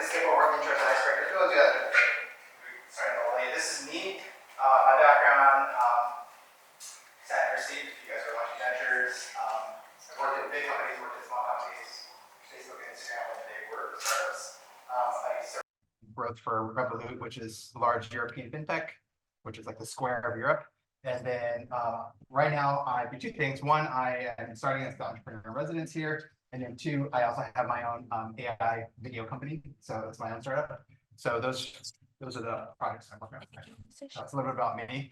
skip over intros and icebreakers. We'll do that. Starting a little late. This is me. My background, at university. If you guys are watching ventures, I've worked at big companies, worked at small companies. Facebook and Instagram when they were startups. I used to growth for Revolut, which is large European fintech, which is like the Square of Europe. And then right now I do two things. One, I am starting as the entrepreneur in residence here. And then two, I also have my own AI video company. So it's my own startup. So those are the projects I'm working on. So that's a little bit about me.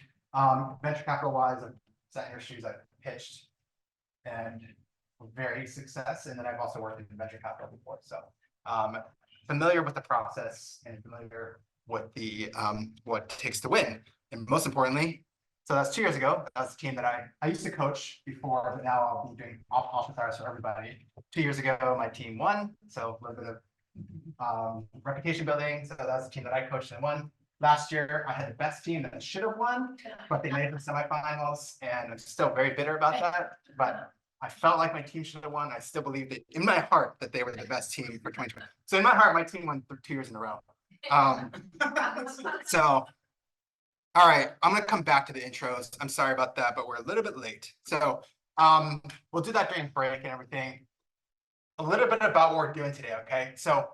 Venture capital wise, I've sat in your shoes, I've pitched and very success. And then I've also worked in venture capital before. So familiar with the process and familiar with the what it takes to win. And most importantly, so that's 2 years ago. That's the team that I used to coach before, but now I'll be doing office hours for everybody. 2 years ago, my team won. So a little bit of reputation building. So that's the team that I coached and won. Last year, I had the best team that should have won, but they made it to semifinals, and I'm still very bitter about that. But I felt like my team should have won. I still believe that in my heart that they were the best team for 2020. So in my heart, my team won 2 years in a row. So, all right, I'm gonna come back to the intros. I'm sorry about that, but we're a little bit late. So we'll do that during break and everything. A little bit about what we're doing today, okay? So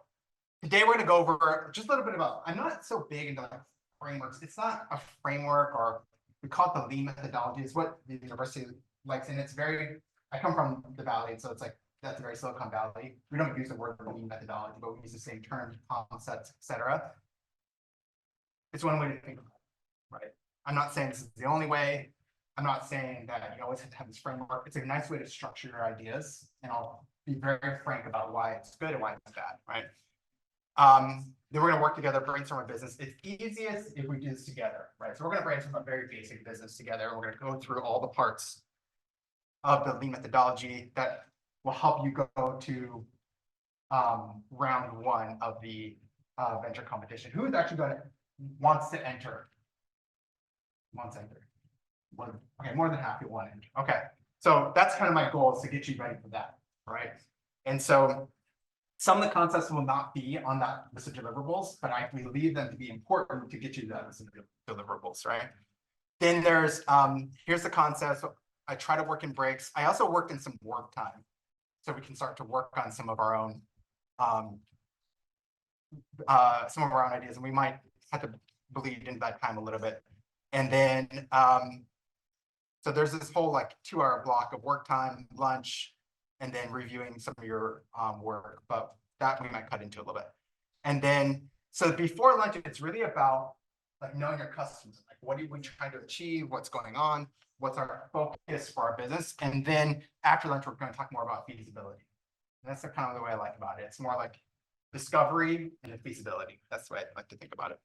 today we're gonna go over just a little bit about, I'm not so big into like frameworks. It's not a framework, or we call it the lean methodology. It's what the university likes, and it's very, I come from the Valley, so it's like, that's a very Silicon Valley. We don't use the word lean methodology, but we use the same terms, concepts, etc. It's one way to think about it, right? I'm not saying this is the only way. I'm not saying that you always have to have this framework. It's a nice way to structure your ideas, and I'll be very frank about why it's good and why it's bad, right? Then we're going to work together, brainstorm a business. It's easiest if we do this together, right? So we're going to brainstorm a very basic business together. We're going to go through all the parts of the lean methodology that will help you go to round one of the venture competition. Who is actually going to wants to enter? Wants to enter. Okay, more than half you want to enter. Okay, so that's kind of my goal, is to get you ready for that, right? And so some of the concepts will not be on that list of deliverables, but I believe them to be important to get you to that list of deliverables, right? Then there's, here's the concepts. I try to work in breaks. I also worked in some work time, so we can start to work on some of our own ideas, and we might have to bleed into that time a little bit. And then, so there's this whole like 2-hour block of work time, lunch, and then reviewing some of your work, but that we might cut into a little bit. And then, so before lunch, it's really about like knowing your customers, like what are we trying to achieve, what's going on, what's our focus for our business. And then after lunch, we're going to talk more about feasibility. And that's the kind of the way I like about it. It's more like discovery and then feasibility. That's the way I like to think about it.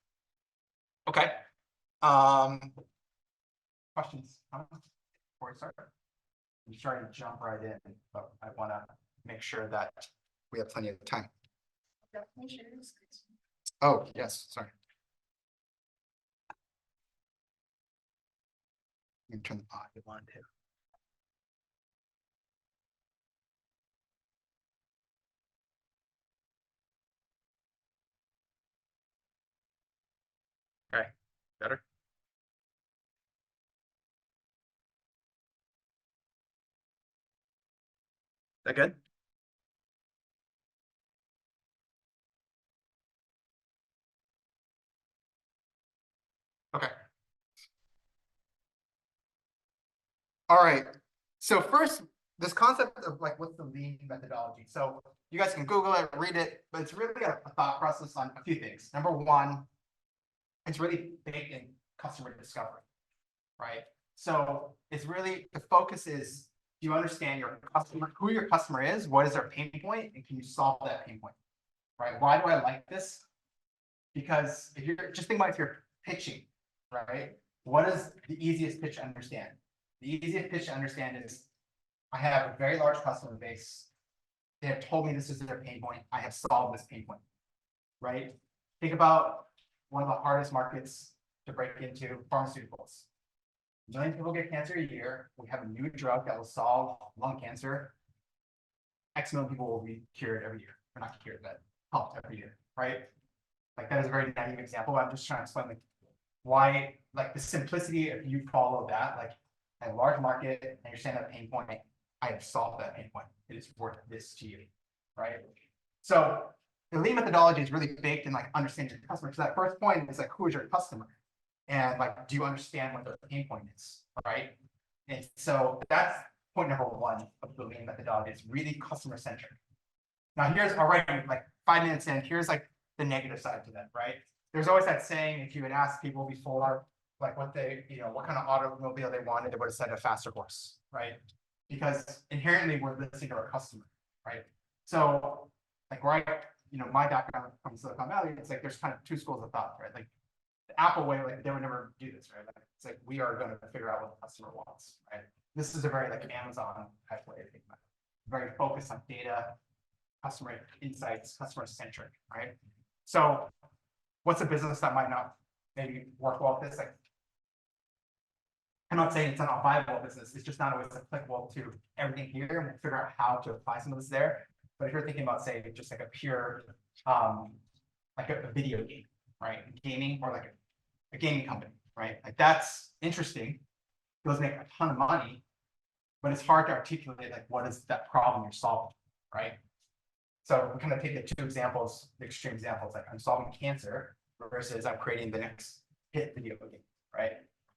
Okay. Questions, comments before we start? I'm trying to jump right in, but I want to make sure that we have plenty of time. Oh, yes, sorry. You can turn the pod if you want to. Okay, better? That good? Okay. All right. So first, this concept of like, what's the lean methodology? So you guys can Google it, read it, but it's really a thought process on a few things. Number one, it's really baked in customer discovery, right? So it's really, the focus is, do you understand your customer, who your customer is, what is their pain point, and can you solve that pain point, right? Why do I like this? Because if you're, just think about if you're pitching, right? What is the easiest pitch to understand? The easiest pitch to understand is, I have a very large customer base. They have told me this is their pain point. I have solved this pain point, right? Think about one of the hardest markets to break into, pharmaceuticals. 1 million people get cancer a year. We have a new drug that will solve lung cancer. X million people will be cured every year. Or not cured, but helped every year. right? Like that is a very naive example. I'm just trying to explain like why, like the simplicity, if you follow that, like a large market, and you're saying that pain point, I have solved that pain point. It is worth this to you, right? So the lean methodology is really baked in like understanding your customer. Because that first point is like, who is your customer? And like, do you understand what their pain point is, right? And so that's point number one of the lean methodology. It's really customer centric. Now here's already like 5 minutes in, here's like the negative side to that, right? There's always that saying, if you had asked people before, like what they, what kind of automobile they wanted, they would have said a faster horse, right? Because inherently we're listening to our customer, right? So like right, my background from Silicon Valley, it's like there's kind of two schools of thought, right? Like the Apple way, like they would never do this, right? Like, it's like we are going to figure out what the customer wants, right? This is a very like Amazon type way of thinking about it. Very focused on data, customer insights, customer centric, right? So what's a business that might not maybe work well with this? Like, I'm not saying it's not a viable business, it's just not always applicable to everything here, and we'll figure out how to apply some of this there. But if you're thinking about, say, just like a pure, like a video game, right? Gaming, or like a gaming company, right? Like that's interesting. Those make a ton of money, but it's hard to articulate like what is that problem you're solving, right? So we kind of take the two examples, the extreme examples, like I'm solving cancer versus I'm creating the next hit video game, right?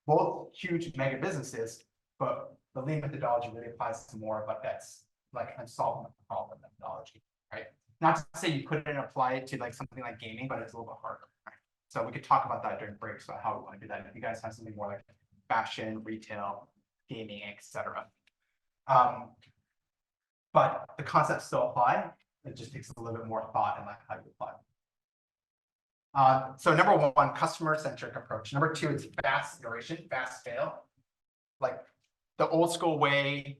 Both huge mega businesses, but the lean methodology really applies to more, but that's like I'm solving a problem methodology, right? Not to say you couldn't apply it to like something like gaming, but it's a little bit harder, right? So we could talk about that during breaks about how we want to do that. If you guys have something more like fashion, retail, gaming, etc. But the concepts still apply. It just takes a little bit more thought in like how you apply. So number one, customer-centric approach. Number two, it's fast iteration, fast fail. Like the old school way,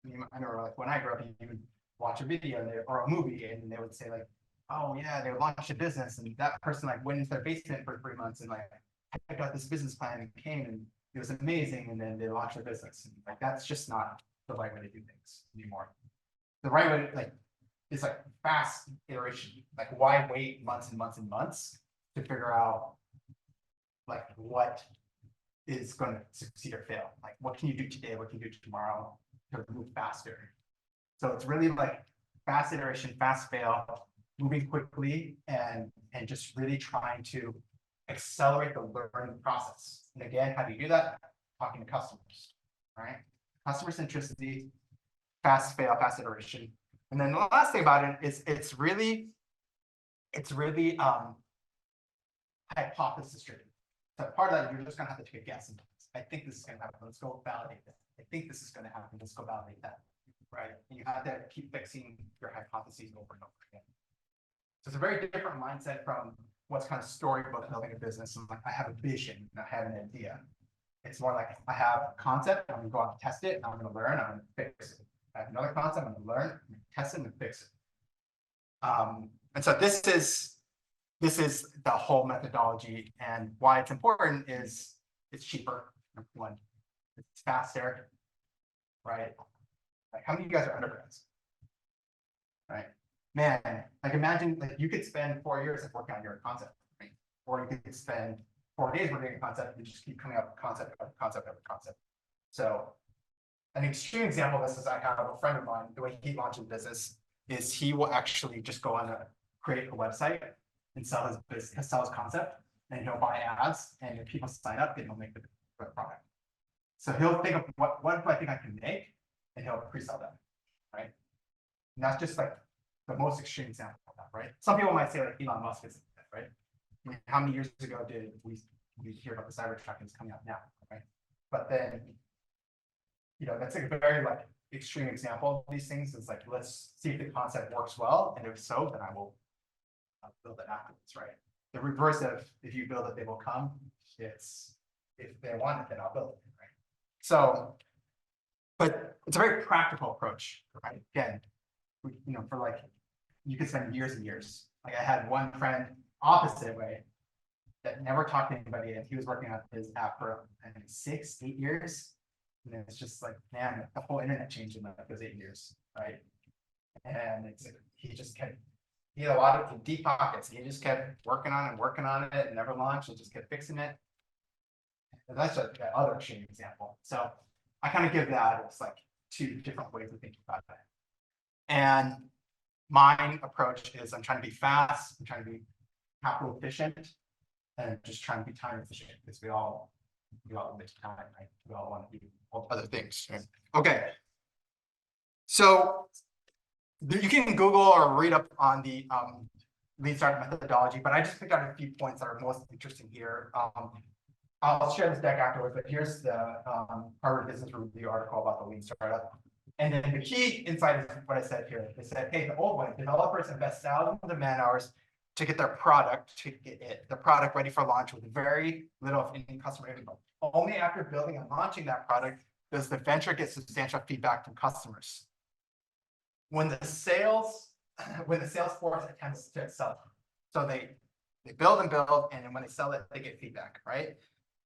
I remember like when I grew up, you would watch a video or a movie and they would say like, oh yeah, they launched a business and that person like went into their basement for 3 months and like, I got this business plan and came and it was amazing. And then they launched their business. And like, that's just not the right way to do things anymore. The right way, like, is like fast iteration. Like, why wait months and months and months to figure out like what is going to succeed or fail? Like, what can you do today? What can you do tomorrow to move faster? So it's really like fast iteration, fast fail, moving quickly, and just really trying to accelerate the learning process. And again, how do you do that? Talking to customers, right? Customer centricity, fast fail, fast iteration. And then the last thing about it is it's really hypothesis driven. So part of that, you're just gonna have to take a guess. And I think this is gonna happen. Let's go validate that. I think this is gonna happen. Let's go validate that. Right. And you have to keep fixing your hypotheses over and over again. So it's a very different mindset from what's kind of storybook building a business. And like I have a vision, and I have an idea. It's more like I have a concept, I'm gonna go out and test it, I'm gonna learn, I'm gonna fix it. I have another concept, I'm gonna learn, I'm gonna test it and fix it. And so this is the whole methodology, and why it's important is it's cheaper, number one, it's faster, right? Like how many of you guys are undergrads? Right? Man, like imagine like you could spend 4 years working on your concept, right? Or you could spend 4 days working on a concept and just keep coming up with concept after concept after concept. So an extreme example of this is I have a friend of mine, the way he launches business is he will actually just go on create a website and sell his business, sell his concept, and he'll buy ads, and if people sign up, then he'll make the product. So he'll think of what do I think I can make, and he'll pre-sell that, right? And that's just like the most extreme example of that, right? Some people might say like Elon Musk is that, right? I mean, how many years ago did we hear about the Cybertruck is coming out now, right? But then, that's like a very like extreme example of these things. It's like, let's see if the concept works well, and if so, then I will build it afterwards, right? The reverse of if you build it, they will come. It's if they want it, then I'll build it, right? So, but it's a very practical approach, right? Again, for like, you could spend years and years. Like I had one friend opposite way that never talked to anybody, and he was working on his app for I think 6, 8 years. And it's just like, man, the whole internet changed in like those 8 years, right? And it's he he had a lot of deep pockets. He just kept working on it and never launched and just kept fixing it. And that's the other extreme example. So I kind of give that as like two different ways of thinking about it. And my approach is I'm trying to be fast, I'm trying to be capital efficient, and just trying to be time efficient because we all miss time, right? We all want to do all other things. Right? Okay. So you can Google or read up on the lean startup methodology, but I just picked out a few points that are most interesting here. I'll share this deck afterwards, but here's the Harvard Business Review article about the lean startup. And then the key insight is what I said here. They said, hey, the old way, developers invest thousands of man hours to get their product, the product ready for launch with very little of any customer info. Only after building and launching that product does the venture get substantial feedback from customers. When the sales force attempts to sell, so they build and build, and then when they sell it, they get feedback, right?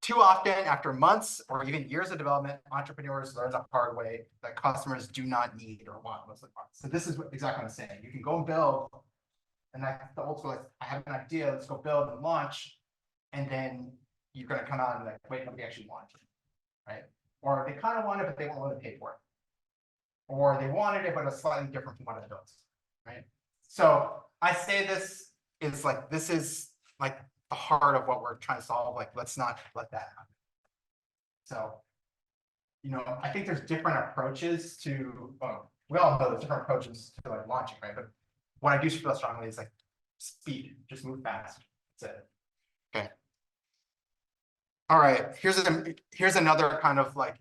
Too often, after months or even years of development, entrepreneurs learn the hard way that customers do not need or want most of the products. So this is exactly what I'm saying. You can go and build, and that's the old school. Like, I have an idea, let's go build and launch, and then you're going to come out and like, wait, nobody actually wants it, right? Or they kind of want it, but they won't want to pay for it. Or they wanted it, but it's slightly different from what it does, right? So I say this is like the heart of what we're trying to solve. Like, let's not let that happen. So, I think there's different approaches to, we all know there's different approaches to like launching, right? But what I do feel strongly is like speed, just move fast. That's it. Okay. All right, here's another kind of like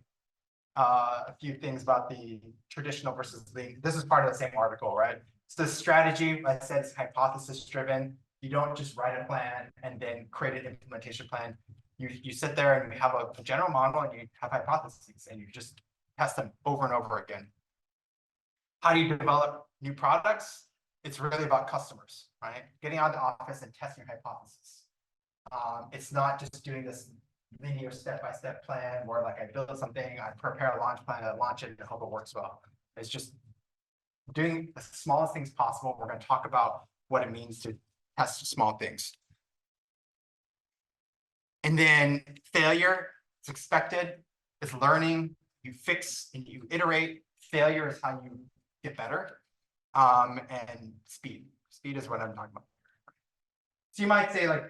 a few things about the traditional versus lean. This is part of the same article, right? So the strategy, I said, is hypothesis driven. You don't just write a plan and then create an implementation plan. You sit there and you have a general model and you have hypotheses and you just test them over and over again. How do you develop new products? It's really about customers, right? Getting out of the office and testing your hypothesis. It's not just doing this linear step-by-step plan where like I build something, I prepare a launch plan, I launch it and hope it works well. It's just doing the smallest things possible. We're going to talk about what it means to test small things. And then failure is expected. It's learning. You fix and you iterate. Failure is how you get better. And speed. Speed is what I'm talking about. So you might say like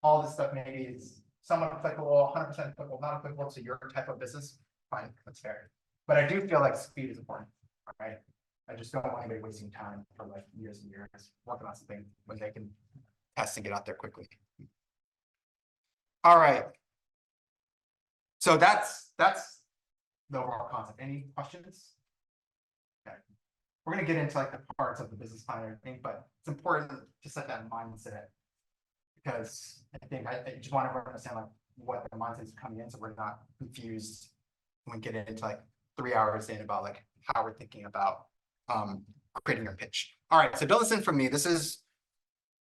all this stuff maybe is somewhat applicable, 100% applicable, not applicable to your type of business. Fine, that's fair. But I do feel like speed is important, right? I just don't want anybody wasting time for like years and years working on something when they can test and get out there quickly. All right. So that's the overall concept. Any questions? Okay. We're going to get into like the parts of the business plan and everything, but it's important to set that mindset because I think I just want everyone to understand like what the mindset is coming in so we're not confused when we get into like 3 hours in about like how we're thinking about creating your pitch. All right, so don't listen from me. This is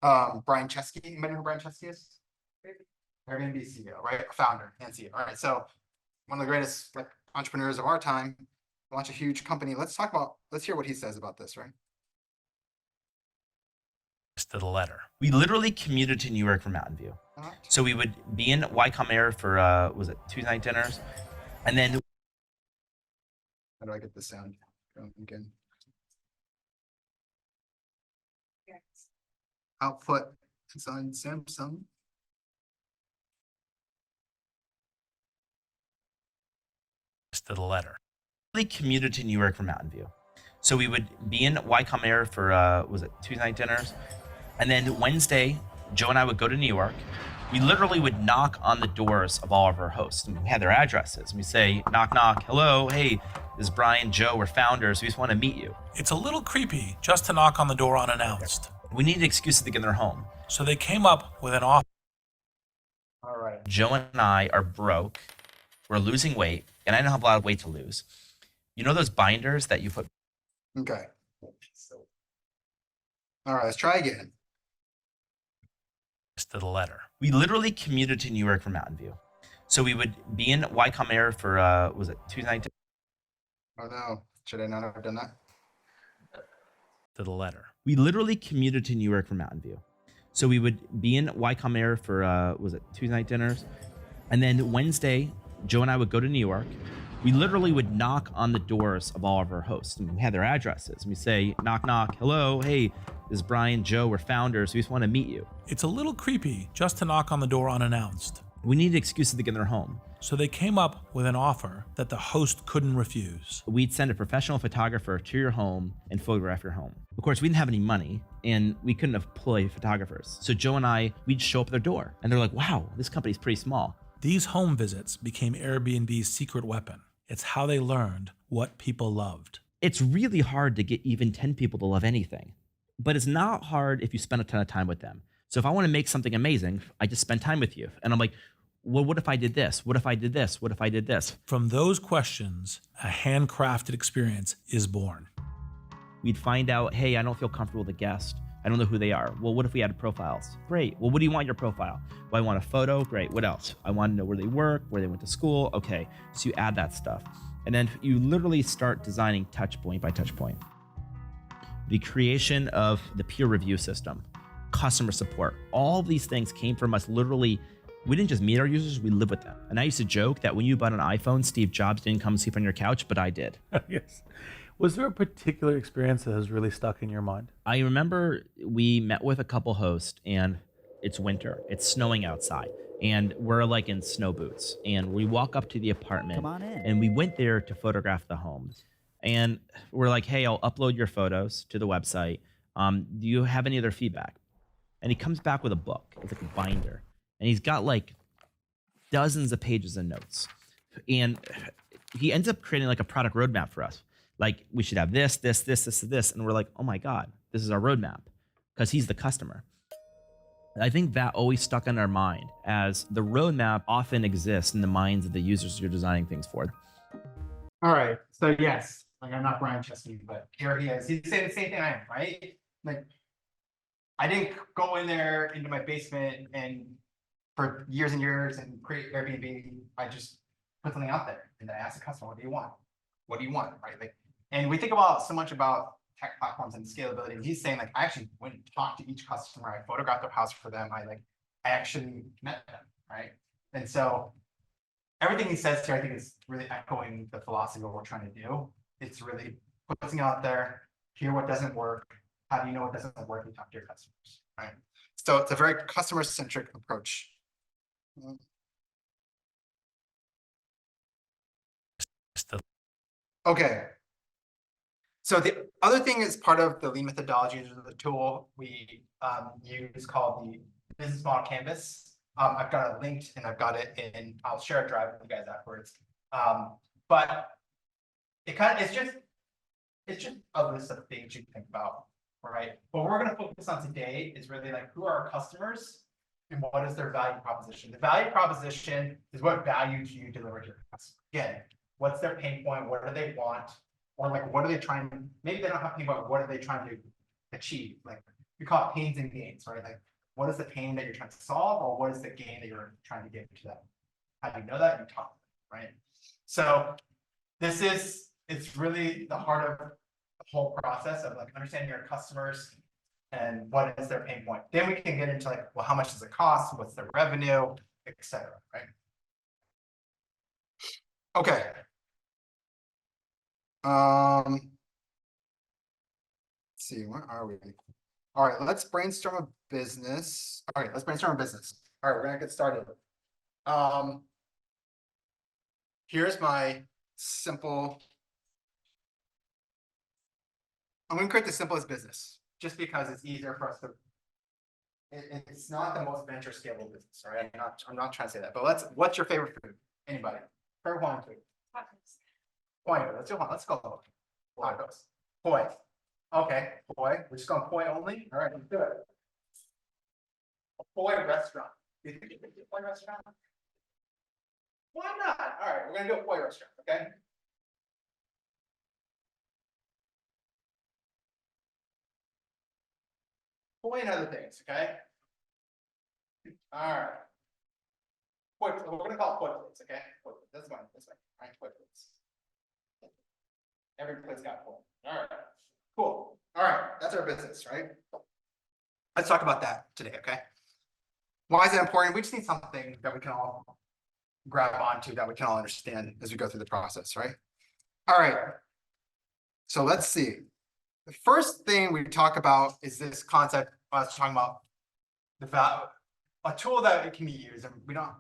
Brian Chesky. Anybody know who Brian Chesky is? Airbnb CEO, right? Founder and CEO. All right, so one of the greatest like entrepreneurs of our time, launch a huge company. Let's hear what he says about this, right? To the letter. We literally commuted to New York from Mountain View. So we would be in Wycombe Air for was it Tuesday night dinners? And then how do I get the sound going again? Output is on Samsung. To the letter. We commuted to New York from Mountain View. So we would be in Wycombe Air for was it Tuesday night dinners? And then Wednesday, Joe and I would go to New York. We literally would knock on the doors of all of our hosts. And we had their addresses. We say, knock, knock, hello, hey, this is Brian, Joe, we're founders. We just want to meet you. It's a little creepy just to knock on the door unannounced. We needed excuses to get in their home. So they came up with an offer. All right. Joe and I are broke. We're losing weight, and I don't have a lot of weight to lose. You know those binders that you put? Okay. All right, let's try again. To the letter. We literally commuted to New York from Mountain View. So we would be in Wycombe Air for was it Tuesday night? Oh no, should I not have done that? To the letter. We literally commuted to New York from Mountain View. So we would be in Wycombe Air for, Tuesday night dinners? And then Wednesday, Joe and I would go to New York. We literally would knock on the doors of all of our hosts. And we had their addresses. And we say, knock, knock, hello, hey, this is Brian, Joe, we're founders. We just want to meet you. It's a little creepy just to knock on the door unannounced. We needed excuses to get in their home. So they came up with an offer that the host couldn't refuse. We'd send a professional photographer to your home and photograph your home. Of course, we didn't have any money and we couldn't employ photographers. So Joe and I, we'd show up at their door and they're like, wow, this company's pretty small. These home visits became Airbnb's secret weapon. It's how they learned what people loved. It's really hard to get even 10 people to love anything, but it's not hard if you spend a ton of time with them. So if I want to make something amazing, I just spend time with you. And I'm like, well, what if I did this? What if I did this? What if I did this? From those questions, a handcrafted experience is born. We'd find out, hey, I don't feel comfortable with a guest. I don't know who they are. Well, what if we added profiles? Great. Well, what do you want in your profile? Well, I want a photo. Great. What else? I want to know where they work, where they went to school. Okay. So you add that stuff. And then you literally start designing touch point by touch point. The creation of the peer review system, customer support, all these things came from us literally. We didn't just meet our users, we live with them. And I used to joke that when you bought an iPhone, Steve Jobs didn't come sleep on your couch, but I did. Yes. Was there a particular experience that has really stuck in your mind? I remember we met with a couple hosts and it's winter, it's snowing outside and we're like in snow boots and we walk up to the apartment. Come on in. And we went there to photograph the homes and we're like, hey, I'll upload your photos to the website. Do you have any other feedback? And he comes back with a book, it's like a binder. And he's got like dozens of pages of notes. And he ends up creating like a product roadmap for us. Like we should have this, this, this, this, this. And we're like, oh my God, this is our roadmap because he's the customer. And I think that always stuck in our mind as the roadmap often exists in the minds of the users you're designing things for. All right. So yes, like I'm not Brian Chesney, but here he is. He's saying the same thing I am, right? Like I didn't go in there into my basement and for years and years and create Airbnb. I just put something out there and I asked the customer, what do you want? What do you want? Right. Like, and we think about so much about tech platforms and scalability. And he's saying like, I actually went and talked to each customer. I photographed their house for them. I actually met them. Right. And so everything he says here, I think is really echoing the philosophy of what we're trying to do. It's really put something out there, hear what doesn't work. How do you know what doesn't work and talk to your customers, right? So it's a very customer-centric approach. Okay. So the other thing is part of the lean methodology is the tool we use called the business model canvas. I've got it linked and I've got it in, I'll share a drive with you guys afterwards. But it's just a list of things you think about, right? What we're going to focus on today is really like who are our customers and what is their value proposition. The value proposition is what value do you deliver to your customer? Again, what's their pain point? What do they want? Or like, what are they trying to, maybe they don't have pain point, what are they trying to achieve? Like we call it pains and gains, right? Like what is the pain that you're trying to solve or what is the gain that you're trying to get to them? How do you know that? You talk to them, right? So it's really the heart of the whole process of like understanding your customers and what is their pain point. Then we can get into like, well, how much does it cost? What's their revenue, etc. Right? Okay. Let's see, where are we? All right, let's brainstorm a business. All right, let's brainstorm a business. All right, we're gonna get started. Here's my simple. I'm gonna create the simplest business just because it's easier for us to. It's not the most venture scalable business, all right? I'm not trying to say that, but what's your favorite food? Anybody? Favorite Hawaiian food? Poi. Let's go. Tacos. Poi. Okay, poi. We're just going poi only. All right, let's do it. A poi restaurant. Do you think you could do a poi restaurant? Why not? All right, we're gonna do a poi restaurant. Okay. Poi and other things. Okay. All right. Poi. We're gonna call it poi plates. Okay. Poi plates. That's fine. That's fine. All right, poi plates. Every place got poi. All right. Cool. All All right, that's our business, right? Let's talk about that today, okay? Why is it important? We just need something that we can all grab onto, that we can all understand as we go through the process, right? All right. So let's see. The first thing we talk about is this concept I was talking about, the value, a tool that it can be used, and we don't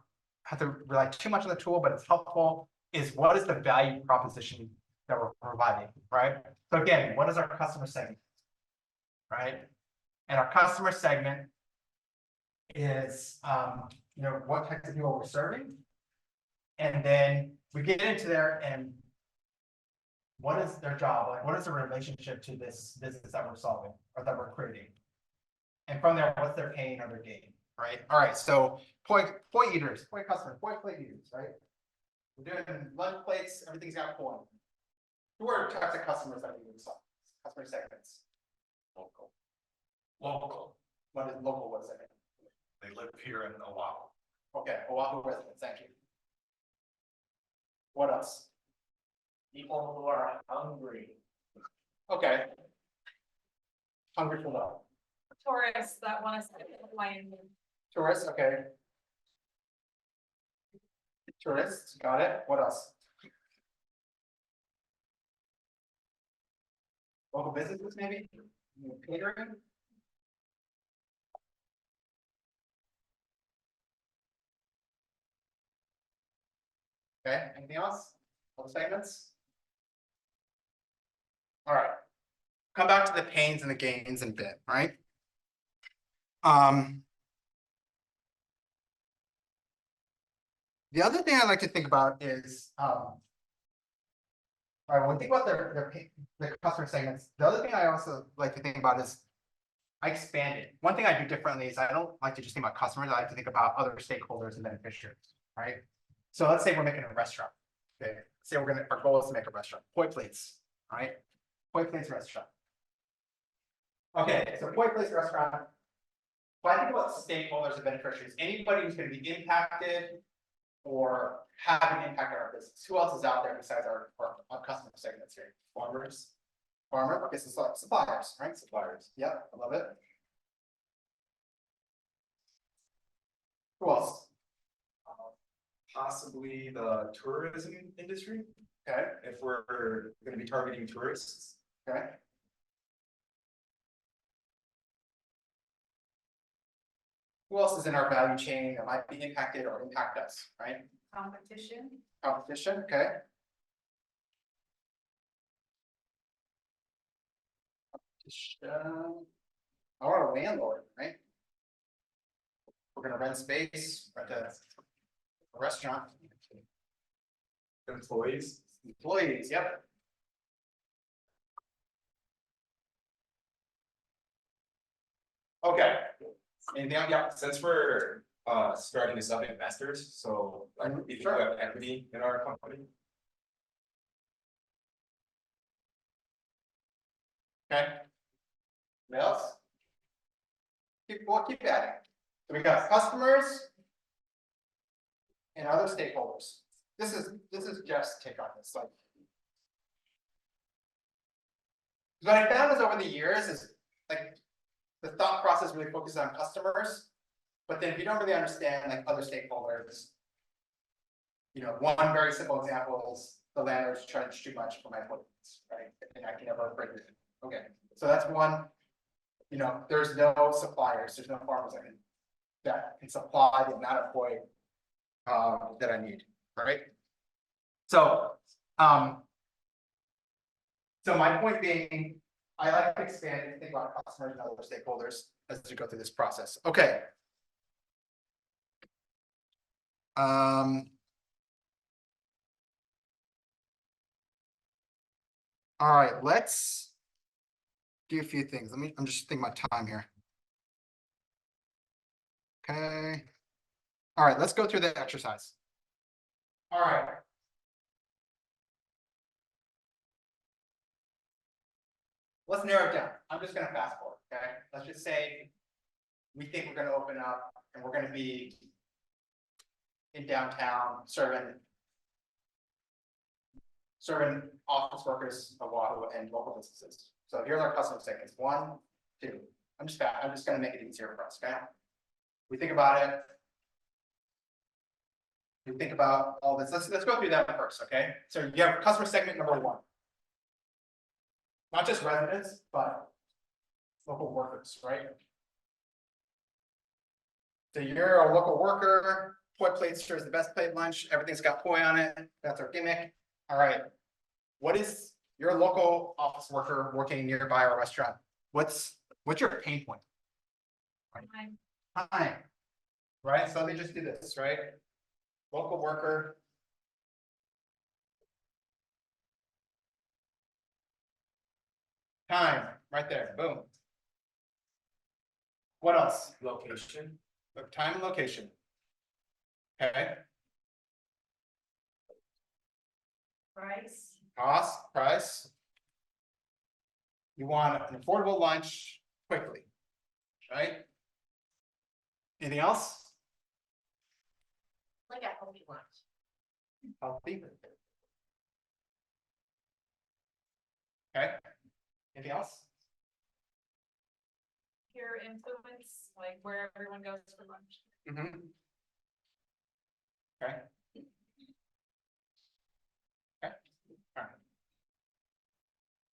have to rely too much on the tool, but it's helpful, is what is the value proposition that we're providing, right? So again, what is our customer segment, right? And our customer segment is, what types of people we're serving. And then we get into there and what is their job? Like, what is the relationship to this business that we're solving or that we're creating? And from there, what's their pain or their gain, right? All right, so point eaters, point customer, point plate eaters, right? We're doing lunch plates, everything's got point. Who are types of customers that we would solve? Customer segments. Local. What is local? What does that mean? They live here in Oahu. Okay, Oahu residents, thank you. What else? People who are hungry. Okay. Hungry for what? Tourists that want to stay in Hawaiian. Tourists, okay. Tourists, got it. What else? Local businesses, maybe? Catering? Okay, anything else? Other segments? All right. Come back to the pains and the gains in a bit, right? The other thing I like to think about is, all right, when we think about the customer segments, the other thing I also like to think about is I expand it. One thing I do differently is I don't like to just think about customers. I like to think about other stakeholders and beneficiaries, right? So let's say we're making a restaurant. Okay, say our goal is to make a restaurant. Poi Plates, right? Poi Plates restaurant. Okay, so Poi Plates restaurant. When I think about stakeholders and beneficiaries, anybody who's going to be impacted or have an impact on our business. Who else is out there besides our customer segments here? Farmers. Okay, so suppliers, right? Suppliers. Yep, I love it. Who else? Possibly the tourism industry, Okay, if we're going to be targeting tourists. okay. Who else is in our value chain that might be impacted or impact us, right? Competition. Competition, okay. Or a landlord, right? We're gonna rent space, rent a restaurant. Employees. Employees, yep. Okay. Anything else? Yeah. Since we're starting this up, investors, so like if you have equity in our company. Okay. What else? We'll keep adding. So we got customers and other stakeholders. This is Jeff's take on this. Like, what I found is over the years is like the thought process really focuses on customers, but then if you don't really understand like other stakeholders, one very simple example is the landlords charge too much for my employees, right? And I can never break it. Okay, so that's one. There's no suppliers, there's no farmers that can supply the amount of poi that I need, right? So, my point being, I like to expand and think about customers and other stakeholders as we go through this process. Okay. All right, let's do a few things. I'm just thinking about time here. Okay. All right, let's go through the exercise. All right. Let's narrow it down. I'm just going to fast forward. Okay. Let's just say we think we're going to open up and we're going to be in downtown serving office workers of Oahu and local businesses. So here's our customer segments, 1, 2. I'm just gonna make it easier for us, okay? We think about it. We think about all this. Let's go through that first, okay? So you have customer segment number 1. Not just residents, but local workers, right? So you're a local worker, poi plate serves the best plate lunch, everything's got poi on it, that's our gimmick. All right. What is your local office worker working nearby a restaurant? What's your pain point? Time. Time. Right? So let me just do this, right? Local worker. Time, right there, boom. What else? Location. Time and location. Okay, Price. cost, price. You want an affordable lunch quickly, right? Anything else? Like a healthy lunch. Healthy. Okay, anything else? Peer influence, like where everyone goes for lunch. Mm-hmm. Okay. Okay, all right.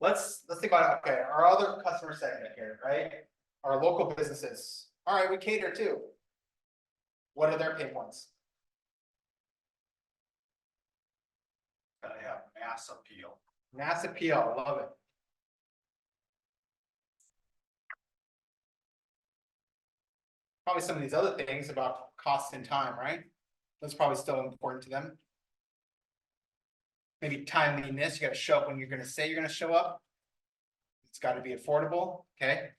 Let's think about it. Okay, our other customer segment here, right? Our local businesses. All right, we cater to. What are their pain points? Gotta have mass appeal. Mass appeal, love it. Probably some of these other things about cost and time, right? That's probably still important to them. Maybe timeliness, you gotta show up when you're gonna say you're gonna show up. It's gotta be affordable, okay?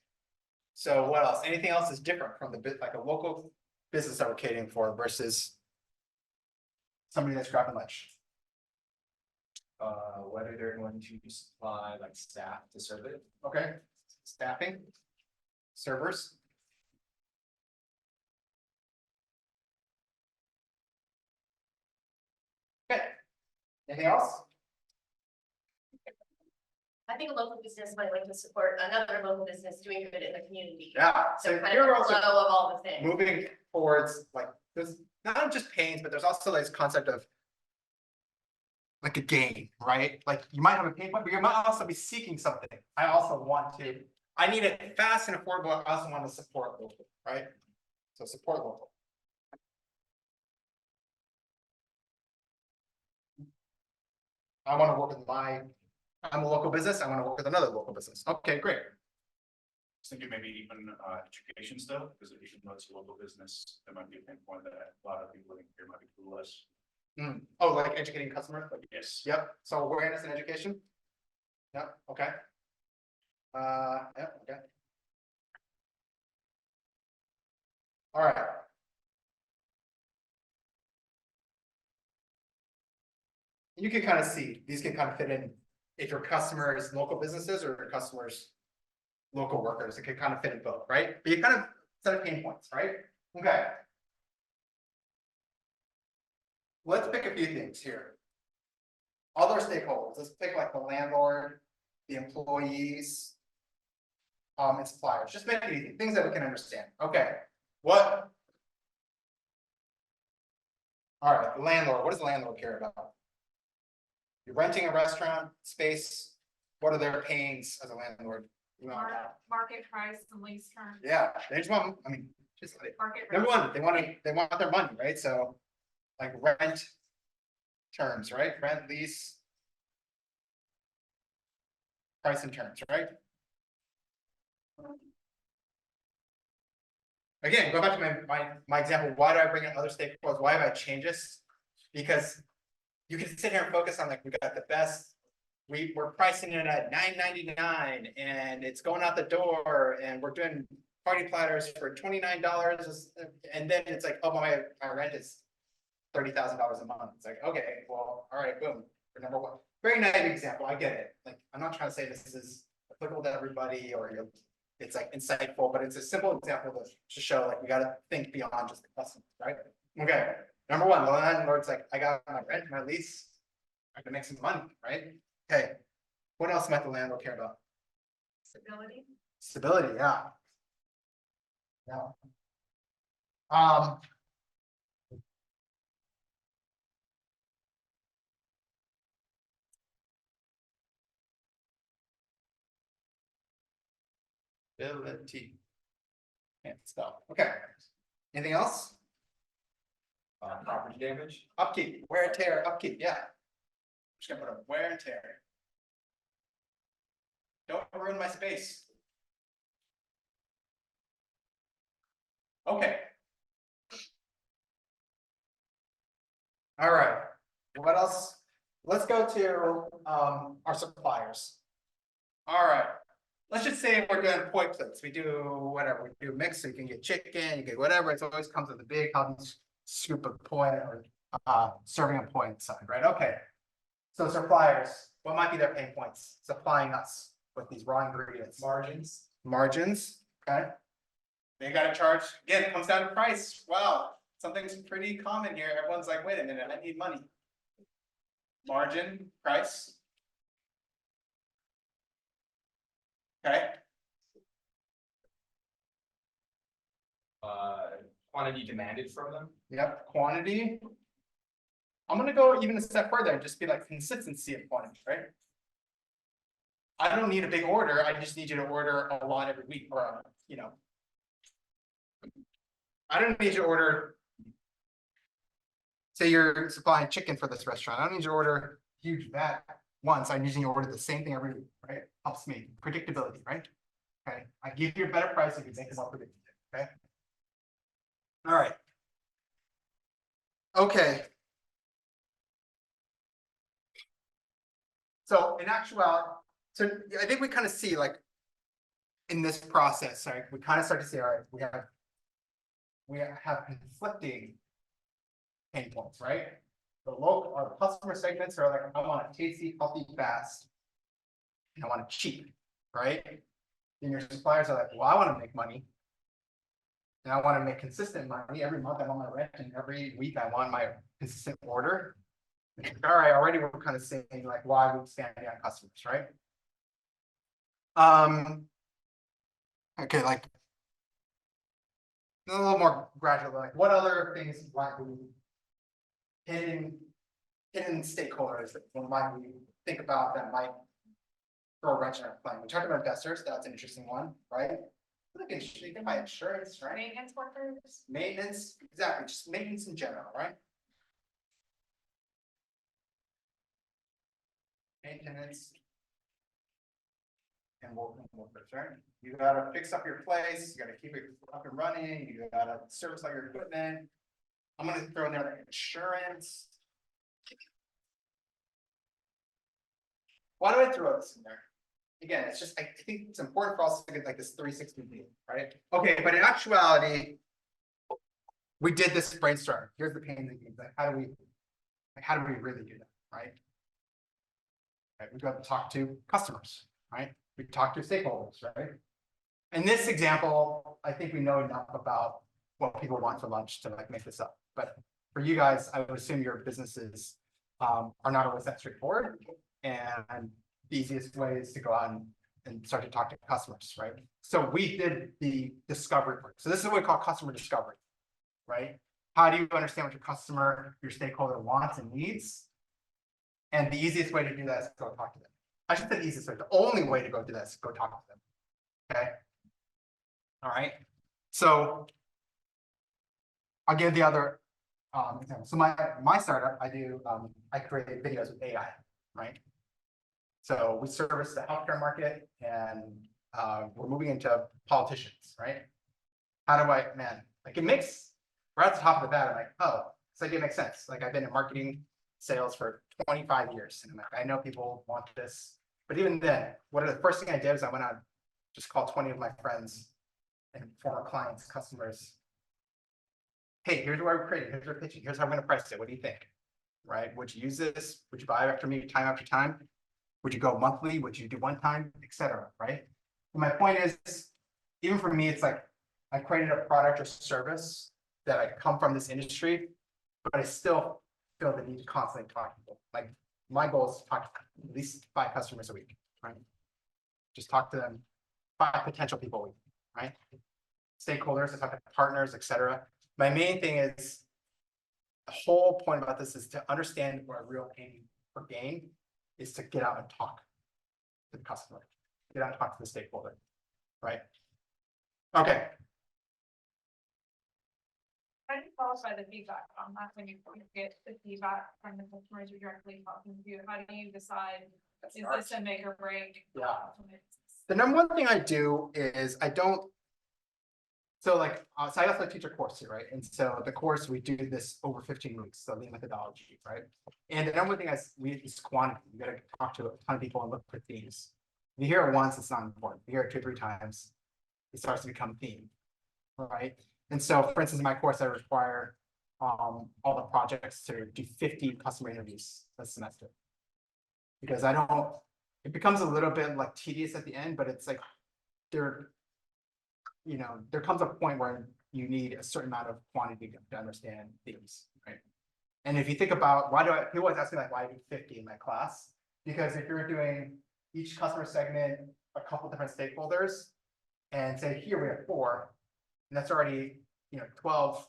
So what else? Anything else is different from the bit, like a local business that we're catering for versus somebody that's grabbing lunch? Whether they're going to supply like staff to serve it. Okay, staffing, servers. Okay, anything else? I think a local business might like to support another local business doing good in the community. Yeah, So so kind of you're the also flow of all the things. moving towards like, there's not just pains, but there's also this concept of like a gain, right? Like you might have a pain point, but you might also be seeking something. I also want to, I need it fast and affordable. I also want to support local, right? So support local. I want to work with I'm a local business. I want to work with another local business. Okay, great. Thinking maybe even education stuff, because even though it's a local business, there might be a pain point that a lot of people living here might be clueless. Oh, like educating customers? Like, Yes. yep. So awareness and education? Yep, okay. Yep, okay. All right. You can kind of see, these can kind of fit in if your customer is local businesses or your customers local workers, it can kind of fit in both, right? But you kind of set of pain points, right? Okay. Let's pick a few things here. Other stakeholders, let's pick like the landlord, the employees, and suppliers. Just make it easy, things that we can understand. Okay, what? All right, the landlord, what does the landlord care about? You're renting a restaurant space, what are their pains as a landlord? You know, Market price and lease term. yeah, they just want, I mean, just like, Market. number rate. one, they want their money, right? So like rent terms, right? Rent, lease, price and terms, right? Again, go back to my example. Why do I bring in other stakeholders? Why have I changed this? Because you can sit here and focus on like we got the best. We're pricing it at $9.99 and it's going out the door and we're doing party platters for $29 and then it's like, oh my rent is $30,000 a month. It's like, okay, well, all right, boom. For number one, very naive example. I get it. Like, I'm not trying to say this is applicable to everybody or it's like insightful, but it's a simple example to show like we got to think beyond just the customer, right? Okay, number one, the landlord's like, I got my rent, my lease, I can make some money, right? Okay, what else might the landlord care about? Stability. Stability, yeah. Yeah. Um. Stability. Can't spell. Okay. Anything else? Property damage. Upkeep, wear and tear, upkeep, yeah. Just gonna put a wear and tear. Don't ruin my space. Okay. All right, what else? Let's go to our suppliers. All right, let's just say we're doing poi plates. We do whatever, we do mix, so you can get chicken, you get whatever. It always comes with a big scoop of poi or serving a poi inside, right? Okay. So suppliers, what might be their pain points supplying us with these raw ingredients? Margins, okay. They gotta charge, again, it comes down to price. Wow, something's pretty common here. Everyone's like, wait a minute, I need money. Margin, price. Okay, Quantity demanded from them. yep, quantity. I'm gonna go even a step further and just be like consistency of quantity, right? I don't need a big order, I just need you to order a lot every week or, you know. I don't need you to order. Say you're supplying chicken for this restaurant, I don't need you to order huge vat once, I usually order the same thing every week, right? Helps me, predictability, right? Okay, I give you a better price if you make it more predictable, okay? All right. Okay. So in actuality, so I think we kind of see like in this process, right, we kind of start to see, all right, we have conflicting pain points, right? The local, our customer segments are like, I want it tasty, healthy, fast, and I want it cheap, right? Then your suppliers are like, well, I want to make money. And I want to make consistent money. Every month I want my rent, and every week I want my consistent order. All right, already we're kind of saying like why we're expanding on customers, right? Okay, like a little more gradual, like what other things might we hidden stakeholders that might we think about that might throw a wrench in our plan? We talked about investors, that's an interesting one, right? Look, you can buy insurance, right? Maintenance workers. Maintenance, exactly, just maintenance in general, right? Maintenance. And workers, right? You gotta fix up your place, you gotta keep it up and running, you gotta service all your equipment. I'm gonna throw in there like insurance. Why do I throw this in there? Again, it's just, I think it's important for us to get like this 360 view, right? Okay, but in actuality, we did this brainstorm. Here's the pain that like, how do we really do that, right? Right, we got to talk to customers, right? We talk to stakeholders, right? In this example, I think we know enough about what people want for lunch to like make this up. But for you guys, I would assume your businesses are not always that straightforward. And the easiest way is to go out and start to talk to customers, right? So we did the discovery work. So this is what we call customer discovery, right? How do you understand what your customer, your stakeholder wants and needs? And the easiest way to do that is go talk to them. I should say the easiest way, the only way to go do that is go talk to them. Okay. All right. So I'll give the other example. So my startup, I create videos with AI, right? So we service the healthcare market and we're moving into politicians, right? How do I, man, like it makes, right at the top of the bat, I'm like, oh, this idea makes sense. Like I've been in marketing sales for 25 years. And I'm like, I know people want this. But even then, the first thing I did is I went out, just called 20 of my friends and former clients, customers. Hey, here's what we're creating, here's our pitching, here's how I'm going to price it. What do you think? Right? Would you use this? Would you buy after me time after time? Would you go monthly? Would you do one time, etc. Right? And my point is, even for me, it's like I created a product or service that I come from this industry, but I still feel the need to constantly talk to people. Like my goal is to talk to at least 5 customers a week, right? Just talk to them, 5 potential people, a week, right? Stakeholders, I talk to partners, etc. My main thing is the whole point about this is to understand what a real pain or gain is to get out and talk to the customer, get out and talk to the stakeholder, right? Okay. How do you qualify the feedback on that when you get the feedback from the customers you're directly talking to? How do you decide, is this a make or break? Yeah. The number one thing I do is I don't. So like, so I also teach a course here, right? And so the course, we do this over 15 weeks, so the methodology, right? And the number one thing is quantity. You got to talk to a ton of people and look for themes. If you hear it once, it's not important. If you hear it 2 or 3 times, it starts to become a theme, right? And so, for instance, in my course, I require all the projects to do 50 customer interviews this semester. Because I don't, it becomes a little bit like tedious at the end, but it's like there comes a point where you need a certain amount of quantity to understand themes, right? And if you think about people always ask me like, why I do 50 in my class? Because if you're doing each customer segment, a couple different stakeholders, and say here we have 4, and that's already 12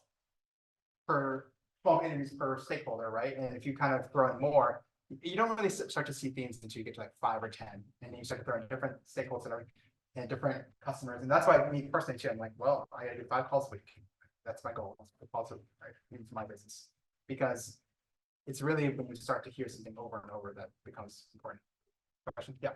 interviews per stakeholder, right? And if you kind of throw in more, you don't really start to see themes until you get to like 5 or 10, and then you start to throw in different stakeholders and different customers. And that's why me personally too, I'm like, well, I gotta do 5 calls a week. That's my goal. That's 5 calls a week, right? Even for my business, because it's really when you start to hear something over and over that becomes important. Question? Yeah.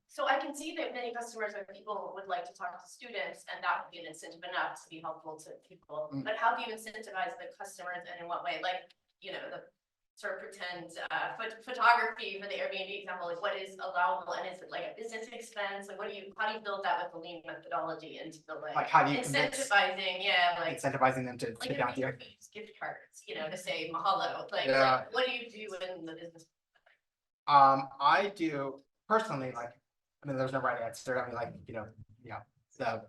So I can see that many customers or people would like to talk to students, and that would be an incentive enough to be helpful to people. But how do you incentivize the customers, and in what way? Like, the sort of pretend photography for the Airbnb example, like what is allowable, and is it like a business expense? Like, how do you build that with the lean methodology into the Like how do you incentivizing? Like incentivizing them to sit down if here? you use gift cards, to say mahalo. Like, what do you do in the business? I do personally, there's no right answer. I mean, the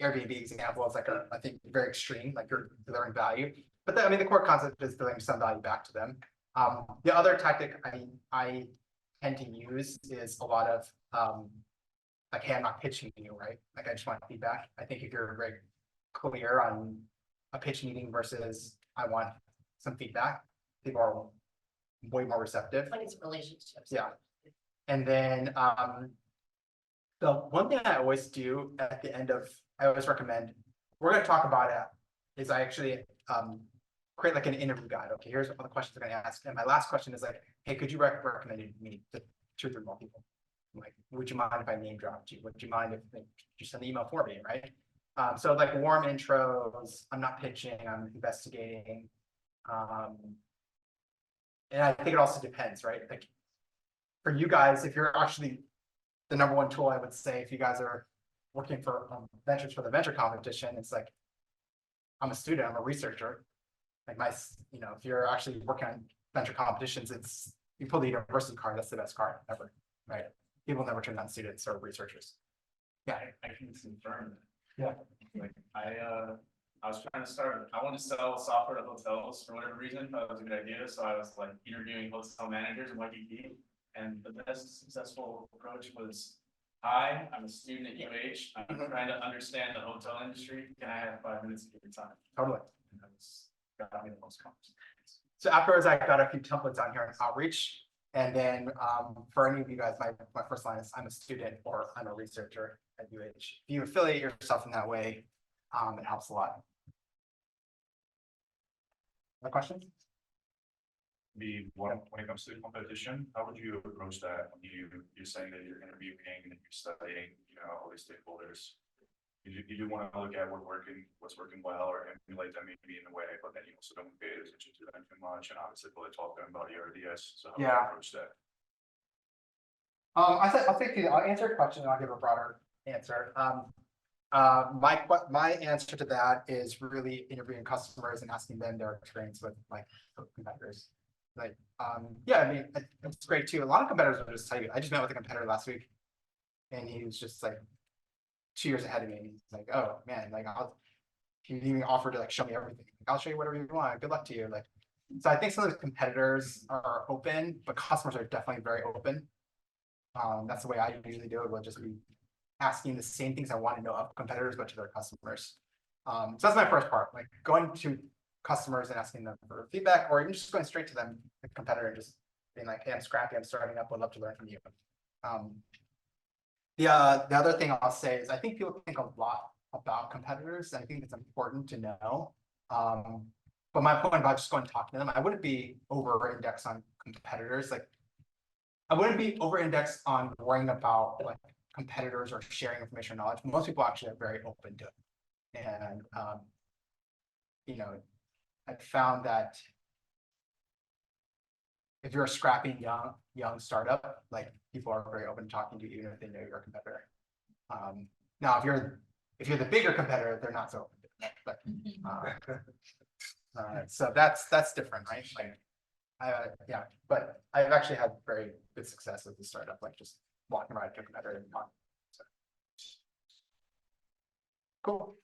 Airbnb example is I think very extreme, like you're delivering value. But the core concept is delivering some value back to them. The other tactic I tend to use is a lot of hey, I'm not pitching you, right? Like I just want feedback. I think if you're very clear on a pitch meeting versus I want some feedback, people are way more receptive. Like it's relationships. Yeah. And then the one thing I always do at the end of, I always recommend, we're going to talk about it, is I actually create like an interview guide. Okay, here's all the questions I'm going to ask. And my last question is like, hey, could you recommend me to 2 or 3 more people? Like, would you mind if I name dropped you? Would you mind if you send the email for me, right? So like warm intros, I'm not pitching, I'm investigating. And I think it also depends, right? Like for you guys, if you're actually the #1 tool, I would say, if you guys are working for ventures for the venture competition, it's like, I'm a student, I'm a researcher. Like if you're actually working on venture competitions, you pull the university card, that's the best card ever, right? People never turn down students or researchers. Yeah. I can confirm that. Yeah. Like I was trying to start, I want to sell software to hotels for whatever reason. That was a good idea. So I was like interviewing hotel managers in Waikiki. And the best successful approach was, hi, I'm a student at UH. I'm trying to understand the hotel industry. Can I have 5 minutes of your time? Totally. And that got me the most conversations. So afterwards, I got a few templates on here on outreach. And then for any of you guys, my first line is I'm a student or I'm a researcher at UH. If you affiliate yourself in that way, it helps a lot. Other questions? When it comes to the competition, how would you approach that when you're saying that you're interviewing and you're studying, all these stakeholders? You do want to look at what's working well, or emulate them maybe in a way, but then you also don't pay attention to them too much, and obviously people talk to them about ERDS. So how do you approach that? I'll answer a question and I'll give a broader answer. My answer to that is really interviewing customers and asking them their experience with competitors. It's great too. A lot of competitors will just tell you. I just met with a competitor last week, and he was just like 2 years ahead of me. He's like, oh man, he even offered to show me everything. I'll show you whatever you want. Good luck to you. So I think some of the competitors are open, but customers are definitely very open. That's the way I usually do it. We'll just be asking the same things I want to know of competitors, but to their customers. So that's my first part, like going to customers and asking them for feedback, or even just going straight to them, the competitor, and just being like, hey, I'm scrappy, I'm starting up, would love to learn from you. The other thing I'll say is I think people think a lot about competitors, and I think it's important to know. But my point about just going to talk to them, I wouldn't be over-indexed on competitors. Like, I wouldn't be over-indexed on worrying about like competitors or sharing information or knowledge. Most people actually are very open to it. And, you know, I found that if you're a scrappy young startup, like people are very open to talking to you, even if they know you're a competitor. Now, if you're the bigger competitor, they're not so open to it. But, so that's different, right? Like, yeah, but I've actually had very good success with the startup, like just walking right to a competitor and talking. So. Cool.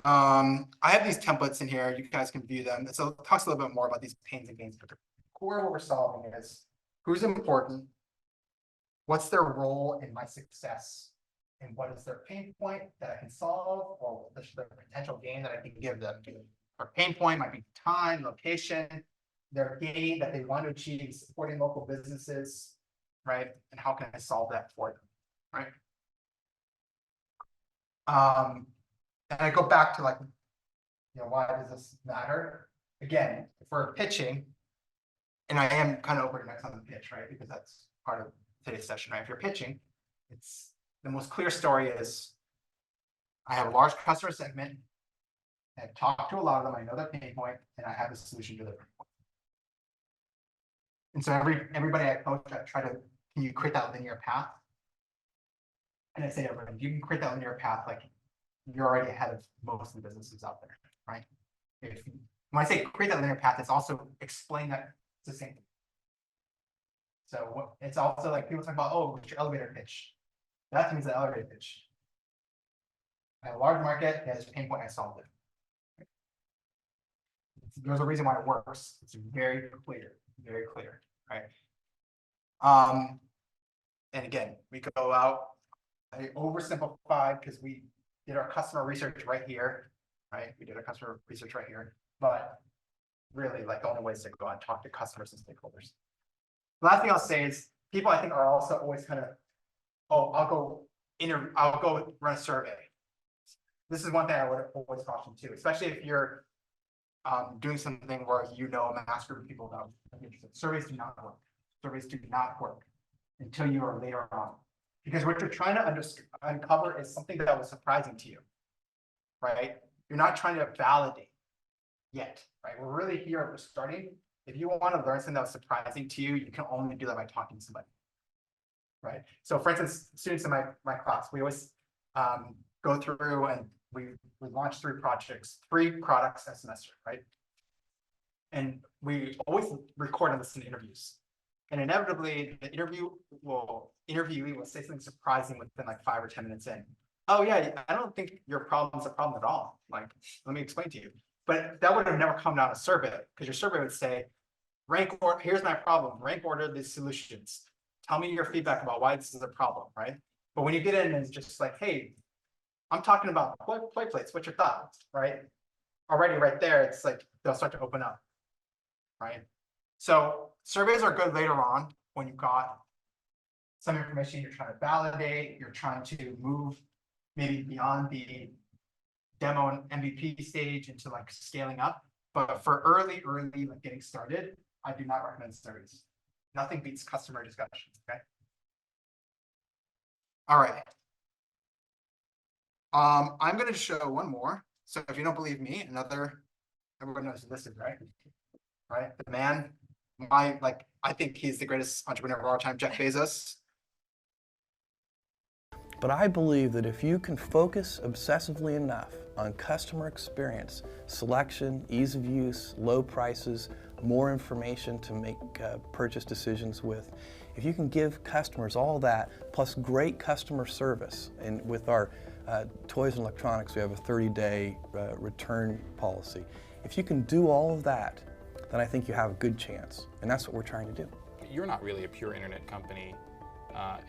I have these templates in here. You guys can view them. So it talks a little bit more about these pains and gains. But the core of what we're solving is who's important, what's their role in my success, and what is their pain point that I can solve, or what's their potential gain that I can give them. Our pain point might be time, location, their gain that they want to achieve, supporting local businesses, right? And how can I solve that for them, right? And I go back to like, you know, why does this matter? Again, if we're pitching, and I am kind of over next on the pitch, right? Because that's part of today's session, right? If you're pitching, it's the most clear story is I have a large customer segment. I've talked to a lot of them. I know their pain point, and I have a solution to their pain point. And so everybody I coach, I try to, can you create that linear path? And I say, everybody, you can create that linear path, like you're already ahead of most of the businesses out there, right? When I say create that linear path, it's also explain that it's the same thing. So it's also like people talk about, oh, what's your elevator pitch? That means the elevator pitch. I have a large market, there's a pain point, I solved it. There's a reason why it works. It's very clear, right? And again, we go out, I oversimplified because we did our customer research right here, right? We did our customer research right here, but really like the only way is to go out and talk to customers and stakeholders. The last thing I'll say is people I think are also always kind of, oh, I'll go run a survey. This is one thing I would always caution too, especially if you're doing something where you know a mass group of people about surveys do not work. Surveys do not work until you are later on. Because what you're trying to uncover is something that was surprising to you, right? You're not trying to validate yet, right? We're really here, we're starting. If you want to learn something that was surprising to you, you can only do that by talking to somebody, right? So for instance, students in my class, we always go through and we launch 3 products a semester, right? And we always record and listen to interviews. And inevitably, the interviewee will say something surprising within like 5 or 10 minutes in. Oh yeah, I don't think your problem is a problem at all. Like, let me explain to you. But that would have never come down a survey, because your survey would say, here's my problem, rank order the solutions. Tell me your feedback about why this is a problem, right? But when you get in and it's just like, hey, I'm talking about play plates, what's your thoughts, right? Already right there, it's like, they'll start to open up, right? So surveys are good later on when you've got some information you're trying to validate, you're trying to move maybe beyond the demo and MVP stage into like scaling up. But for early like getting started, I do not recommend surveys. Nothing beats customer discussions, okay? All right. I'm going to show one more. So if you don't believe me, everyone knows who this is, right? Right, the man, I think he's the greatest entrepreneur of all time, Jeff Bezos. But I believe that if you can focus obsessively enough on customer experience, selection, ease of use, low prices, more information to make purchase decisions with, if you can give customers all that, plus great customer service, and with our toys and electronics, we have a 30-day return policy. If you can do all of that, then I think you have a good chance, and that's what we're trying to do. You're not really a pure internet company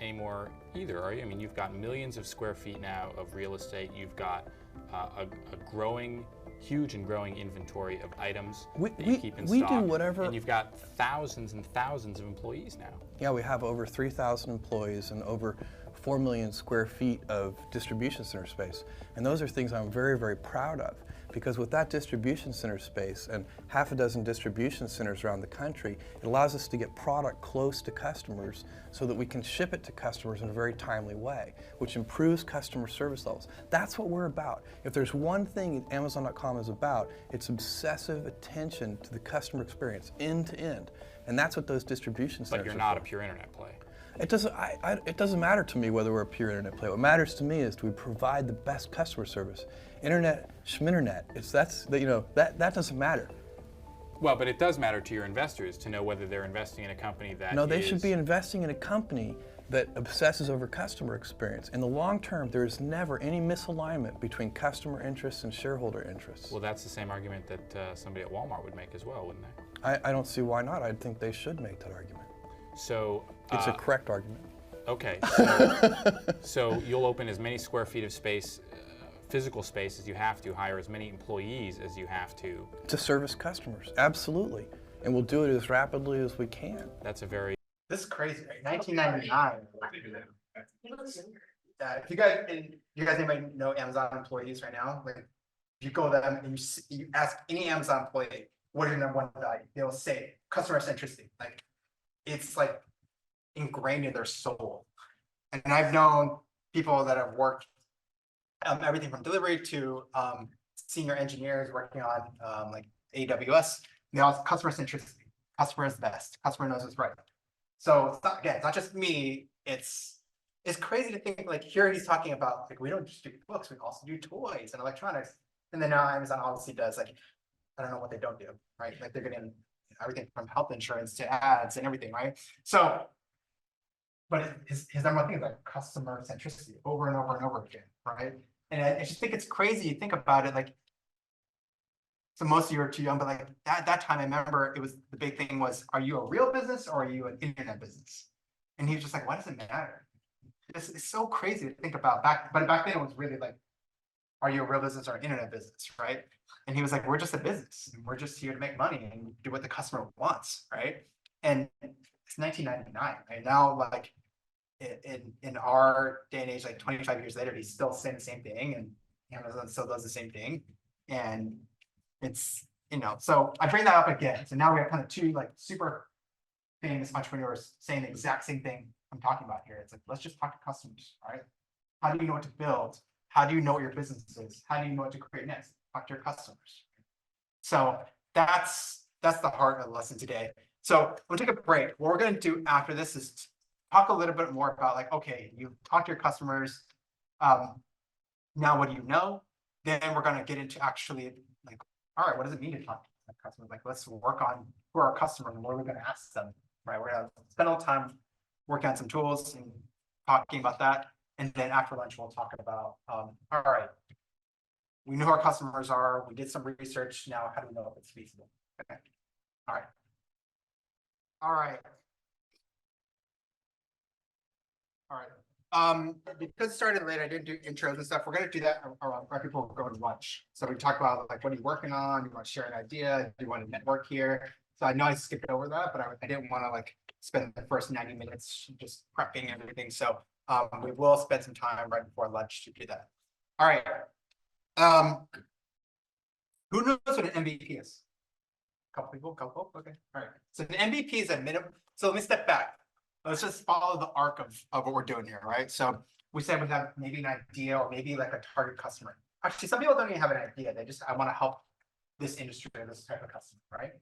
anymore either, are you? I mean, you've got millions of square feet now of real estate. You've got a growing, huge and growing inventory of items that you keep in stock. We do whatever. And you've got thousands and thousands of employees now. Yeah, we have over 3,000 employees and over 4 million square feet of distribution center space. And those are things I'm very, very proud of, because with that distribution center space and half a dozen distribution centers around the country, it allows us to get product close to customers so that we can ship it to customers in a very timely way, which improves customer service levels. That's what we're about. If there's one thing Amazon.com is about, it's obsessive attention to the customer experience, end to end. And that's what those distribution centers are. But you're not a pure internet play. It doesn't matter to me whether we're a pure internet play. What matters to me is do we provide the best customer service. Internet, schminternet, that doesn't matter. Well, but it does matter to your investors to know whether they're investing in a company that No, they should be investing in a company that obsesses over customer experience. In the long term, there is never any misalignment between customer interests and shareholder interests. Well, that's the same argument that somebody at Walmart would make as well, wouldn't they? I don't see why not. I think they should make that argument. So it's a correct argument. Okay, so you'll open as many square feet of space, physical space, as you have to, hire as many employees as you have to service customers, absolutely. And we'll do it as rapidly as we can. That's a very... This is crazy, right? 1999. If you guys anybody know Amazon employees right now? Like, if you go to them and you ask any Amazon employee, what is your number one value? They'll say customer centricity. Like, it's like ingrained in their soul. And I've known people that have worked everything from delivery to senior engineers working on like AWS. They all customer centricity. Customer is the best. Customer knows what's right. So it's not, again, it's not just me. It's crazy to think, like, here he's talking about, like, we don't just do books, we also do toys and electronics. And then now Amazon obviously does, like, I don't know what they don't do, right? Like, they're getting everything from health insurance to ads and everything, right? So, but his number one thing is like customer centricity over and over and over again, right? And I just think it's crazy. You think about it, like, so most of you are too young, but like that time, I remember it was, the big thing was, are you a real business or are you an internet business? And he was just like, why does it matter? It's so crazy to think about but back then it was really like, are you a real business or an internet business, right? And he was like, we're just a business and we're just here to make money and do what the customer wants, right? And it's 1999, right? Now, like, in our day and age, like 25 years later, he's still saying the same thing, and Amazon still does the same thing. And it's, so I bring that up again. So now we have kind of two like super famous entrepreneurs saying the exact same thing I'm talking about here. It's like, let's just talk to customers, all right? How do you know what to build? How do you know what your business is? How do you know what to create next? Talk to your customers. So that's the heart of the lesson today. So we'll take a break. What we're going to do after this is talk a little bit more about, like, okay, you talk to your customers. Now what do you know? Then we're going to get into actually, like, all right, what does it mean to talk to customers? Like, let's work on who are our customers and what are we going to ask them, right? We're going to spend a little time working on some tools and talking about that. And then after lunch, we'll talk about, all right, we know who our customers are. We did some research. Now, how do we know if it's feasible? Okay. All right. All right. All right. Because it started late, I didn't do intros and stuff. We're going to do that right before we go to lunch. So we talk about, like, what are you working on? Do you want to share an idea? Do you want to network here? So I know I skipped over that, but I didn't want to, like, spend the first 90 minutes just prepping everything. So we will spend some time right before lunch to do that. All right. Who knows what an MVP is? Couple people, okay. All right. So the MVP is a minimum. So let me step back. Let's just follow the arc of what we're doing here, right? So we said we have maybe an idea or maybe like a target customer. Actually, some people don't even have an idea. I want to help this industry or this type of customer, right?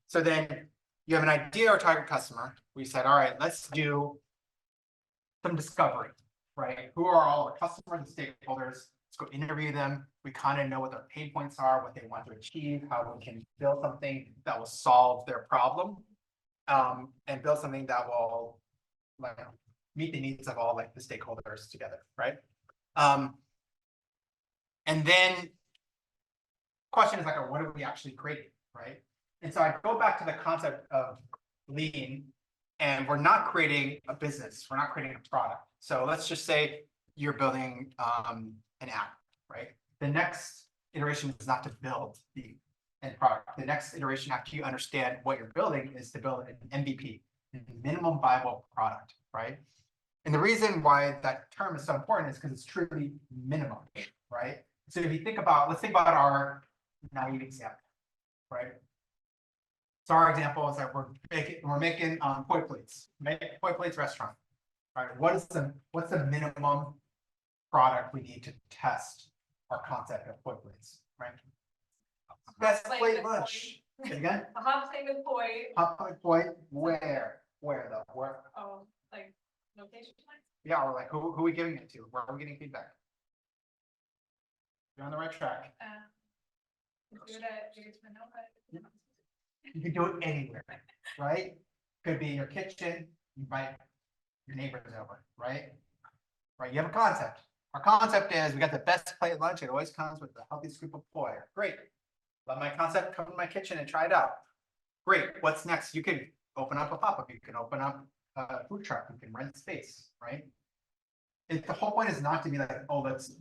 So then you have an idea or target customer. We said, all right, let's do some discovery, right? Who are all the customers and stakeholders? Let's go interview them. We kind of know what their pain points are, what they want to achieve, how we can build something that will solve their problem, and build something that will, like, meet the needs of all, like, the stakeholders together, right? And then question is, like, what are we actually creating, right? And so I go back to the concept of lean And we're not creating a business, we're not creating a product. So let's just say you're building an app, right? The next iteration is not to build the end product. The next iteration after you understand what you're building is to build an MVP, minimum viable product, right? And the reason why that term is so important is because it's truly minimum, right? So if you think about, let's think about our naive example, right? So our example is that we're making poi plates, poi plates restaurant, right? What's the minimum product we need to test our concept of poi plates, right? Best plate plate with lunch. Say it again. A hot plate with poi. Hot plate poi. Where though? Where? Oh, like location. Yeah, or like who are we giving it to? Where are we getting feedback? You're on the right track. Do it at Jared's window. You can do it anywhere, right? Could be in your kitchen, you invite your neighbors over, right? Right, you have a concept. Our concept is we got the best plate lunch. It always comes with the healthiest scoop of poi. Great. Love my concept. Come to my kitchen and try it out. Great. What's next? You can open up a pop-up. You can open up a food truck. You can rent space, right? The whole point is not to be like, oh, let's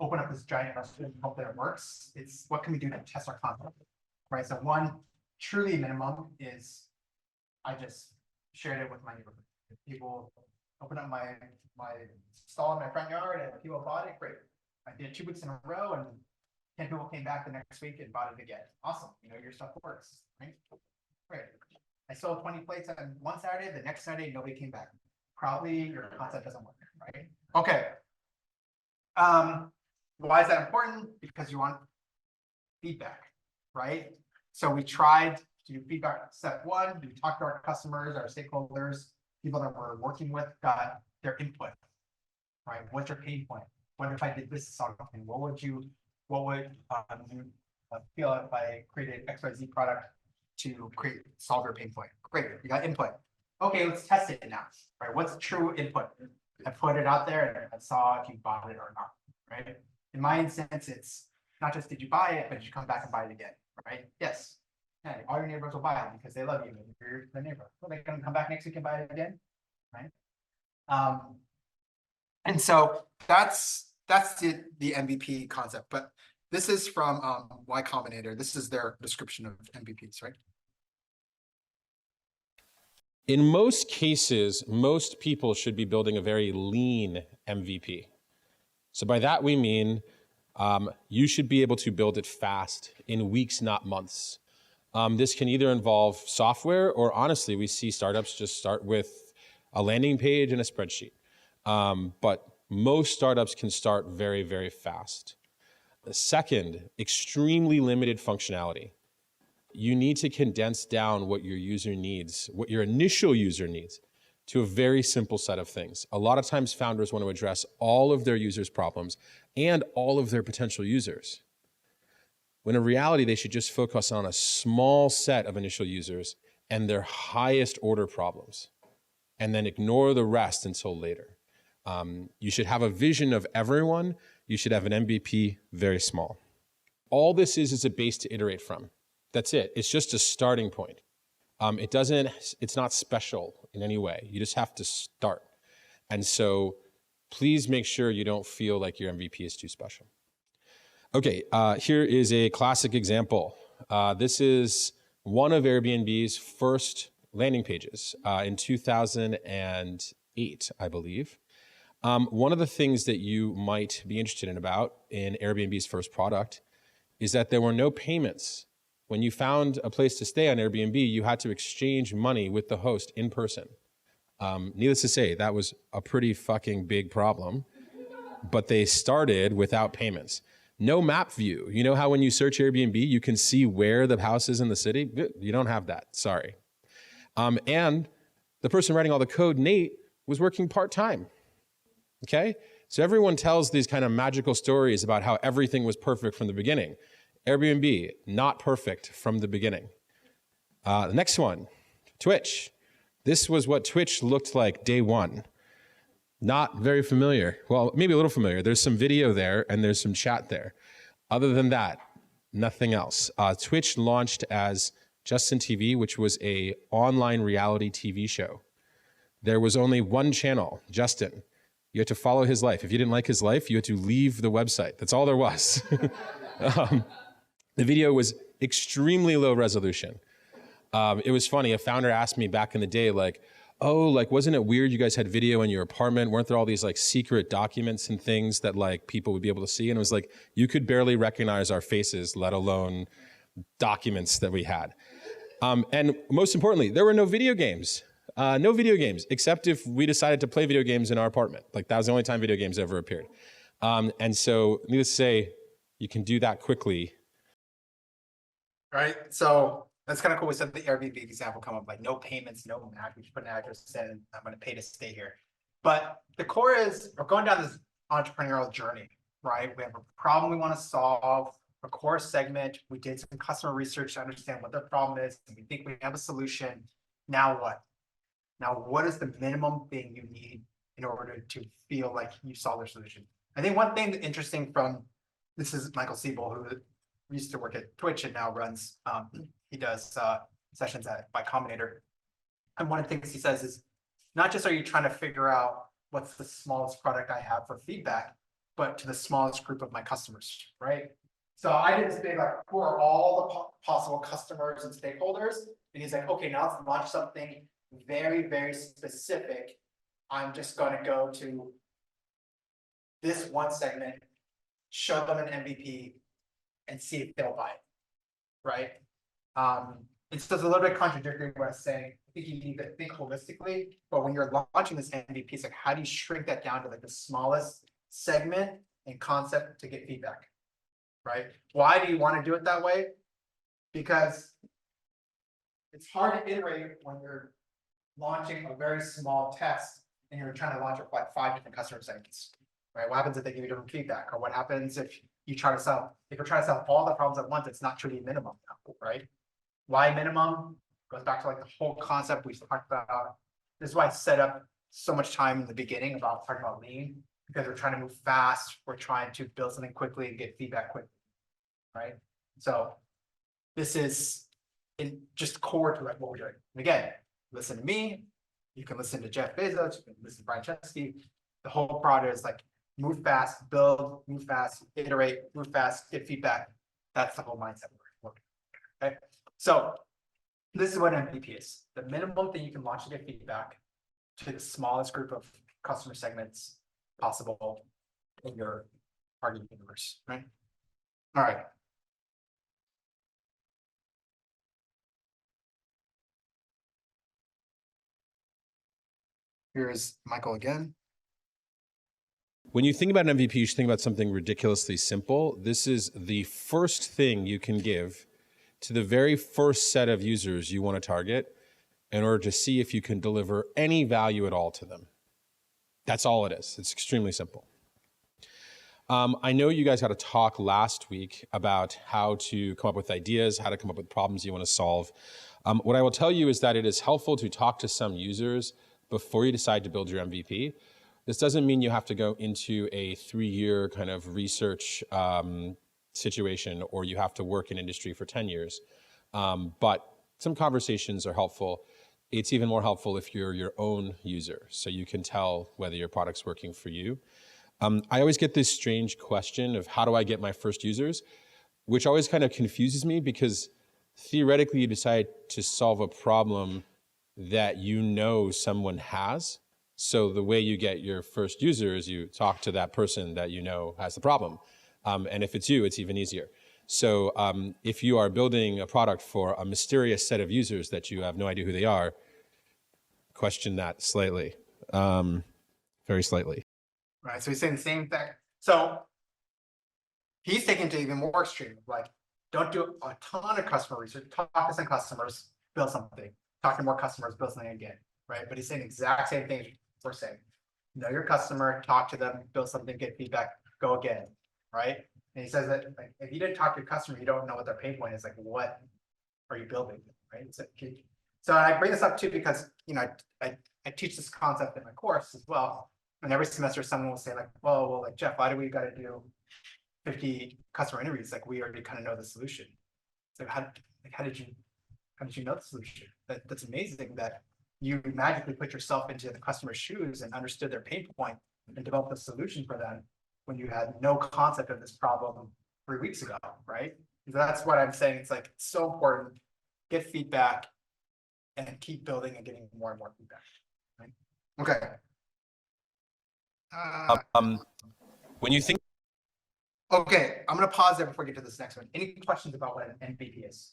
open up this giant restaurant and hope that it works. It's what can we do to test our concept, right? So one truly minimum is I just shared it with my neighborhood. If people open up my stall in my front yard and people bought it, great. I did it 2 weeks in a row and 10 people came back the next week and bought it again. Awesome. You know, your stuff works, right? Great. I sold 20 plates on one Saturday, the next Saturday, nobody came back. Probably your concept doesn't work, right? Okay. Why is that important? Because you want feedback, right? So we tried to do feedback step one. We talked to our customers, our stakeholders, people that we're working with, got their input, right? What's your pain point? What if I did this something? What would you feel if I created XYZ product to solve your pain point? Great, you got input. Okay, let's test it now, right? What's true input? I put it out there and I saw if you bought it or not, right? In my instance, it's not just did you buy it, but did you come back and buy it again, right? Yes. Yeah, all your neighbors will buy it because they love you and you're the neighbor. Well, they're gonna come back next week and buy it again, right? And so that's the MVP concept. But this is from Y Combinator. This is their description of MVPs, right? In most cases, most people should be building a very lean MVP. So by that we mean you should be able to build it fast in weeks, not months. This can either involve software or honestly, we see startups just start with a landing page and a spreadsheet. But most startups can start very, very fast. The second, extremely limited functionality. You need to condense down what your user needs, what your initial user needs, to a very simple set of things. A lot of times founders want to address all of their users' problems and all of their potential users, when in reality, they should just focus on a small set of initial users and their highest order problems, and then ignore the rest until later. You should have a vision of everyone. You should have an MVP very small. All this is a base to iterate from. That's it. It's just a starting point. It's not special in any way. You just have to start. And so please make sure you don't feel like your MVP is too special. Okay, here is a classic example. This is one of Airbnb's first landing pages in 2008, I believe. One of the things that you might be interested in Airbnb's first product is that there were no payments. When you found a place to stay on Airbnb, you had to exchange money with the host in person. Needless to say, that was a pretty fucking big problem, but they started without payments. No map view. You know how when you search Airbnb, you can see where the house is in the city? You don't have that, sorry. And the person writing all the code, Nate, was working part-time, okay? So everyone tells these kind of magical stories about how everything was perfect from the beginning. Airbnb, not perfect from the beginning. The next one, Twitch. This was what Twitch looked like day one. Not very familiar. Well, maybe a little familiar. There's some video there and there's some chat there. Other than that, nothing else. Twitch launched as Justin TV, which was an online reality TV show. There was only one channel, Justin. You had to follow his life. If you didn't like his life, you had to leave the website. That's all there was. The video was extremely low resolution. It was funny. A founder asked me back in the day, like, oh, like, wasn't it weird you guys had video in your apartment? Weren't there all these like secret documents and things that like people would be able to see? And it was like, you could barely recognize our faces, let alone documents that we had. And most importantly, there were no video games. No video games, except if we decided to play video games in our apartment. Like that was the only time video games ever appeared. And so needless to say, you can do that quickly. Right, so that's kind of cool. We said the Airbnb example come up, like no payments, no match. We just put an address in. I'm going to pay to stay here. But the core is we're going down this entrepreneurial journey, right? We have a problem we want to solve, a core segment. We did some customer research to understand what their problem is. And we think we have a solution. Now what? Now, what is the minimum thing you need in order to feel like you solved their solution? I think one thing interesting from, this is Michael Siebel, who used to work at Twitch and now runs, he does sessions at Y Combinator. And one of the things he says is, not just are you trying to figure out what's the smallest product I have for feedback, but to the smallest group of my customers, right? So I did this big, like, who are all the possible customers and stakeholders? And he's like, okay, now let's launch something very, very specific. I'm just going to go to this one segment, show them an MVP, and see if they'll buy it, right? It's just a little bit contradictory what I'm saying. I think you need to think holistically, but when you're launching this MVP, it's like, how do you shrink that down to like the smallest segment and concept to get feedback, right? Why do you want to do it that way? Because it's hard to iterate when you're launching a very small test and you're trying to launch it with like 5 different customer segments, right? What happens if they give you different feedback? Or what happens if you try to solve, if you're trying to solve all the problems at once, it's not truly minimum, right? Why minimum? Goes back to like the whole concept we talked about. This is why I set up so much time in the beginning about talking about lean, because we're trying to move fast. We're trying to build something quickly and get feedback quickly, right? So this is just core to like what we're doing. And again, listen to me. You can listen to Jeff Bezos. You can listen to Brian Chesky. The whole product is like move fast, build, move fast, iterate, move fast, get feedback. That's the whole mindset we're working. Okay. So this is what MVP is. The minimum thing you can launch to get feedback to the smallest group of customer segments possible in your target universe, right? All right. Here's Michael again. When you think about an MVP, you should think about something ridiculously simple. This is the first thing you can give to the very first set of users you want to target in order to see if you can deliver any value at all to them. That's all it is. It's extremely simple. I know you guys had a talk last week about how to come up with ideas, how to come up with problems you want to solve. What I will tell you is that it is helpful to talk to some users before you decide to build your MVP. This doesn't mean you have to go into a 3-year kind of research situation, or you have to work in industry for 10 years. But some conversations are helpful. It's even more helpful if you're your own user, so you can tell whether your product's working for you. I always get this strange question of how do I get my first users, which always kind of confuses me, because theoretically you decide to solve a problem that you know someone has. So the way you get your first user is you talk to that person that you know has the problem. And if it's you, it's even easier. So if you are building a product for a mysterious set of users that you have no idea who they are, question that slightly, very slightly. Right, so he's saying the same thing. So he's taking it to even more extreme, like don't do a ton of customer research, talk to some customers, build something, talk to more customers, build something again, right? But he's saying the exact same thing we're saying. Know your customer, talk to them, build something, get feedback, go again, right? And he says that like, if you didn't talk to your customer, you don't know what their pain point is. Like, what are you building, right? So I bring this up too because I teach this concept in my course as well. And every semester, someone will say like, well, like Jeff, why do we got to do 50 customer interviews? Like, we already kind of know the solution. So how did you know the solution? That's amazing that you magically put yourself into the customer's shoes and understood their pain point and developed a solution for them when you had no concept of this problem 3 weeks ago, right? So that's what I'm saying. It's like, it's so important, get feedback and keep building and getting more and more feedback. Right? Okay. When you think Okay, I'm gonna pause there before we get to this next one. Any questions about what an MVP is?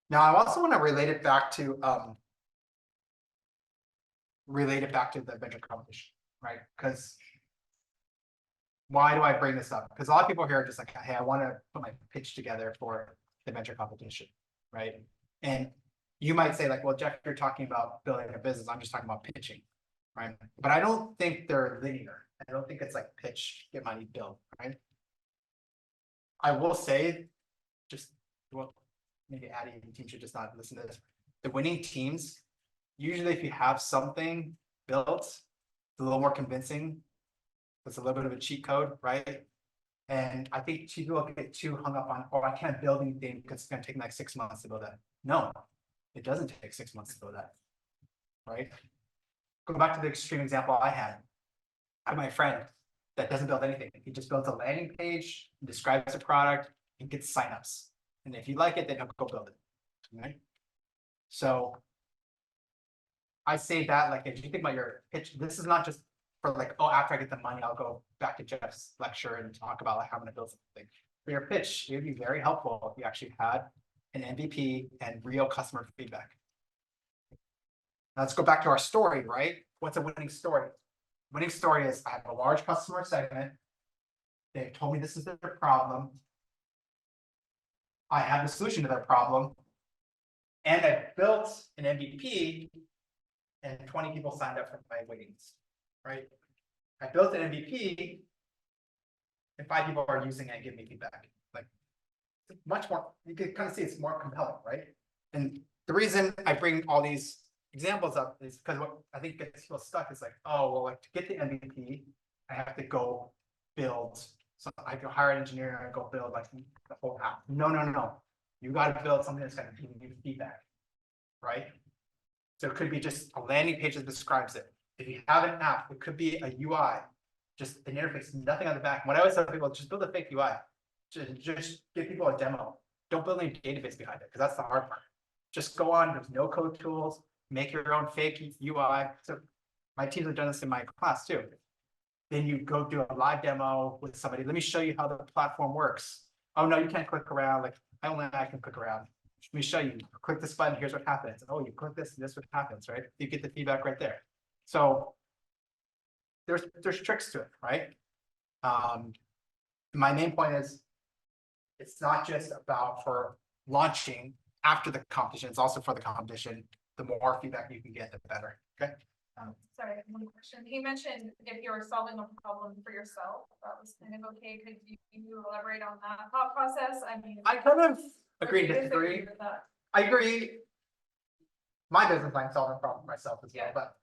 Now, I also want to relate it back to the venture competition, right? Because why do I bring this up? Because a lot of people here are just like, hey, I want to put my pitch together for the venture competition, right? And you might say like, well, Jeff, you're talking about building a business. I'm just talking about pitching, right? But I don't think they're linear. I don't think it's like pitch, get money, build, right? I will say, just, well, maybe Addie and the team should just not listen to this. The winning teams, usually if you have something built, it's a little more convincing. It's a little bit of a cheat code, right? And I think people get too hung up on, oh, I can't build anything because it's going to take me like 6 months to build that. No, it doesn't take 6 months to build that, right? Go back to the extreme example I had. I have my friend that doesn't build anything. He just builds a landing page, describes the product, and gets signups. And if you like it, then he'll go build it, right? So I say that, like, if you think about your pitch, this is not just for like, oh, after I get the money, I'll go back to Jeff's lecture and talk about like how I'm going to build something. For your pitch, it would be very helpful if you actually had an MVP and real customer feedback. Now let's go back to our story, right? What's a winning story? Winning story is I have a large customer segment. They've told me this is their problem. I have the solution to their problem. And I built an MVP and 20 people signed up for my waiting list, right? I built an MVP and 5 people are using it and giving me feedback. Like, it's much more, you can kind of see it's more compelling, right? And the reason I bring all these examples up is because what I think gets people stuck is like, oh, well, like to get the MVP, I have to go build. So I have to hire an engineer and go build like the whole app. No, no, no. You got to build something that's going to give you feedback, right? So it could be just a landing page that describes it. If you have an app, it could be a UI, just an interface, nothing on the back. When I always tell people, just build a fake UI. Just give people a demo. Don't build any database behind it, because that's the hard part. Just go on, there's no code tools, make your own fake UI. So my teams have done this in my class too. Then you go do a live demo with somebody. Let me show you how the platform works. Oh no, you can't click around. Like I can click around. Let me show you. Click this button. Here's what happens. Oh, you click this, and this what happens, right? You get the feedback right there. So there's tricks to it, right? My main point is, it's not just about for launching after the competition. It's also for the competition. The more feedback you can get, the better. Okay. Sorry, one question. He mentioned if you're solving a problem for yourself, that was kind of okay. Could you elaborate on that thought process? I mean, I kind of or agree do you to disagree. with that? I agree. My business line solving a problem for myself as well, Yeah. but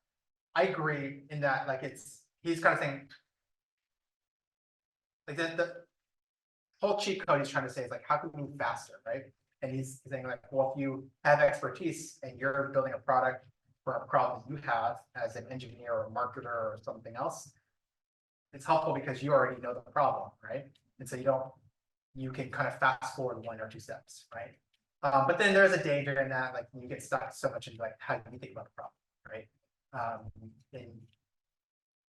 I agree in that like he's kind of saying like the whole cheat code he's trying to say is like, how can we move faster, right? And he's saying like, well, if you have expertise and you're building a product for a problem you have as an engineer or marketer or something else, it's helpful because you already know the problem, right? And so you can kind of fast forward 1 or 2 steps, right? But then there's a danger in that, like you get stuck so much into like how you think about the problem, right?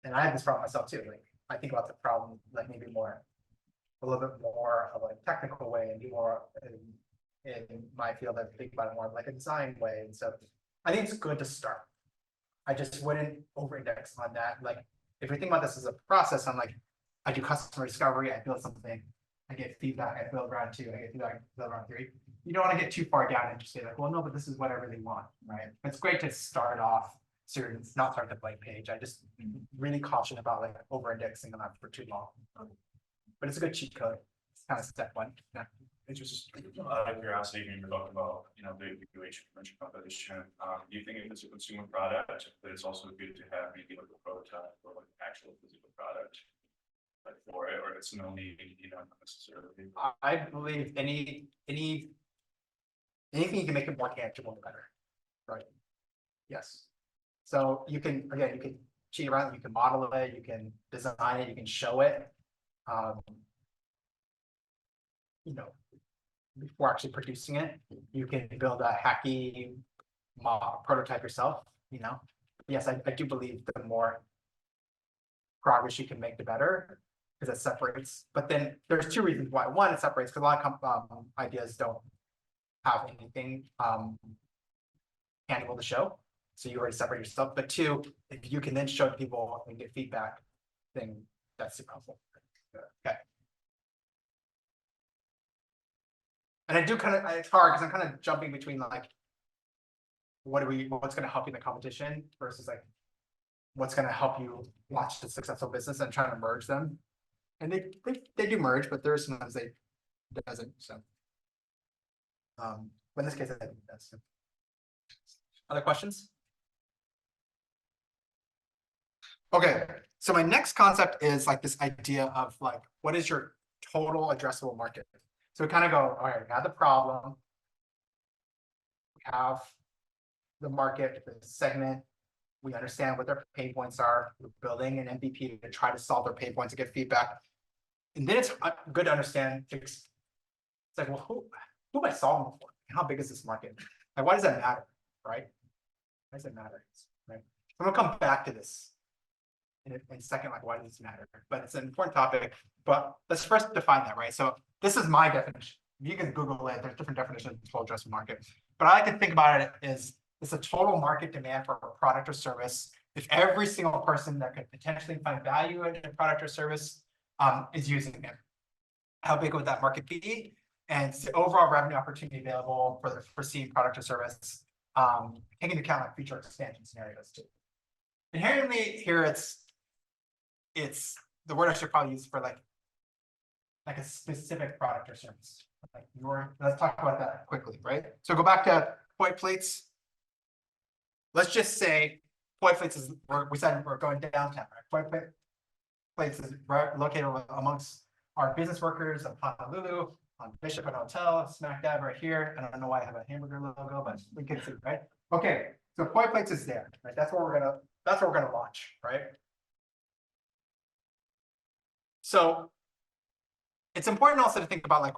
And I have this problem myself too. Like I think about the problem like maybe a little bit more of a technical way and be more in my field. I think about it more like a design way. And so I think it's good to start. I just wouldn't over-index on that. Like if we think about this as a process, I'm like, I do customer discovery, I build something, I get feedback, I build round 2, I get feedback, I build round 3. You don't want to get too far down and just say like, well, no, but this is what I really want, right? It's great to start off certain, not start the blank page. I just really caution about like over-indexing on that for too long. But it's a good cheat code. It's kind of step 1. Yeah. It's just out of curiosity, when you're talking about, the evaluation venture competition, do you think if it's a consumer product, that it's also good to have maybe like a prototype or like actual physical product, like for it, or it's no need, not necessarily? I believe any Anything you can make it more tangible, the better, right? Yes. So you can, again, you can cheat around, you can model it, you can design it, you can show it. You know, before actually producing it, you can build a hacky prototype yourself, you know. Yes, I do believe the more progress you can make, the better, because it separates. But then there's two reasons why. One, it separates because a lot of ideas don't have anything tangible to show. So you already separate yourself. But two, if you can then show people and get feedback, then that's super helpful. Okay. And I do kind of, it's hard because I'm kind of jumping between like, what's going to help you in the competition versus like, what's going to help you launch a successful business, and trying to merge them. And they do merge, but there's sometimes they doesn't. So, but in this case, I think it does. So. Other questions? Okay, so my next concept is like this idea of like, what is your total addressable market? So we kind of go, all right, we have the problem, we have the market, the segment, we understand what their pain points are, we're building an MVP to try to solve their pain points and get feedback. And then it's good to understand, it's like, well, who am I solving for? How big is this market? Like, why does that matter, right? Why does it matter, right? I'm gonna come back to this in a second, like, why does this matter? But it's an important topic, but let's first define that, right? So this is my definition. You can Google it, there's different definitions of total addressable market. But I like to think about it as it's a total market demand for a product or service. If every single person that could potentially find value in a product or service is using it, how big would that market be? And it's the overall revenue opportunity available for the perceived product or service, taking into account like future expansion scenarios too. Inherently here, it's the word I should probably use for like a specific product or service. Like let's talk about that quickly, right? So go back to point plates. Let's just say point plates is, we said we're going downtown, right? Point plates is located amongst our business workers of Honolulu, on Bishop and Hotel, smack dab right here. I don't know why I have a hamburger logo, but we can see, right? Okay, so point plates is there, right? That's where we're gonna launch, right? So it's important also to think about like,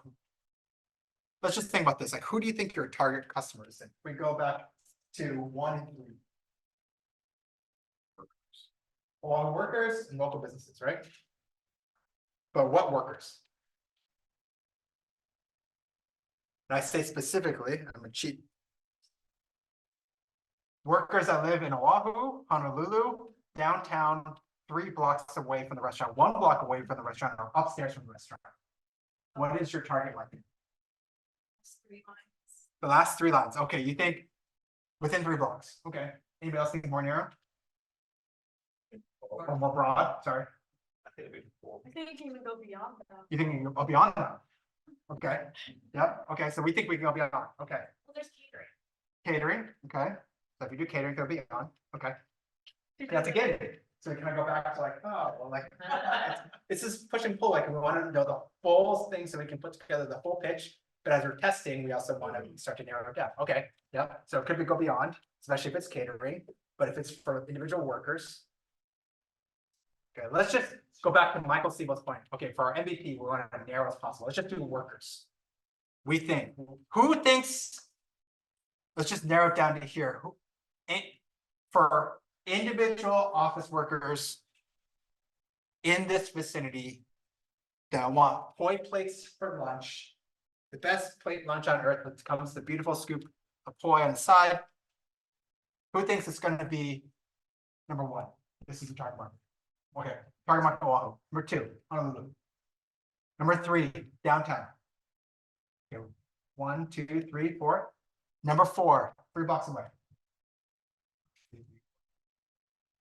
let's just think about this. Like, who do you think your target customer is? We go back to 1 and 3. All workers and local businesses, right? But what workers? And I say specifically, I'm gonna cheat. Workers that live in Oahu, Honolulu, downtown, 3 blocks away from the restaurant, 1 block away from the restaurant, or upstairs from the restaurant. What is your target market? 3 lines. The last 3 lines. Okay, you think within 3 blocks. Okay. Anybody else think more narrow? Or more broad? Sorry. I think you can go beyond that. You think you can go beyond that? Okay. Yep. Okay. So we think we can go beyond. Okay. Well, there's catering. Catering. Okay. So if you do catering, go beyond. Okay. That's a good. So we kind of go back to like, oh, well, like it's just push and pull. Like we want to know the full thing so we can put together the full pitch. But as we're testing, we also want to start to narrow it down. Okay. Yep. So could we go beyond, especially if it's catering, but if it's for individual workers. Okay, let's just go back to Michael Siebel's point. Okay, for our MVP, we want to narrow as possible. Let's just do workers. We think, who thinks, let's just narrow it down to here. For individual office workers in this vicinity that want poi plates for lunch, the best plate lunch on earth, which comes the beautiful scoop of poi on the side. Who thinks it's going to be number 1? This is the target market. Okay, target market Oahu. Number 2, Honolulu. Number 3, downtown. Okay, 1, 2, 3, 4. Number 4, 3 blocks away.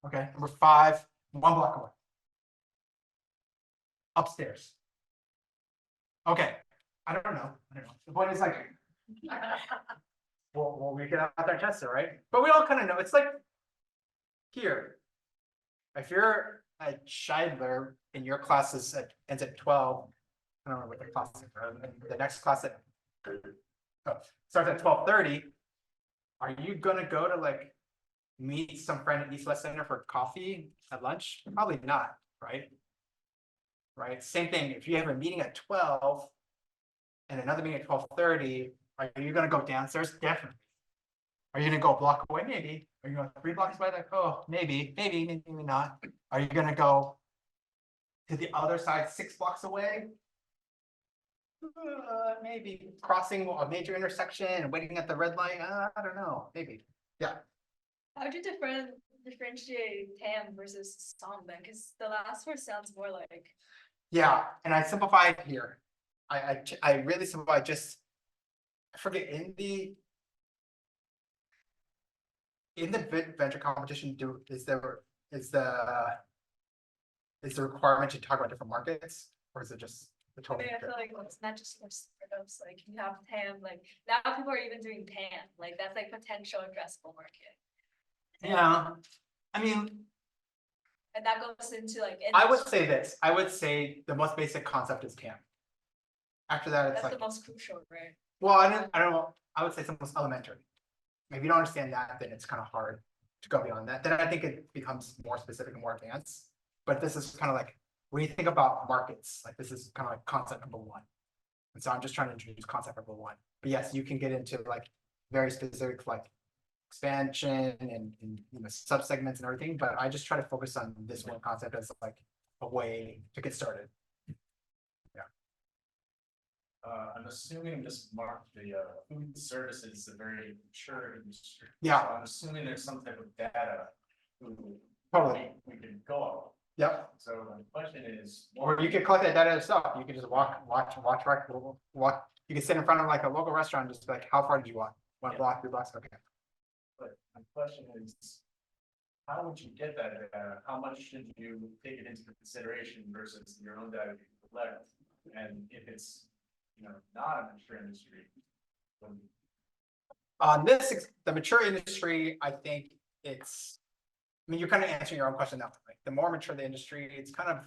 Okay, number 5, 1 block away. Upstairs. Okay, I don't know. The point is like, well, we get out there and test it, right? But we all kind of know. It's like here. If you're a Shidler and your class ends at 12, I don't know what the class is, the next class at So starts at 12:30. Are you gonna go to like meet some friend at East West Center for coffee at lunch? Probably not, right? Right, same thing, if you have a meeting at 12 and another meeting at 12:30, are you gonna go downstairs? Definitely. Are you gonna go a block away? Maybe. Are you going 3 blocks away? Like, oh, maybe not. Are you gonna go to the other side 6 blocks away? Maybe crossing a major intersection and waiting at the red light. I don't know, maybe. Yeah. How do you differentiate TAM versus SOM then? Because the last word sounds more like. Yeah, and I simplified here. I really simplified just, I forget, in the venture competition, is the requirement to talk about different markets, or is it just the I total? mean, I feel like it's not just for startups, like you have TAM, like now people are even doing PAM, like that's like potential addressable market. Yeah, I mean, And that goes into like. I would say this, I would say the most basic concept is TAM. After that, it's That's like, the most crucial, right? well, I don't know, I would say it's the most elementary. If you don't understand that, then it's kind of hard to go beyond that. Then I think it becomes more specific and more advanced. But this is kind of like, when you think about markets, like this is kind of like concept number 1. And so I'm just trying to introduce concept number 1. But yes, you can get into like very specific like expansion and subsegments and everything. But I just try to focus on this one concept as like a way to get started. I'm assuming this the food services is a very mature industry. Yeah. So I'm assuming there's some type of data Totally. we can go off. Yep. So my question is. Or you could collect that data yourself. You could just walk. You can sit in front of like a local restaurant, and just be like, how far did you walk? 1 block, 3 blocks. Okay. But my question is, how would you get that data? How much should you take it into consideration versus your own data you collect? And if it's, not a mature industry. On the mature industry, I think you're kind of answering your own question now. Like the more mature the industry, it's kind of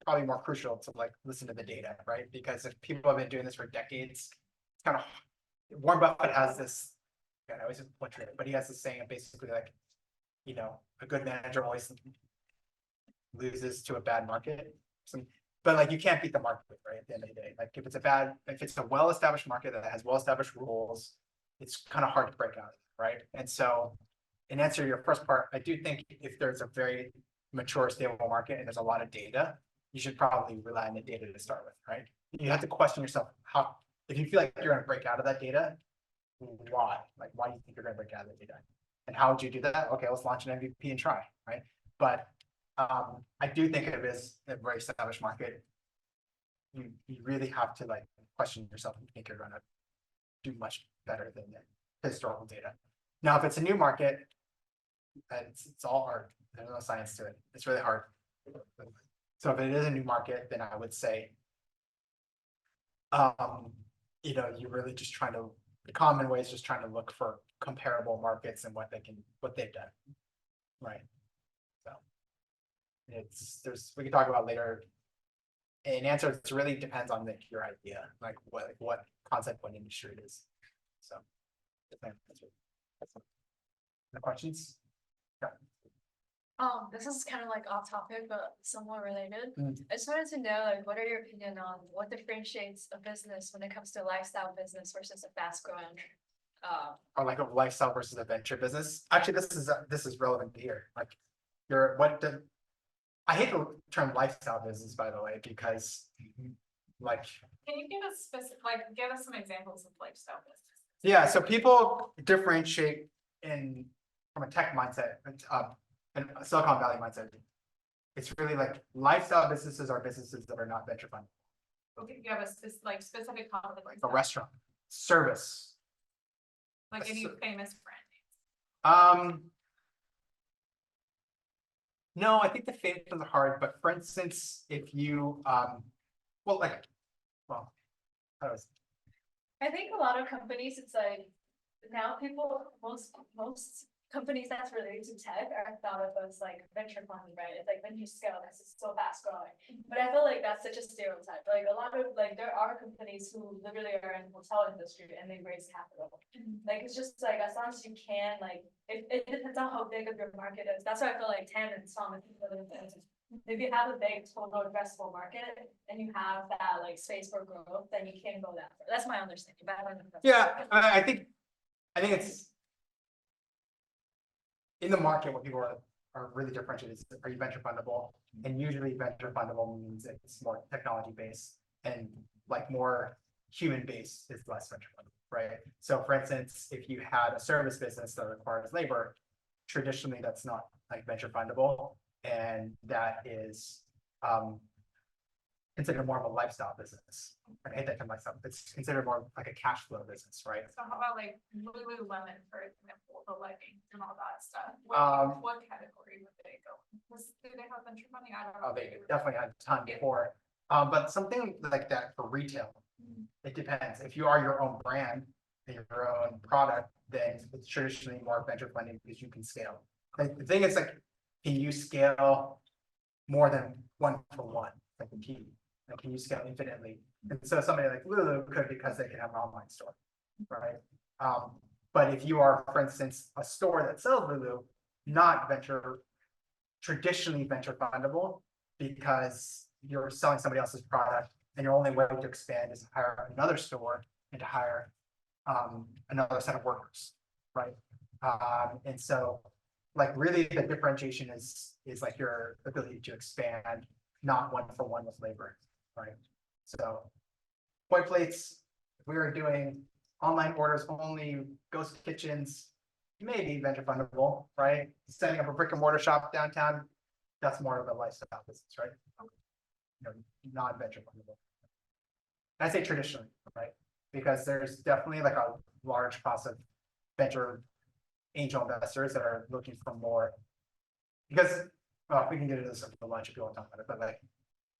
probably more crucial to like listen to the data, right? Because if people have been doing this for decades, it's kind of, Warren Buffett has this, I always butcher it, but he has this saying basically like, a good manager always loses to a bad market. But like you can't beat the market, right? At the end of the day, like if it's a well-established market that has well-established rules, it's kind of hard to break out, right? And so, in answer to your first part, I do think if there's a very mature, stable market and there's a lot of data, you should probably rely on the data to start with, right? You have to question yourself if you feel like you're going to break out of that data, why? Like, why do you think you're going to break out of that data? And how would you do that? Okay, let's launch an MVP and try, right? But I do think it is a very established market. You really have to like question yourself and think you're going to do much better than the historical data. Now, if it's a new market, it's all hard. There's no science to it. It's really hard. So if it is a new market, then I would say, you're really just trying to, the common way is just trying to look for comparable markets and what they've done, right? So we can talk about later. In answer, it really depends on your idea, like what concept, what industry it is. So, the questions? Yeah. This is kind of like off topic, but somewhat related. Mm. I just wanted to know, like, what are your opinion on what differentiates a business when it comes to lifestyle business versus a fast growing? Or like a lifestyle versus a venture business. Actually, this is relevant here. Like, I hate the term lifestyle business, by the way, because like. Can you give us some examples of lifestyle business? Yeah, so people differentiate from a tech mindset, and a Silicon Valley mindset. It's really like lifestyle businesses are businesses that are not venture funded. Okay, give us this like specific concept. A restaurant, service. Like any famous brand names. No, I think the famous ones are hard, but for instance, if you I think a lot of companies, it's like now most companies that's related to tech are thought of as like venture funding, right? It's like when you scale, this is so fast growing. But I feel like that's such a stereotype. Like a lot of like there are companies who literally are in the hotel industry and they raise capital. Like it's just like as long as you can, like it depends on how big of your market is. That's why I feel like Tam and Tom and people are if you have a big total addressable market and you have that like space for growth, then you can go that far. That's my understanding. But I don't know if that's I think it's in the market what people are really differentiated is, are you venture fundable? And usually venture fundable means it's more technology based and like more human based is less venture fundable, right? So for instance, if you had a service business that requires labor, traditionally that's not like venture fundable, and that is considered more of a lifestyle business. I hate that term lifestyle. It's considered more like a cash flow business, right? So how about like Lululemon, for example, the leggings and all that stuff? What category would they go in? Do they have venture money? I don't know. Oh, they definitely had a ton before. But something like that for retail, it depends. If you are your own brand and your own product, then it's traditionally more venture funding because you can scale. Like the thing is like, can you scale more than 1-for-1? Like the key. Like, can you scale infinitely? And so somebody like Lulu could because they can have an online store, right? But if you are, for instance, a store that sells Lulu, not traditionally venture fundable because you're selling somebody else's product and your only way to expand is to hire another store and to hire another set of workers, right? And so like really the differentiation is like your ability to expand, not 1-for-1 with labor, right? So point plates, if we were doing online orders only, ghost kitchens, maybe venture fundable, right? Setting up a brick and mortar shop downtown, that's more of a lifestyle business, right? Non-venture fundable. I say traditionally, right? Because there's definitely like a large class of venture angel investors that are looking for more. Because, well, we can get into this at the lunch if you want to talk about it, but like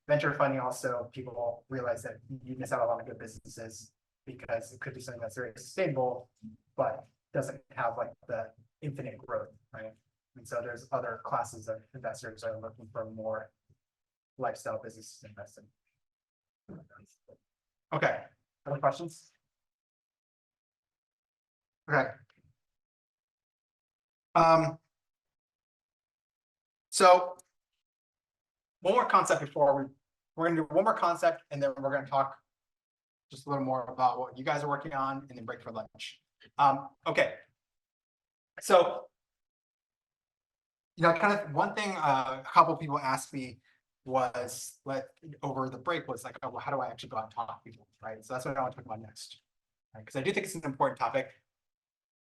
venture funding also, people realize that you miss out on a lot of good businesses because it could be something that's very sustainable, but doesn't have like the infinite growth, right? And so there's other classes of investors that are looking for more lifestyle businesses to invest in. Okay, other questions? Okay. So one more concept before we're gonna do one more concept and then we're gonna talk just a little more about what you guys are working on and then break for lunch. Okay. So, kind of one thing a couple of people asked me was over the break was like, oh, well, how do I actually go out and talk to people, right? So that's what I want to talk about next, right? Because I do think it's an important topic.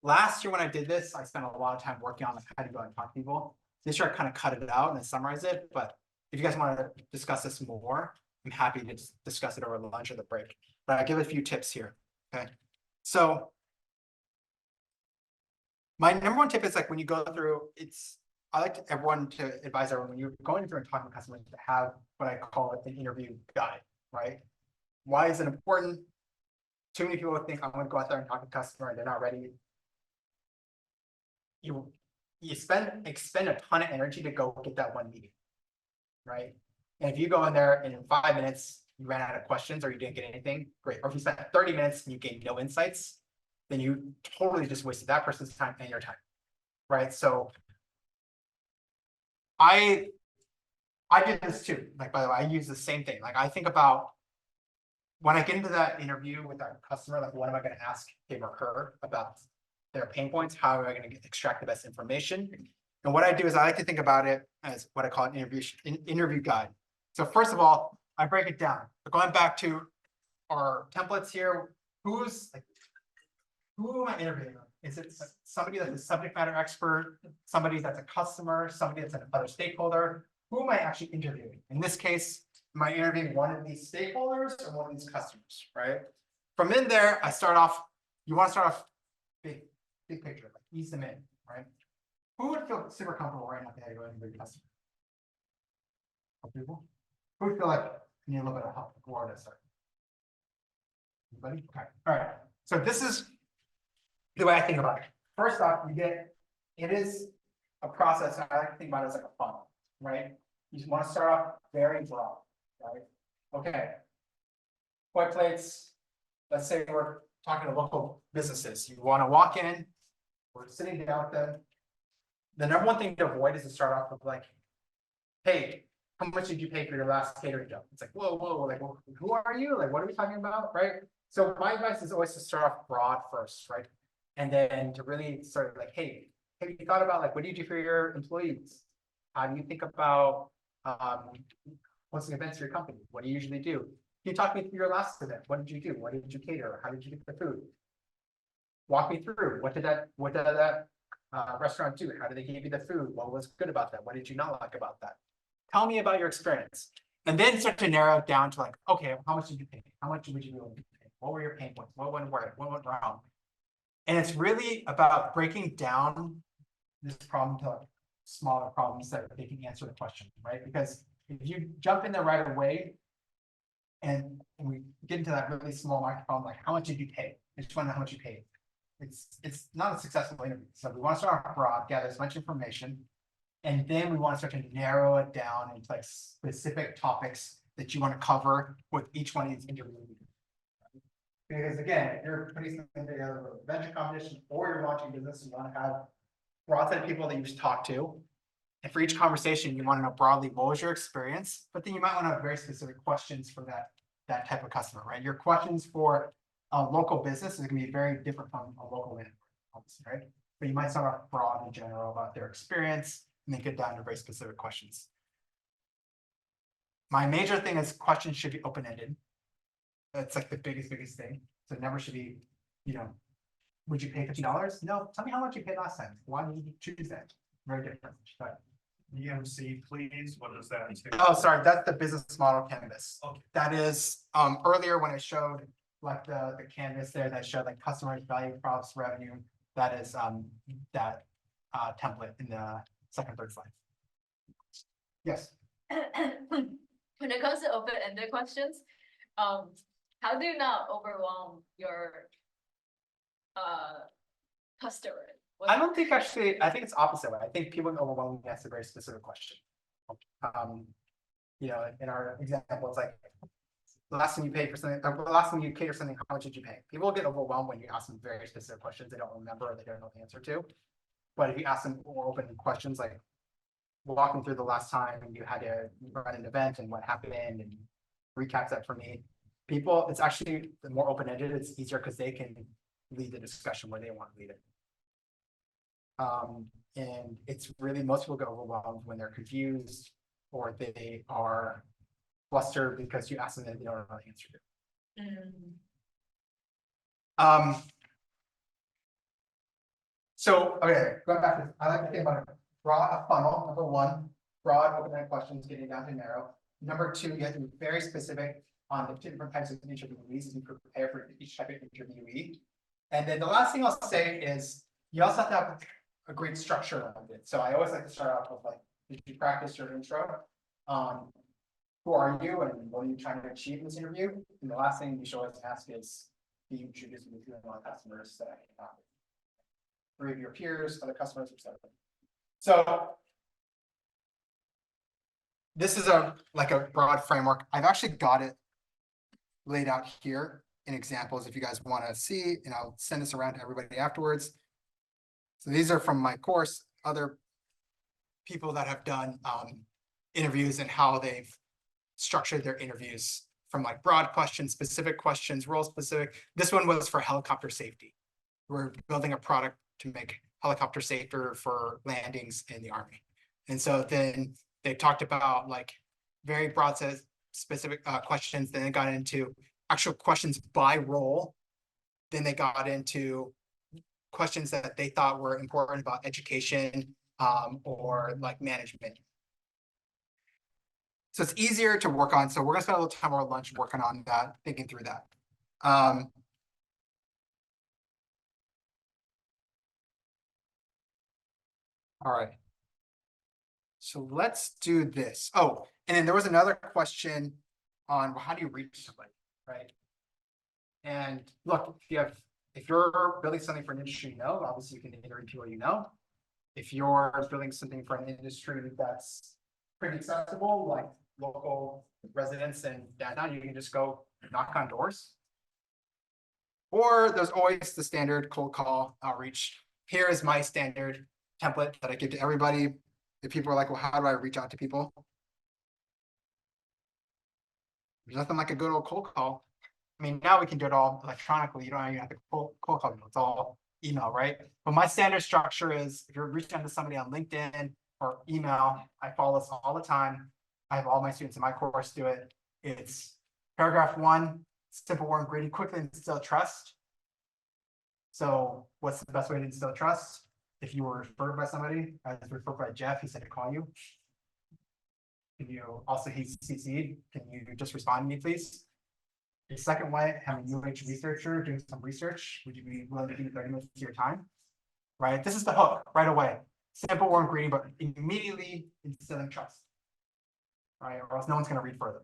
Last year when I did this, I spent a lot of time working on how to go out and talk to people. This year I kind of cut it out and summarize it, but if you guys want to discuss this more, I'm happy to discuss it over lunch or the break. But I'll give a few tips here, okay? So my number one tip is like when you go through, I like everyone to advise everyone when you're going through and talking to customers to have what I call an interview guide, right? Why is it important? Too many people think I'm going to go out there and talk to a customer and they're not ready. You expend a ton of energy to go get that one meeting, right? And if you go in there and in 5 minutes you ran out of questions or you didn't get anything, great. Or if you spent 30 minutes and you gained no insights, then you totally just wasted that person's time and your time, right? So I did this too. Like, by the way, I use the same thing. Like I think about when I get into that interview with our customer, like what am I going to ask him or her about their pain points? How am I going to extract the best information? And what I do is I like to think about it as what I call an interview guide. So first of all, I break it down. But going back to our templates here, who am I interviewing? Is it somebody that's a subject matter expert, somebody that's a customer, somebody that's another stakeholder? Who am I actually interviewing? In this case, am I interviewing one of these stakeholders or one of these customers, right? From in there, you want to start off big picture, like ease them in, right? Who would feel super comfortable right now if they had to go interview a customer? People? Who would feel like you need a little bit of help before to start? Anybody? Okay. All right. So this is the way I think about it. First off, you get it is a process, and I like to think about it as like a funnel, right? You just want to start off very broad, right? Okay. White plates, let's say we're talking to local businesses. You want to walk in, we're sitting down with them. The number one thing to avoid is to start off with like, hey, how much did you pay for your last catering job? It's like, whoa, like, well, who are you? Like, what are we talking about, right? So my advice is always to start off broad first, right? And then to really start like, hey, have you thought about like, what do you do for your employees? How do you think about hosting events for your company? What do you usually do? Can you talk me through your last event? What did you do? What did you cater? How did you get the food? Walk me through. What did that restaurant do? How did they give you the food? What was good about that? What did you not like about that? Tell me about your experience. And then start to narrow it down to like, okay, how much did you pay? How much would you be willing to pay? What were your pain points? What went right? What went wrong? And it's really about breaking down this problem to like smaller problems that they can answer the question, right? Because if you jump in there right away and we get into that really small market problem, like how much did you pay? I just want to know how much you paid. It's not a successful interview. So we want to start off broad, gather as much information, and then we want to start to narrow it down into like specific topics that you want to cover with each one of these interviews. Because again, if you're putting something together with a venture competition or you're launching a business, you want to have a broad set of people that you just talk to. And for each conversation, you want to know broadly what was your experience, but then you might want to have very specific questions for that type of customer, right? Your questions for a local business is going to be very different from a local landlord, obviously, right? But you might start off broad in general about their experience and then get down to very specific questions. My major thing is questions should be open-ended. That's like the biggest thing. So it never should be, would you pay $50? No, tell me how much you paid last time. Why did you choose that? Very different. But EMC, please, what does that entail? oh, sorry, that's the business model canvas. Okay. That is earlier when I showed like the canvas there that showed like customers, value, props, revenue. That is that template in the second, third slide. Yes. When it comes to open-ended questions, how do you not overwhelm your customer? I don't think actually, I think it's opposite way. I think people get overwhelmed when you ask a very specific question. In our example, it's like the last time you paid for something, the last time you catered something, how much did you pay? People get overwhelmed when you ask them very specific questions they don't remember or they don't know the answer to. But if you ask them more open questions, like walk them through the last time you had to run an event and what happened and recap that for me. People, it's actually the more open-ended, it's easier because they can lead the discussion where they want to lead it. And it's really, most people get overwhelmed when they're confused or they are flustered because you ask them that they don't know the answer to. So, okay, going back to, I like to think about a funnel. Number one, broad open-ended questions, getting down to narrow. Number two, you have to be very specific on the different types of interviewees as you prepare for each type of interviewee. And then the last thing I'll say is you also have to have a great structure around it. So I always like to start off with like, did you practice your intro? Who are you and what are you trying to achieve in this interview? And the last thing you should always ask is, do you introduce me to a lot of customers that I can talk with? 3 of your peers, other customers, etc. So this is like a broad framework. I've actually got it laid out here in examples if you guys want to see, and I'll send this around to everybody afterwards. So these are from my course, other people that have done interviews and how they've structured their interviews from like broad questions, specific questions, role specific. This one was for helicopter safety. We're building a product to make helicopter safer for landings in the Army. And so then they talked about like very broad set of specific questions. Then they got into actual questions by role. Then they got into questions that they thought were important about education or like management. So it's easier to work on. So we're gonna spend a little time over lunch working on that, thinking through that. All right. So let's do this. Oh, and then there was another question on well, how do you reach somebody, right? And look, if you're building something for an industry you know, obviously you can interview people you know. if you're building something for an industry that's pretty accessible, like local residents in downtown, you can just go knock on doors. Or there's always the standard cold call outreach. Here is my standard template that I give to everybody. If people are like, well, how do I reach out to people? There's nothing like a good old cold call. I mean, now we can do it all electronically. You don't even have to cold call people. It's all email, right? But my standard structure is if you're reaching out to somebody on LinkedIn or email, I follow this all the time. I have all my students in my course do it. It's paragraph 1, simple, warm, gritty, quickly instill trust. So what's the best way to instill trust? If you were referred by somebody, I was referred by Jeff, he said to call you. Can you also, he's CC'd, can you just respond to me, please? The second way, having a UH researcher doing some research, would you be willing to give me 30 minutes of your time? Right, this is the hook right away. Simple, warm, gritty, but immediately instilling trust. Right, or else no one's going to read further.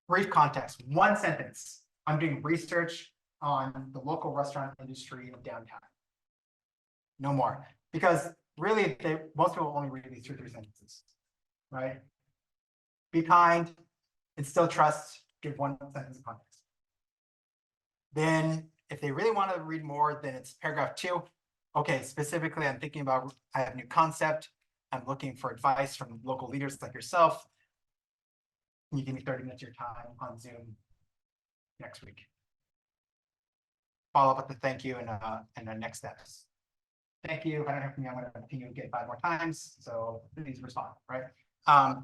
Brief context, 1 sentence. I'm doing research on the local restaurant industry in downtown. No more, because really, most people only read these 2 or 3 sentences, right? Be kind, instill trust, give 1 sentence of context. Then, if they really want to read more, then it's paragraph 2. Okay, specifically, I'm thinking about, I have a new concept. I'm looking for advice from local leaders like yourself. Can you give me 30 minutes of your time on Zoom next week? Follow up with the thank you and the next steps. Thank you. If I don't hear from you, I'm going to continue to get 5 more times. So please respond, right? I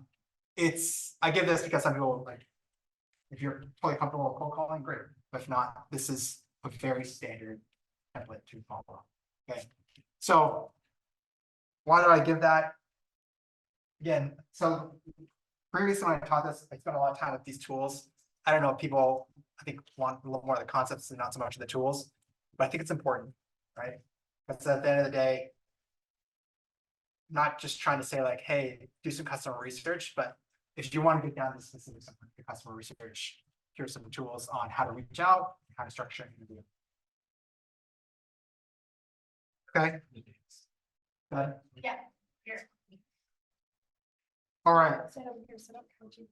give this because some people like, if you're totally comfortable with cold calling, great. But if not, this is a very standard template to follow. Okay. So why do I give that? Again, so previously when I taught this, I spent a lot of time with these tools. I don't know if people, I think, want a little more of the concepts and not so much of the tools, but I think it's important, right? Because at the end of the day, not just trying to say like, hey, do some customer research, but if you want to get down to specifics of the customer research, here's some tools on how to reach out, how to structure an interview. Okay. Good. Yeah, here. All right. Sit over here, sit up, coachy.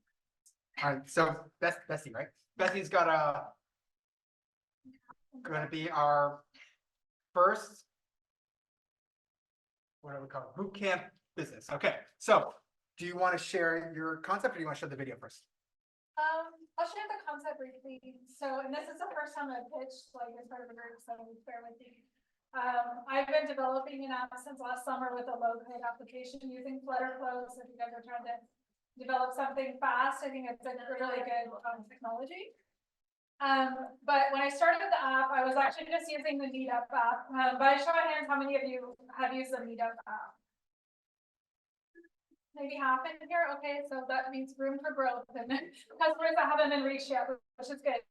All right. So Bessie, right? Bessie's got going to be our first, what do we call it? Bootcamp business. Okay. So do you want to share your concept or do you want to show the video first? I'll share the concept briefly. So, and this is the first time I've pitched like as part of a group, so bear with me. I've been developing an app since last summer with a low-code application using Flutter Flow. So if you guys are trying to develop something fast, I think it's a really good technology. But when I started the app, I was actually just using the Meetup app. By show of hands, how many of you have used the Meetup app? Maybe half in here. Okay, so that means room for growth and customers that haven't been reached yet, which is good.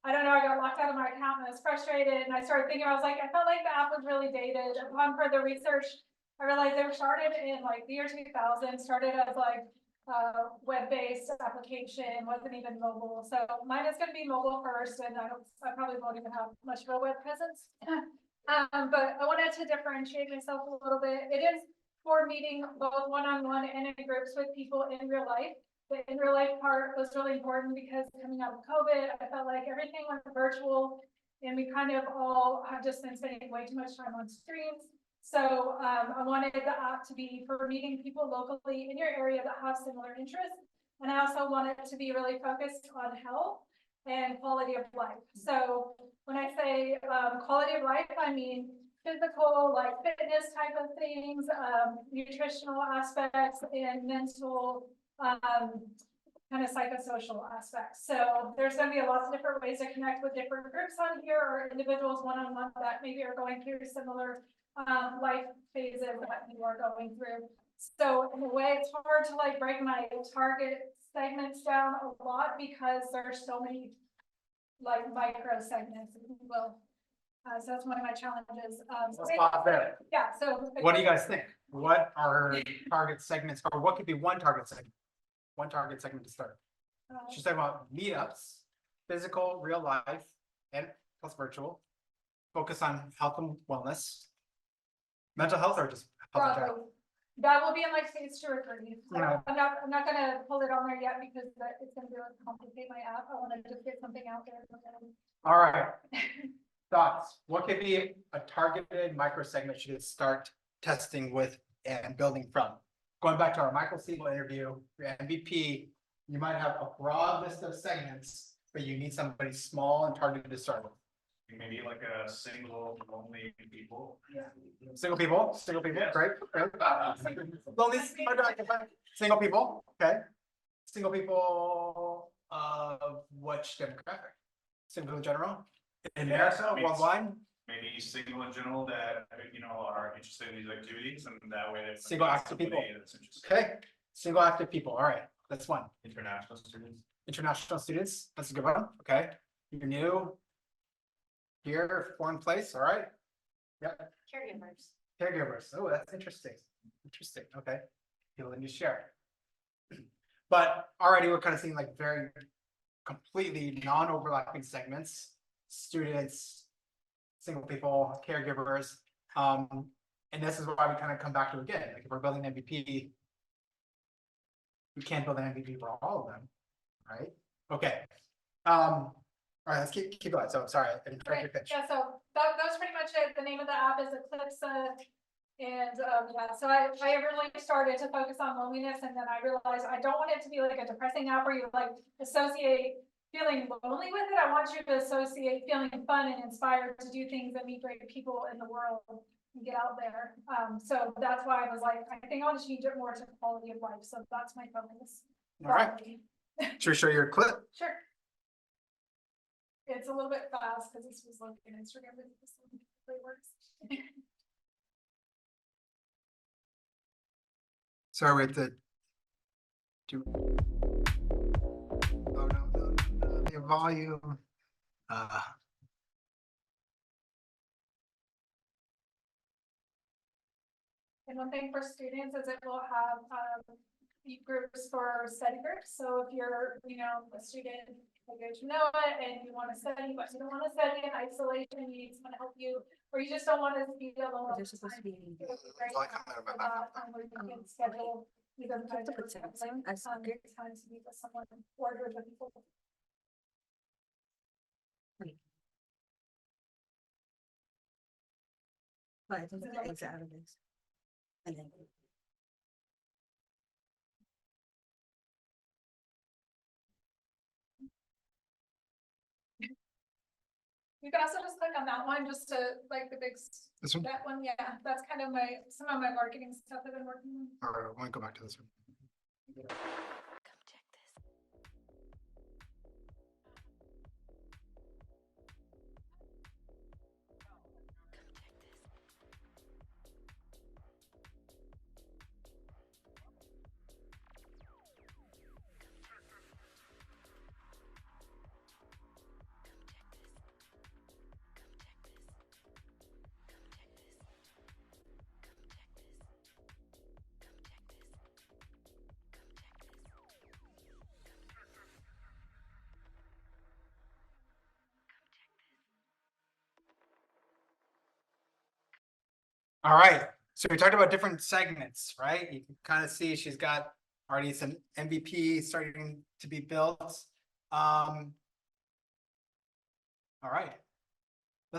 I don't know, I got locked out of my account and I was frustrated and I started thinking, I was like, I felt like the app was really dated. Upon further research, I realized they were started in like the year 2000, started as like web-based application, wasn't even mobile. So mine is going to be mobile first, and I probably won't even have much of a web presence. But I wanted to differentiate myself a little bit. It is for meeting both one-on-one and in groups with people in real life. The in real life part was really important because coming out of COVID, I felt like everything went virtual and we kind of all have just been spending way too much time on screens. So I wanted the app to be for meeting people locally in your area that have similar interests. And I also wanted it to be really focused on health and quality of life. So when I say quality of life, I mean physical, like fitness type of things, nutritional aspects, and mental, kind of psychosocial aspects. So there's going to be lots of different ways to connect with different groups on here or individuals one-on-one that maybe are going through similar life phases that you are going through. So in a way, it's hard to like break my target segments down a lot because there's so many like micro segments, if you will. So that's one of my challenges. Let's pause there. Yeah. So what do you guys think? What are target segments, or what could be one target segment? One target segment to start. She's talking about meetups, physical, real life, and plus virtual. Focus on health and wellness. Mental health or just health in general? Broadly. That will be in my stage 2 or 3. So Yeah. I'm not gonna pull it on there yet because it's gonna really complicate my app. I wanna just get something out there. All right. Thoughts? What could be a targeted micro segment you could start testing with and building from? Going back to our Michael Siegel interview, your MVP, you might have a broad list of segments, but you need somebody small and targeted to start with. Maybe like a single only people. Single people, Yes. great. Lonely, single people, okay. Single people of which demographic? Single in general? In America, worldwide? Maybe single in general that, are interested in these activities and that way. Single active people. That's interested. Okay, single active people, all right, that's one. International students. International students, that's a good one, okay. You're new. Here, foreign place, all right. Yep, caregivers, oh, that's interesting, okay. People that you share. But already we're kind of seeing like very completely non-overlapping segments, students, single people, caregivers. And this is why we kind of come back to again, like if we're building an MVP, we can't build an MVP for all of them, right? Okay. All right, let's keep going. So sorry, I didn't try your pitch. Yeah, so that was pretty much it. The name of the app is Eclipse. And yeah, so I originally started to focus on loneliness, and then I realized I don't want it to be like a depressing app where you like associate feeling lonely with it. I want you to associate feeling fun and inspired to do things and meet great people in the world and get out there. So that's why I was like, I think I'll change it more to quality of life. So that's my focus. All right. Should we show your clip? Sure. It's a little bit fast because this was like an Instagram, but this one really works. Sorry, we have to do. Oh, no, the volume. And one thing for students is it will have groups for study groups. So if you're, a student, you know it, and you want to study, but you don't want to study in isolation, you need someone to help you, or you just don't want to be alone. They're supposed to be. Great where you can schedule either time to meet with someone or group of people. But I think the eggs out of this. And then. You can also just click on that one just to like the big. This one? That one, yeah, that's kind of some of my marketing stuff I've been working on. All right, I want to go back to this one. All right, so we talked about different segments, right? You can kind of see she's got already some MVP starting to be built. All right, I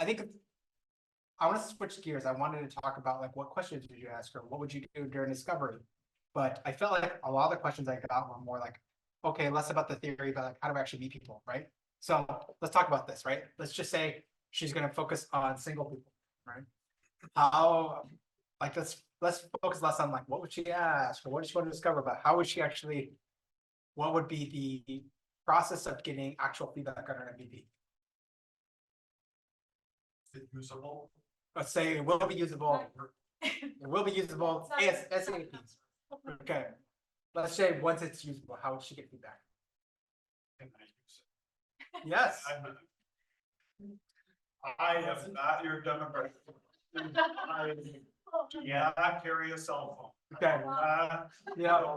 think I want to switch gears. I wanted to talk about like what questions did you ask her? What would you do during discovery? But I felt like a lot of the questions I got were more like, okay, less about the theory, but like how do I actually meet people, right? So let's talk about this, right? Let's just say she's going to focus on single people, right? How, like, let's focus less on like what would she ask or what does she want to discover, but how would she actually, what would be the process of getting actual feedback on her MVP? Is it usable? Let's say it will be usable. It will be usable ASAP. Okay. Let's say once it's usable, how would she get feedback? Can I use it? Yes. I am not your demographic. Yeah, I carry a cell phone. Okay. Yeah.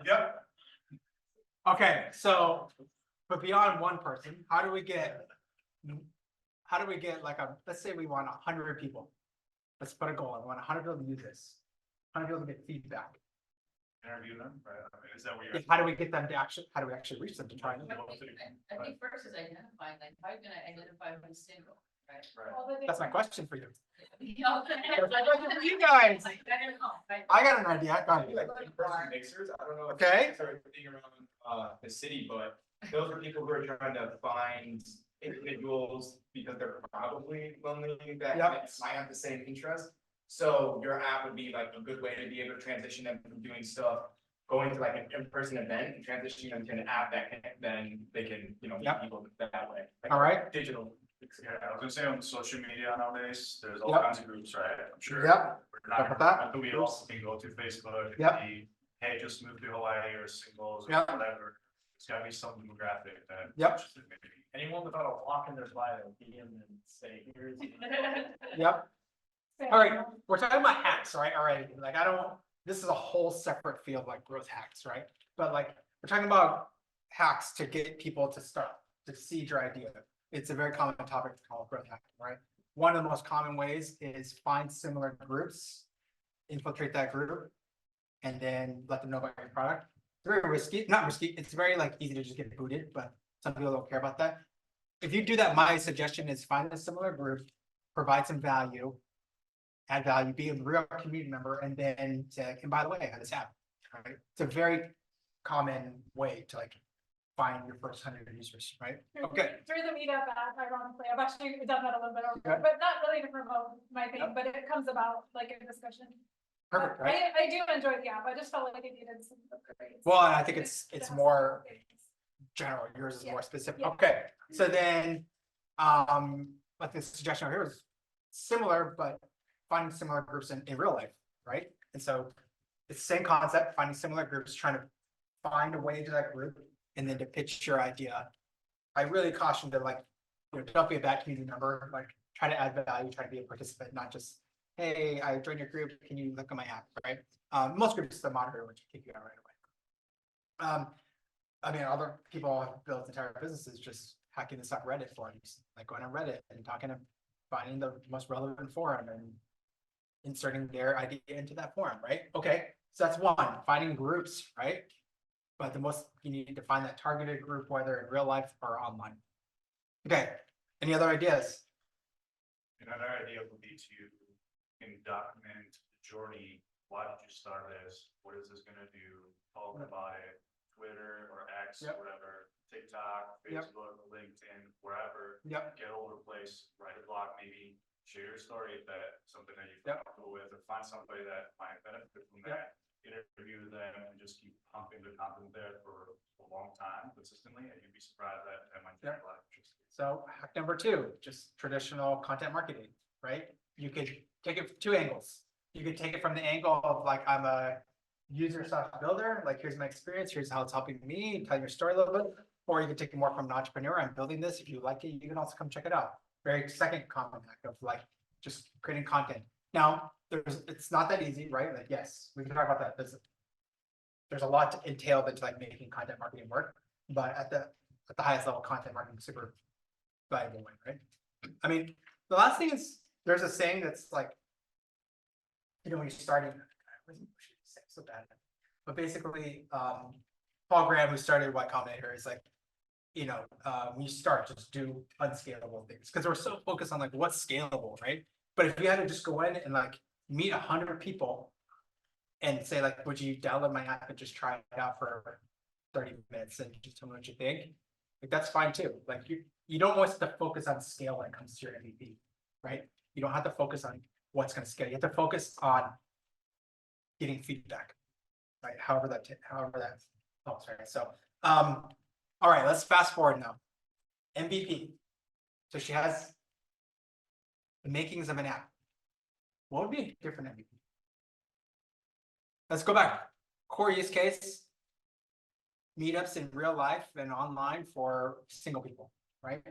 Yep. Okay, so, but beyond one person, how do we get how do we get like let's say we want 100 people. Let's put a goal. I want 100 people to use this. 100 people to get feedback. Interview them, right? I mean, is that what you're? How do we get them to how do we actually reach them to try and? I think first is identifying, like, how are you gonna identify who's single, right? That's my question for you. Yeah. That's my question for you guys. I don't know, right? I got an idea. Go ahead. Like in-person mixers, I don't know. if Okay. you started thinking around the city, but those are people who are trying to find individuals because they're probably lonely that Yep. might have the same interest. So your app would be like a good way to be able to transition them from doing stuff, going to like an in-person event and transitioning them to an app that can, then they can, you know, meet Yep. people that way. Like All right. Digital. Yeah, I was gonna say on social media nowadays, there's all Yep. kinds of groups, right? I'm sure. Yep. We're Talk not, about that. not that we also can go to Facebook. and Yep. see, hey, just moved to Hawaii or singles or Yep. whatever. It's gotta be some demographic that. Yep. interested maybe. Anyone without a lock in their bio, DM and say, here's. Yep. All right. We're talking about hacks, right? Already. Like this is a whole separate field, like growth hacks, right? But like we're talking about hacks to get people to start to seed your idea. It's a very common topic to call growth hacking, right? One of the most common ways is find similar groups, infiltrate that group, and then let them know about your product. It's very risky, not risky. It's very like easy to just get booted, but some people don't care about that. If you do that, my suggestion is find a similar group, provide some value, add value, be a real community member, and then say, and by the way, I have this app. Right? It's a very common way to like find your first 100 users, right? Okay. Through the meetup app, ironically, I've actually done that a little bit over, Okay. but not really to promote my thing, Yep. but it comes about like a discussion. Perfect, right? I do enjoy the app. I just felt like it needed some upgrades. Well, and I think it's It has more some upgrades. general. Yours is Yeah. more specific. Yeah. Okay. So then, like the suggestion over here is similar, but finding similar groups in real life, right? And so it's the same concept, finding similar groups, trying to find a way to that group, and then to pitch your idea. I really caution to like, don't be a bad community member, like try to add value, try to be a participant, not just, hey, I joined your group, can you look at my app, right? Most groups, the monitor would kick you out right away. I mean, other people have built entire businesses just hacking this up Reddit forums, like going on Reddit and finding the most relevant forum and inserting their idea into that forum, right? Okay, so that's one, finding groups, right? But you need to find that targeted group, whether in real life or online. Okay, any other ideas? Another idea would be to document the journey. Why did you start this? What is this gonna do? Talk about it. Twitter or X, Yep. whatever, TikTok, Yep. Facebook, LinkedIn, wherever. Yep. Get all over the place, write a blog, maybe share your story if that's something that you're Yep. comfortable with, or find somebody that might benefit from that. Interview them and just keep pumping the content there for a long time consistently, and you'd be surprised that might get a lot of interest. So hack number 2, just traditional content marketing, right? You could take it from 2 angles. You could take it from the angle of like, I'm a user/builder, like here's my experience, here's how it's helping me, tell your story a little bit. Or you could take it more from an entrepreneur, I'm building this, if you like it, you can also come check it out. Very second common hack of like just creating content. Now, it's not that easy, right? Like, yes, we can talk about that. There's a lot to entail into like making content marketing work, but at the highest level, content marketing is super valuable way, right? I mean, the last thing is there's a saying that's like, when you're starting, so bad, but basically, Paul Graham, who started Y Combinator, is like, when you start, just do unscalable things because we're so focused on like what's scalable, right? But if you had to just go in and like meet 100 people and say like, would you download my app and just try it out for 30 minutes and just tell me what you think? Like that's fine too. Like you don't always have to focus on scale when it comes to your MVP, right? You don't have to focus on what's going to scale. You have to focus on getting feedback, right? However that helps, right? So, all right, let's fast forward now. MVP. So she has the makings of an app. What would be a different MVP? Let's go back. Core use case, meetups in real life and online for single people, right?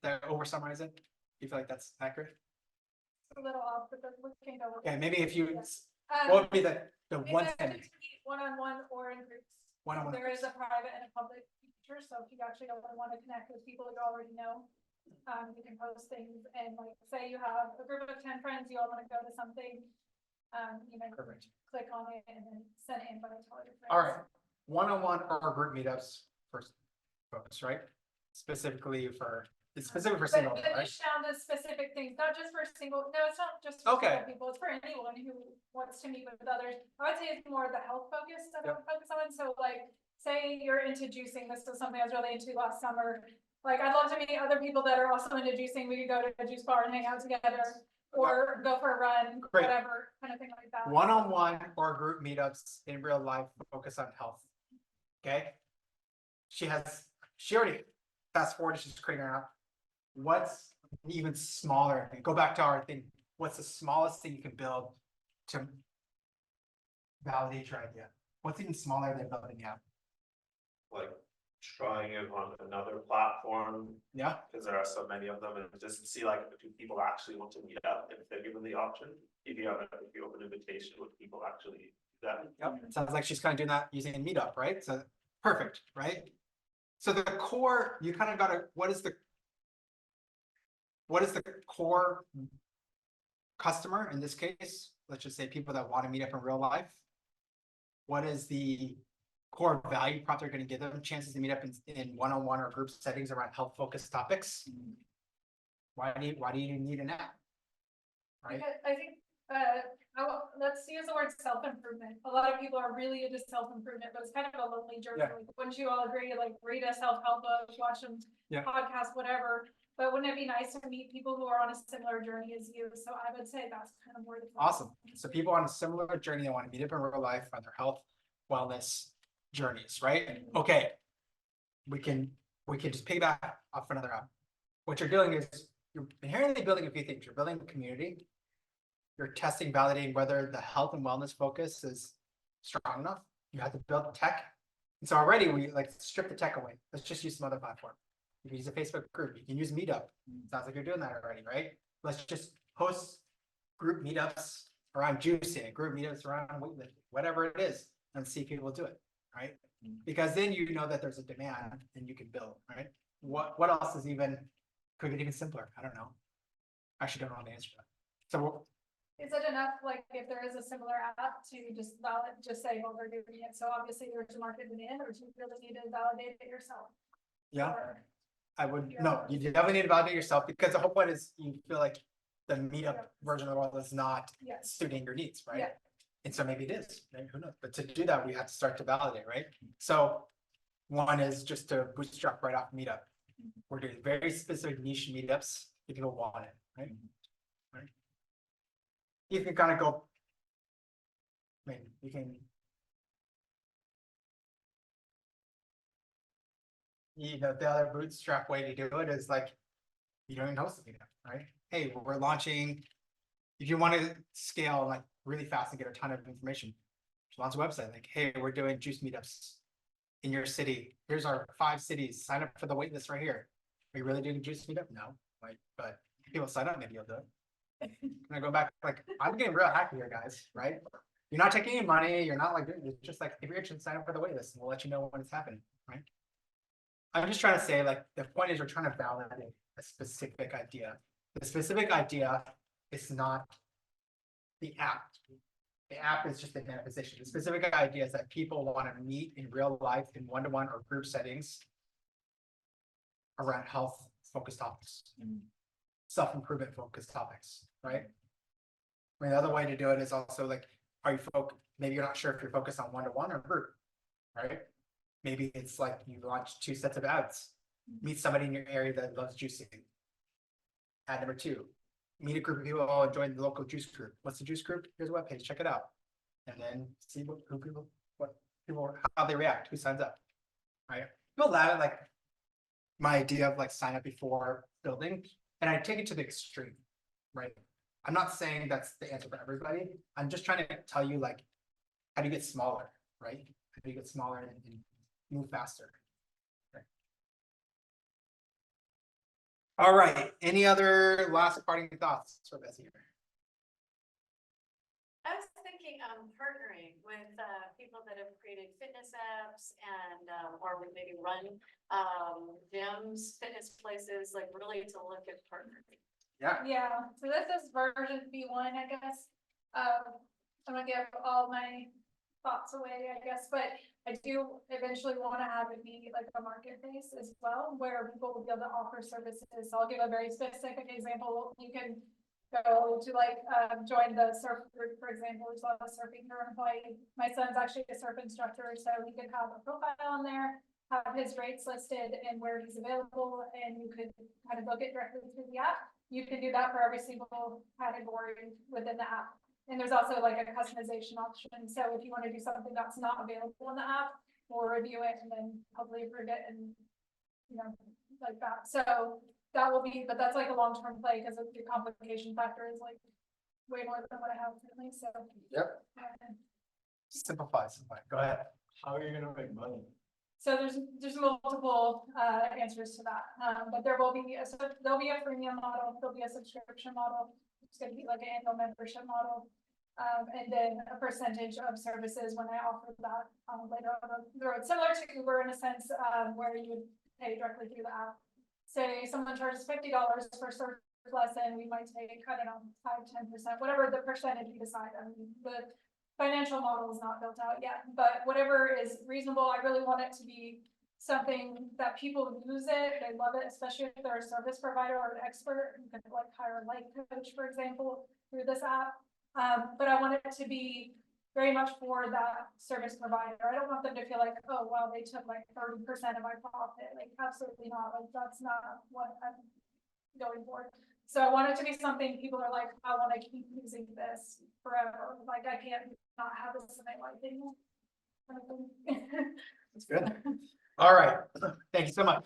That over summarize it? Do you feel like that's accurate? It's a little off, but we can go. Okay, maybe if you, Yeah. what would be the It's one actually sentence? one-on-one or in groups. One-on-one There is a private and a public feature, so if you actually don't want to connect with people you already know, You can post things and like, say you have a group of 10 friends, you all want to go to something. You can Perfect. click on it and then send an invite to all your friends. All right, one-on-one or group meetups first focus, right? Specifically for, it's specific for single, But right? niche down to specific things, not just for single, no, it's not just for Okay. single people, it's for anyone who wants to meet with others. I would say it's more the health focus that I would focus on, so like, say you're into juicing, this is something I was really into last summer. Like, I'd love to meet other people that are also into juicing, we could go to a juice bar and hang out together, or go for a run, Great. whatever, kind of thing like that. One-on-one or group meetups in real life focus on health. Okay? She already, fast forward, she's creating her app. What's even smaller? Go back to our thing. What's the smallest thing you can build to validate your idea? What's even smaller than building the app? Like trying it on another platform, Yeah, because there are so many of them, and just see like do people actually want to meet up if they're given the option. If you open invitation, would people actually do that? yep. It sounds like she's kind of doing that using a meetup, right? So perfect, right? So the core, you kind of got to, what is the core customer in this case? Let's just say people that want to meet up in real life. What is the core value prop they're going to give them chances to meet up in one-on-one or group settings around health focused topics? Why do you need an app? Right? Because I think, let's use the word self-improvement. A lot of people are really into self-improvement, but it's kind of a lonely journey. Yeah. Like, wouldn't you all agree? Like, read a self-help book, watch some podcast, whatever. But wouldn't it be nice to meet people who are on a similar journey as you? So I would say that's kind of more the Awesome. So people on a similar journey, they want to meet up in real life on their health, wellness journeys, right? Okay. We can just piggyback off another app. What you're doing is you're inherently building a few things. You're building a community. You're testing, validating whether the health and wellness focus is strong enough. You have to build tech. And so already we like strip the tech away. Let's just use some other platform. You can use a Facebook group. You can use Meetup. Sounds like you're doing that already, right? Let's just host group meetups around juicing, group meetups around weightlifting, whatever it is, and see if people do it, right? Because then you know that there's a demand and you can build, right? What else is even, could get even simpler? I don't know. I actually don't know the answer to that. So Is it enough, like, if there is a similar app to just say, well, we're doing it, so obviously there's a market demand, or do you really need to validate it yourself? yeah, Or- I would, no, you definitely need to validate yourself because the whole point is you feel like the meetup version of the world is not Yes. suiting your needs, right? Yeah. And so maybe it is, maybe who knows? But to do that, we have to start to validate, right? So one is just to bootstrap right off Meetup. We're doing very specific niche meetups if people want it, right? Right. You can kind of go. I mean, you can. You know, the other bootstrap way to do it is like, you don't even host a meetup, right? Hey, we're launching. If you want to scale like really fast and get a ton of information, just launch a website. Like, hey, we're doing juice meetups in your city. Here's our 5 cities. Sign up for the waitlist right here. Are you really doing a juice meetup? No, like, but if people sign up, maybe you'll do it. And I go back, like, I'm getting real happy here, guys, right? You're not taking any money. You're not like, it's just like, if you're interested, sign up for the waitlist and we'll let you know when it's happening, right? I'm just trying to say, like, the point is we're trying to validate a specific idea. The specific idea is not the app. The app is just a manifestation. The specific idea is that people want to meet in real life in one-to-one or group settings around health focused topics, self-improvement focused topics, right? I mean, the other way to do it is also like, are you maybe you're not sure if you're focused on one-to-one or group, right? Maybe it's like you launch 2 sets of ads, meet somebody in your area that loves juicing. Ad number 2, meet a group of people and join the local juice group. What's the juice group? Here's a webpage, check it out. And then see how they react, who signs up, right? People laugh at like my idea of like sign up before building, and I take it to the extreme, right? I'm not saying that's the answer for everybody. I'm just trying to tell you like, how do you get smaller, right? How do you get smaller and move faster? Right. All right, any other last parting thoughts for Bessie here? I was thinking thinking partnering with people that have created fitness apps and or would maybe run gyms, fitness places, like really to look at partnering. Yeah, so this is version V1, I guess. I'm gonna give all my thoughts away, I guess, but I do eventually want to have it be like a marketplace as well, where people will be able to offer services. So I'll give a very specific example. You can go to like join the surf group, for example, which is a lot of surfing here in Hawaii. My son's actually a surf instructor, so he could have a profile on there, have his rates listed and where he's available, and you could kind of book it directly through the app. You can do that for every single category within the app. And there's also like a customization option. So if you want to do something that's not available in the app, we'll review it and then hopefully approve it and, you know, like that. So that will be, but that's like a long-term play because the complication factor is like way more than what I have currently. So Yep. Simplify. Go ahead. How are you gonna make money? So there's multiple answers to that, but there will be there'll be a freemium model, there'll be a subscription model. It's going to be like an annual membership model, and then a percentage of services when I offer that later on the road, similar to Uber in a sense, where you would pay directly through the app. Say someone charges $50 for a surf lesson, we might take, I don't know, 5-10%, whatever the percentage we decide. I mean, the financial model is not built out yet, but whatever is reasonable, I really want it to be something that people use it, they love it, especially if they're a service provider or an expert. You can like hire a life coach, for example, through this app. But I want it to be very much for that service provider. I don't want them to feel like, oh, wow, they took like 30% of my profit. Like, absolutely not. Like, that's not what I'm going for. So I want it to be something people are like, I want to keep using this forever. Like, I can't not have this in my life anymore. That's good. All right. Thank you so much.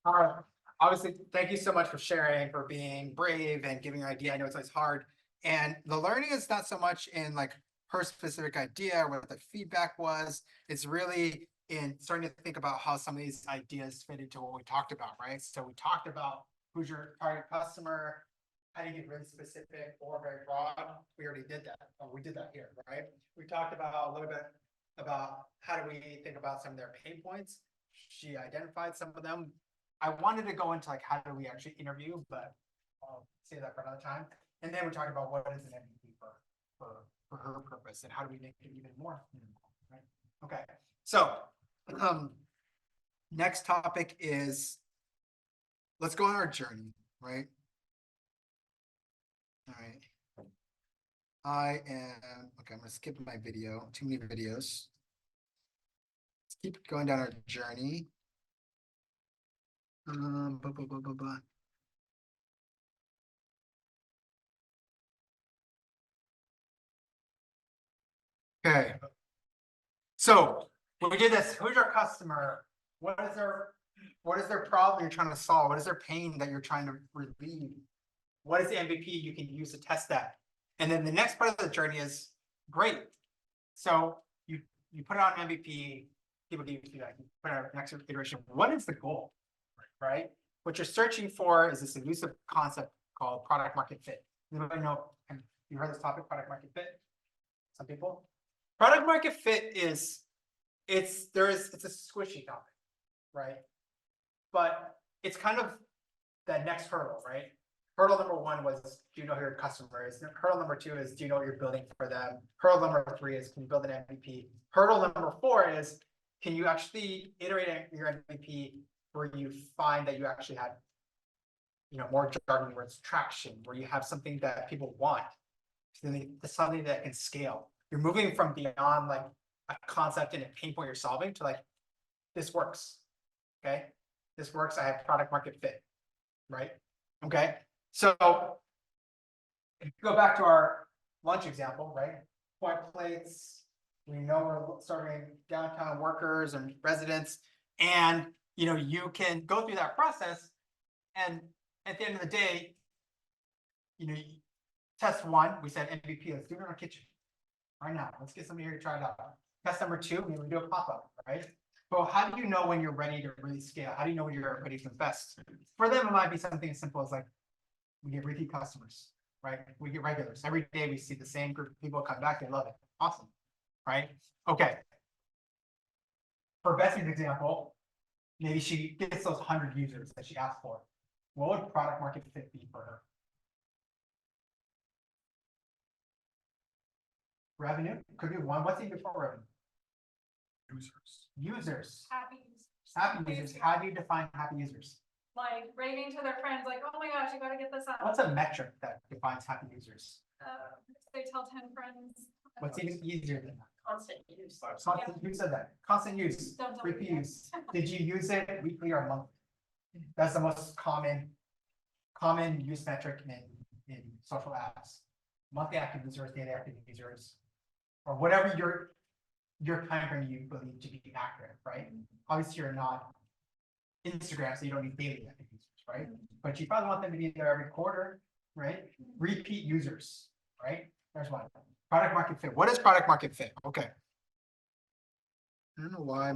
All right. Obviously, thank you so much for sharing, for being brave and giving your idea. I know it's always hard. And the learning is not so much in like her specific idea or what the feedback was. It's really in starting to think about how some of these ideas fit into what we talked about, right? So we talked about who's your target customer, how do you get really specific or very broad? We already did that. Or we did that here, right? We talked about a little bit about how do we think about some of their pain points. She identified some of them. I wanted to go into like how do we actually interview, but I'll save that for another time. And then we talked about what is an MVP for her purpose and how do we make it even more meaningful, right? Okay, so next topic is let's go on our journey, right? All right. Okay, I'm gonna skip my video, too many videos. Let's keep going down our journey. Okay. So when we did this, who's your customer? What is their problem you're trying to solve? What is their pain that you're trying to relieve? What is the MVP you can use to test that? And then the next part of the journey is great. So you put it on MVP, people give you feedback, you put it on next iteration. What is the goal, right? What you're searching for is this elusive concept called product market fit. Anybody know, you heard this topic, product market fit? Some people? Product market fit is, it's a squishy topic, right? But it's kind of that next hurdle, right? Hurdle number one was, do you know who your customer is? Hurdle number two is, do you know what you're building for them? Hurdle number three is, can you build an MVP? Hurdle number four is, can you actually iterate your MVP where you find that you actually had, more jargon, where it's traction, where you have something that people want, something that can scale. You're moving from beyond like a concept and a pain point you're solving to like, this works, okay? This works, I have product market fit, right? Okay, so if you go back to our lunch example, right? Point plates, we know we're serving downtown workers and residents, and you can go through that process, and at the end of the day, test one, we said MVP, let's do it in our kitchen right now. Let's get somebody here to try it out. Test number two, we do a pop-up, right? But how do you know when you're ready to really scale? How do you know when you're ready to invest? For them, it might be something as simple as like, we get repeat customers. right? We get regulars. Every day we see the same group of people come back, they love it. Awesome, right? Okay. For Bessie's example, maybe she gets those 100 users that she asked for. What would product market fit be for her? Revenue could be one. What's even before revenue? Users. Happy users. Happy users. How do you define happy users? Like raving to their friends, like, oh my gosh, you gotta get this out. What's a metric that defines happy users? They tell 10 friends. What's even easier than that? Constant use. Constant, who said that? Constant use, Don't tell repeat me. use. Did you use it weekly or monthly? That's the most common use metric in social apps. Monthly active users, daily active users, or whatever your time frame you believe to be accurate, right? Obviously, you're not Instagram, so you don't need daily active users, right? But you probably want them to be there every quarter, right? Repeat users, right? There's one. Product market fit. What is product market fit? Okay. I don't know why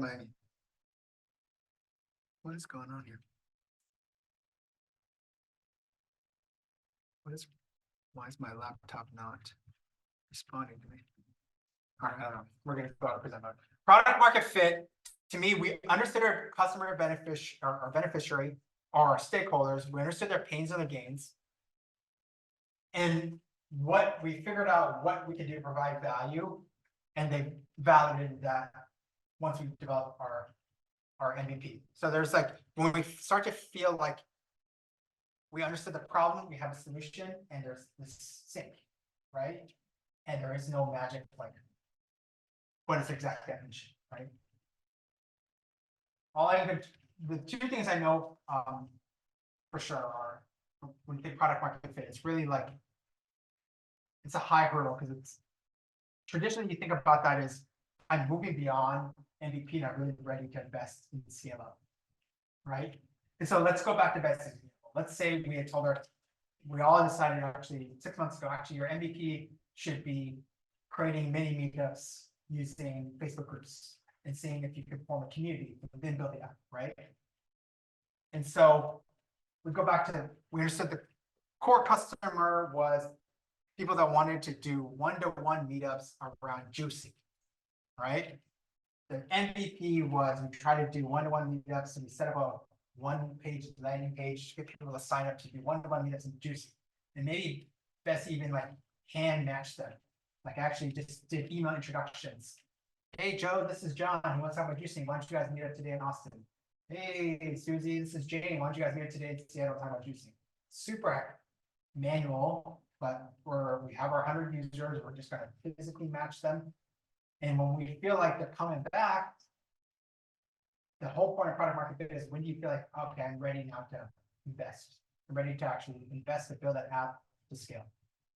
what is going on here? Why is my laptop not responding to me? All right, I don't know. We're gonna go out of present mode. Product market fit. To me, we understood our customer our beneficiary, or our stakeholders. We understood their pains and their gains. And what we figured out what we could do to provide value, and they validated that once we developed our MVP. So there's like, when we start to feel like we understood the problem, we have a solution, and there's this sync, right? And there is no magic like what is the exact definition, right? The two things I know for sure are, when you think product market fit, it's really like, it's a high hurdle, because it's traditionally you think about that as I'm moving beyond MVP and I'm really ready to invest in CMO, right? And so let's go back to Betsy. Let's say we had told her, we all decided actually 6 months ago, actually your MVP should be creating mini meetups using Facebook groups and seeing if you could form a community within building up, right? And so we go back to, we understood the core customer was people that wanted to do one-to-one meetups around juicing, right? The MVP was we try to do one-to-one meetups, and we set up a one-page landing page to get people to sign up to do one-to-one meetups and juicing. And maybe Bessie even like hand matched them, like actually just did email introductions. Hey Joe, this is John. He wants to talk about juicing. Why don't you guys meet up today in Austin? Hey Susie, this is Jane. Why don't you guys meet up today in Seattle to talk about juicing? Super manual, but we have our 100 users. We're just going to physically match them. And when we feel like they're coming back, the whole point of product market fit is when do you feel like, okay, I'm ready now to invest. I'm ready to actually invest to build that app to scale,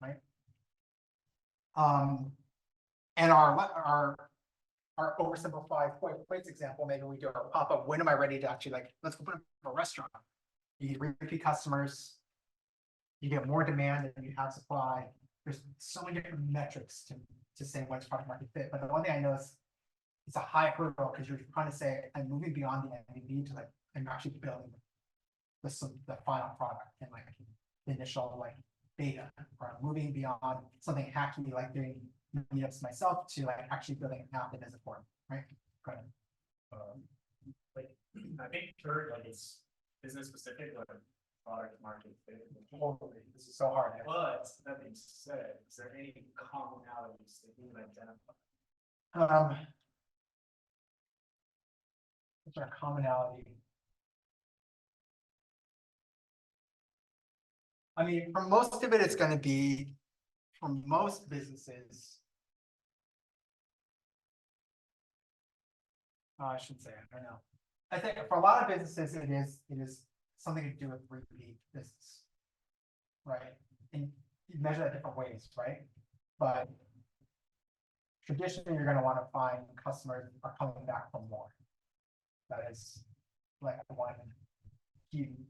right? And our oversimplified plates example, maybe we do our pop-up. When am I ready to actually like, let's open up a restaurant? You get repeat customers, you get more demand than you have supply. There's so many different metrics to say what's product market fit. But the one thing I know is it's a high hurdle, because you're trying to say I'm moving beyond the MVP to like I'm actually building the final product and like the initial like beta, or I'm moving beyond something hacky like doing meetups myself to like actually building an app that is a form, right? Go ahead. Like I think third, like it's business specific, like product market fit. This is so hard. But that being said, is there any commonalities that you would identify? What's our commonality? I mean, for most of it, it's going to be, for most businesses, I shouldn't say, I don't know. I think for a lot of businesses, it is something to do with repeat business, right? And you measure that different ways, right? But traditionally, you're going to want to find customers that are coming back for more. That is like one key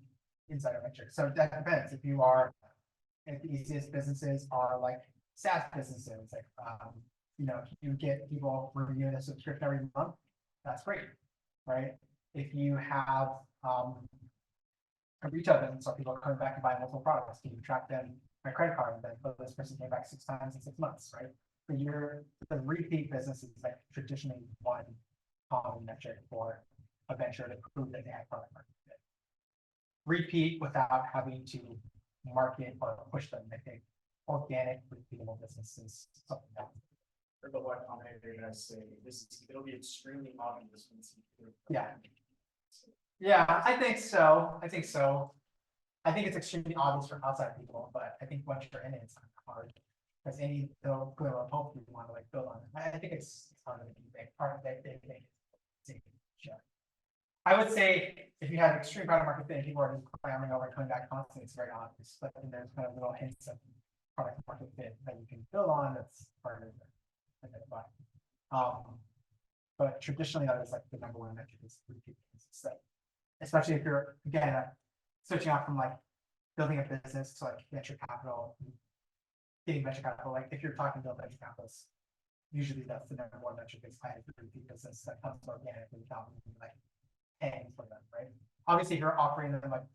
insider metric. So that depends. If the easiest businesses are like SaaS businesses, like if you get people renewing a subscription every month, that's great, right? If you have a retail business, so people are coming back and buying multiple products, can you track them my credit card, and then oh, this person came back 6 times in 6 months, right? But the repeat business is like traditionally one common metric for a venture to prove that they have product market fit. Repeat without having to market or push them. I think organic, repeatable businesses, something else. Or the Y Combinator guys say, it'll be extremely obvious when it's. Yeah. Yeah, I think so. I think so. I think it's extremely obvious for outside people, but I think once you're in it, it's not hard. Because any little glimmer of hope you want to like build on it. I think it's harder than you think. Part of that they think sure. I would say if you have extreme product market fit and people are just clamoring over coming back constantly, it's very obvious. But then there's kind of little hints of product market fit that you can build on that's harder to identify. But traditionally that is like the number one metric is repeat business. Especially if you're again switching off from like building a business to like venture capital, getting venture capital. Like if you're talking to venture capitalists, usually that's the number one metric is high repeat business that comes organically without like paying for them, right? Obviously, if you're offering them like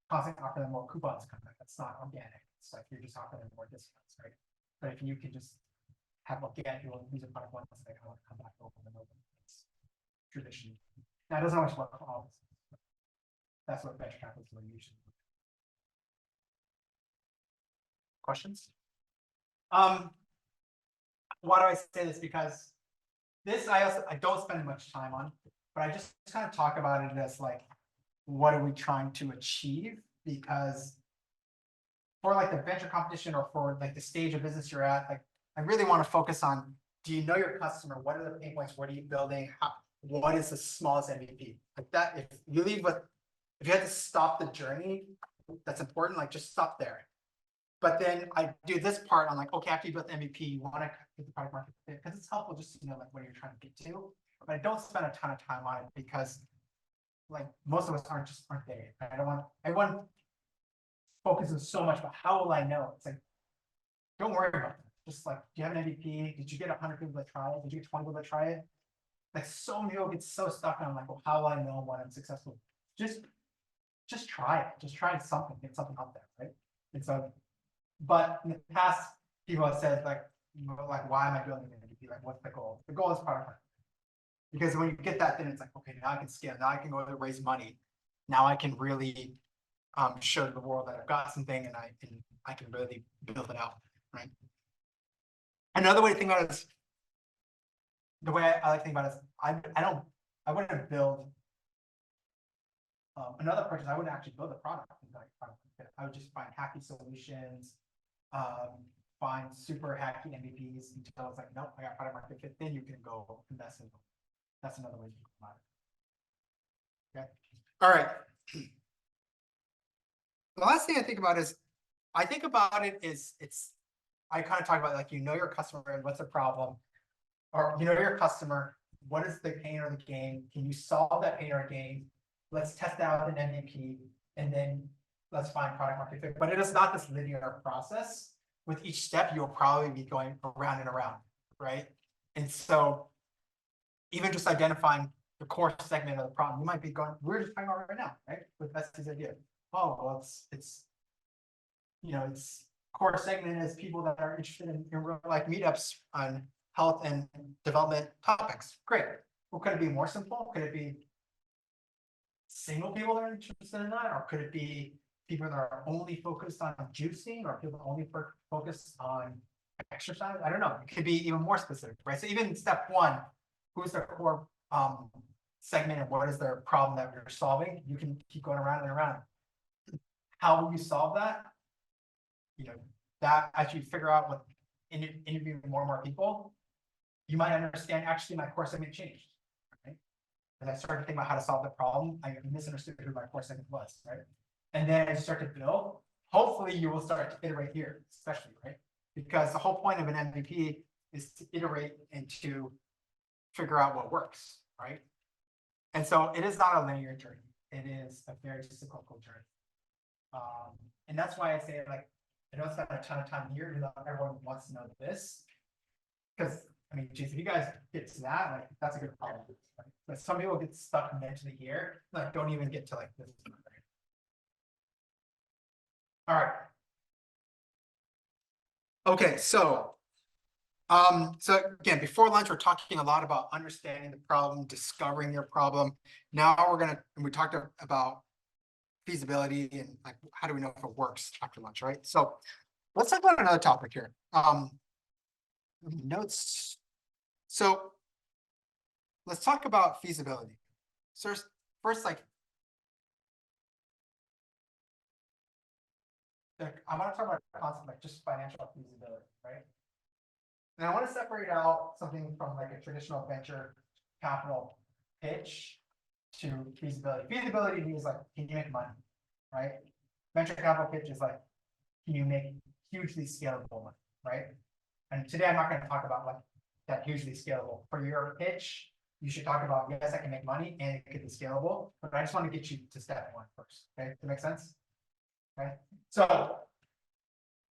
constantly offering them more coupons, that's not organic. It's like you're just offering them more discounts, right? But if you can just have organic people use a product once, they kind of come back over and over. It's tradition. Now it doesn't always work for all businesses. That's what venture capitalists are usually. Questions? Why do I say this? Because this I don't spend much time on, but I just kind of talk about it as like, what are we trying to achieve? Because for like the venture competition or for like the stage of business you're at, like I really want to focus on, do you know your customer? What are the pain points? What are you building? What is the smallest MVP? Like that, if you leave with, if you had to stop the journey, that's important, like just stop there. But then I do this part on like, okay, after you built the MVP, you want to get the product market fit because it's helpful just to know like what you're trying to get to. But I don't spend a ton of time on it because like most of us aren't there. Everyone focuses so much about how will I know? It's like, don't worry about that. Just like, do you have an MVP? Did you get 100 people to try it? Did you get 20 people to try it? Like so many people get so stuck on like, well, how will I know when I'm successful? Just try it. Just try something, get something out there, right? And so, but in the past, people have said like, why am I building an MVP? Like, what's the goal? The goal is product market. Because when you get that, then it's like, okay, now I can scale. Now I can go to raise money. Now I can really show the world that I've got something, and I can really build it out, right? Another way to think about it is, the way I like to think about it is, I wouldn't build another purchase. I wouldn't actually build a product. I would just find hacky solutions, find super hacky MVPs until it's like, nope, I got product market fit. Then you can go invest in them. That's another way to think about it. Okay. All right. The last thing I think about is, I kind of talk about like, you know your customer and what's the problem, or you know your customer, what is the pain or the gain? Can you solve that pain or gain? Let's test out an MVP, and then let's find product market fit. But it is not this linear process. With each step, you'll probably be going around and around, right? And so even just identifying the core segment of the problem, you might be going, we're just talking about right now, right? With Bessie's idea. Oh, well, it's core segment is people that are interested in like meetups on health and development topics. Great. Well, could it be more simple? Could it be single people that are interested in that? Or could it be people that are only focused on juicing, or people that only focused on exercise? I don't know. It could be even more specific, right? So even step one, who's their core segment and what is their problem that you're solving? You can keep going around and around. How will you solve that? That as you figure out what interviewing more and more people, you might understand actually my core segment changed, right? As I started to think about how to solve the problem, I misunderstood who my core segment was, right? And then as you start to build, hopefully you will start to iterate here, especially, right? Because the whole point of an MVP is to iterate and to figure out what works, right? And so it is not a linear journey. It is a very cyclical journey. And that's why I say, like, I don't spend a ton of time here, even though everyone wants to know this. Because, I mean, geez, if you guys get to that, like, that's a good problem. Right? But some people get stuck mentally here, like, don't even get to, like, this. All right. Okay, so again, before lunch, we're talking a lot about understanding the problem, discovering your problem. Now and we talked about feasibility and like, how do we know if it works after lunch, right? So let's talk about another topic here. Notes. So let's talk about feasibility. So first, like I want to talk about a concept like just financial feasibility, right? And I want to separate out something from like a traditional venture capital pitch to feasibility. Feasibility means like, can you make money, right? Venture capital pitch is like, can you make hugely scalable money, right? And today I'm not going to talk about like that hugely scalable. For your pitch, you should talk about, yes, I can make money and it could be scalable, but I just want to get you to step one first. Okay, does that make sense? Okay, so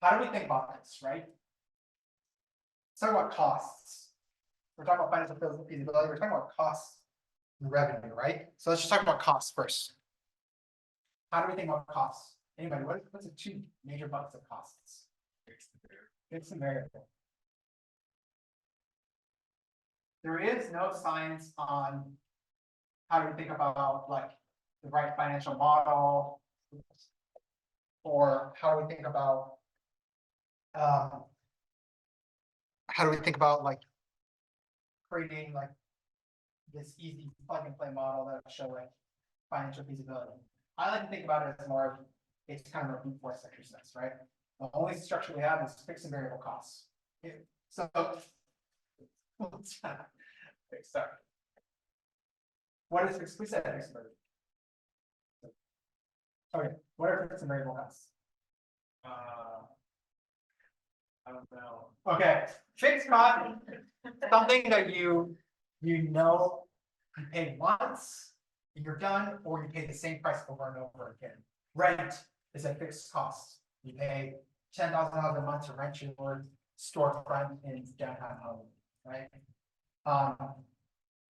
how do we think about this, right? Let's talk about costs. We're talking about financial feasibility. We're talking about costs and revenue, right? So let's just talk about costs first. How do we think about costs? Anybody, what's the two major buckets of costs? Fixed and variable. There is no science on how do we think about like the right financial model, or how do we think about like creating like this easy plug and play model that will show like financial feasibility. I like to think about it as more of it's kind of a brute force exercise, right? The only structure we have is fixed and variable costs. So sorry. What is fixed? We said fixed and variable. Okay, what are fixed and variable costs? I don't know. Okay, fixed cost, something that you pay once and you're done, or you pay the same price over and over again. Rent is a fixed cost. You pay $10,000 a month to rent your storefront in downtown Hollywood, right?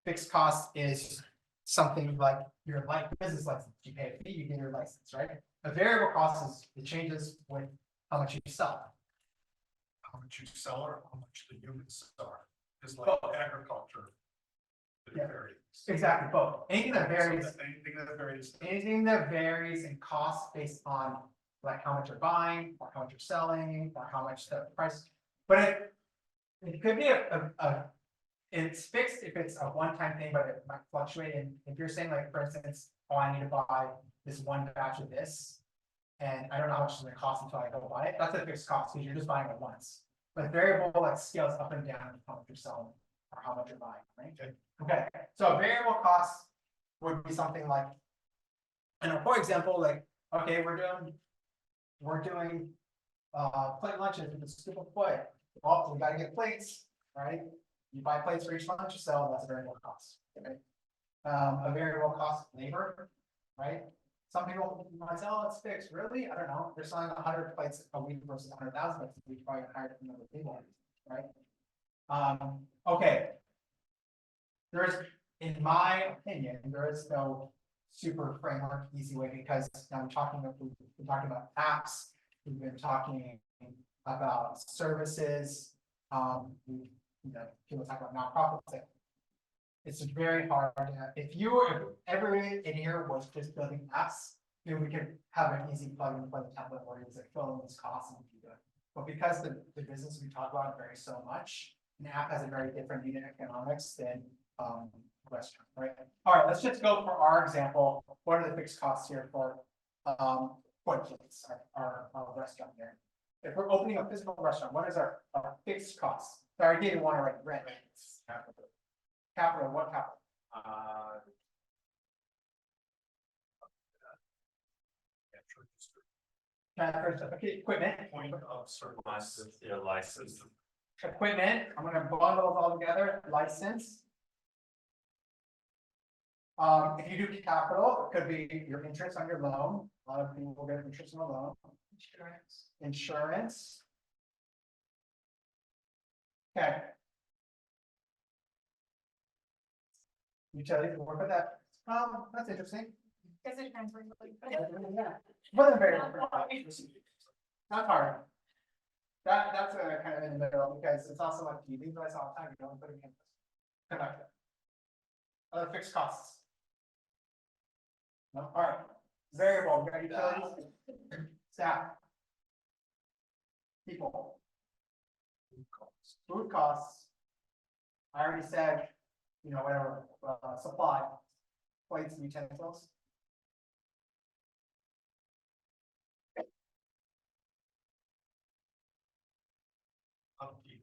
Fixed cost is something like your business license. You pay a fee, you get your license, right? A variable cost is it changes with how much you sell. How much you sell or how much the units are. It's like agriculture. It varies. Exactly, both. Anything that varies. Anything that varies in cost based on like how much you're buying, or how much you're selling, or how much the price. But it could be it's fixed if it's a one-time thing, but it might fluctuate. And if you're saying like, for instance, oh, I need to buy this one batch of this, and I don't know how much it's going to cost until I go buy it. That's a fixed cost because you're just buying it once. But variable like scales up and down how much you're selling or how much you're buying, right? Okay. So a variable cost would be something like, for example, like, okay, we're doing plate lunches with a scoop of plate. Well, we got to get plates, right? You buy plates for each lunch you sell, that's a variable cost. Okay. A variable cost labor, right? Some people might say, oh, it's fixed. Really? I don't know. They're selling 100 plates a week versus 100,000 plates a week, probably higher than other people, right? Okay. In my opinion, there is no super framework, easy way, because now we've been talking about apps, we've been talking about services, people talk about nonprofits. It's very hard. If everyone in here was just building apps, then we could have an easy plug and play template where it's like fill in these costs and do it. But because the business we talk about varies so much, an app has a very different unit economics than a restaurant, right? All right, let's just go for our example. What are the fixed costs here for food plates, our restaurant here? If we're opening a physical restaurant, what is our fixed costs? So I didn't want to write rent. Capital, what capital? Okay, equipment. Point of certain license, license. Equipment, I'm going to bundle those all together. License. If you do capital, it could be your interest on your loan. A lot of people will get interest on a loan. Insurance. Okay. Utilities, work with that. That's interesting. Guess it depends where you look. Yeah. Wasn't very hard. Not hard. That's kind of in the middle, because it's also like, you leave those all the time, you don't put it in. Connect it. Other fixed costs. No, all right, variable, you got utilities, staff. People. Food costs. I already said, whatever, supply, plates and utensils. Upkeep,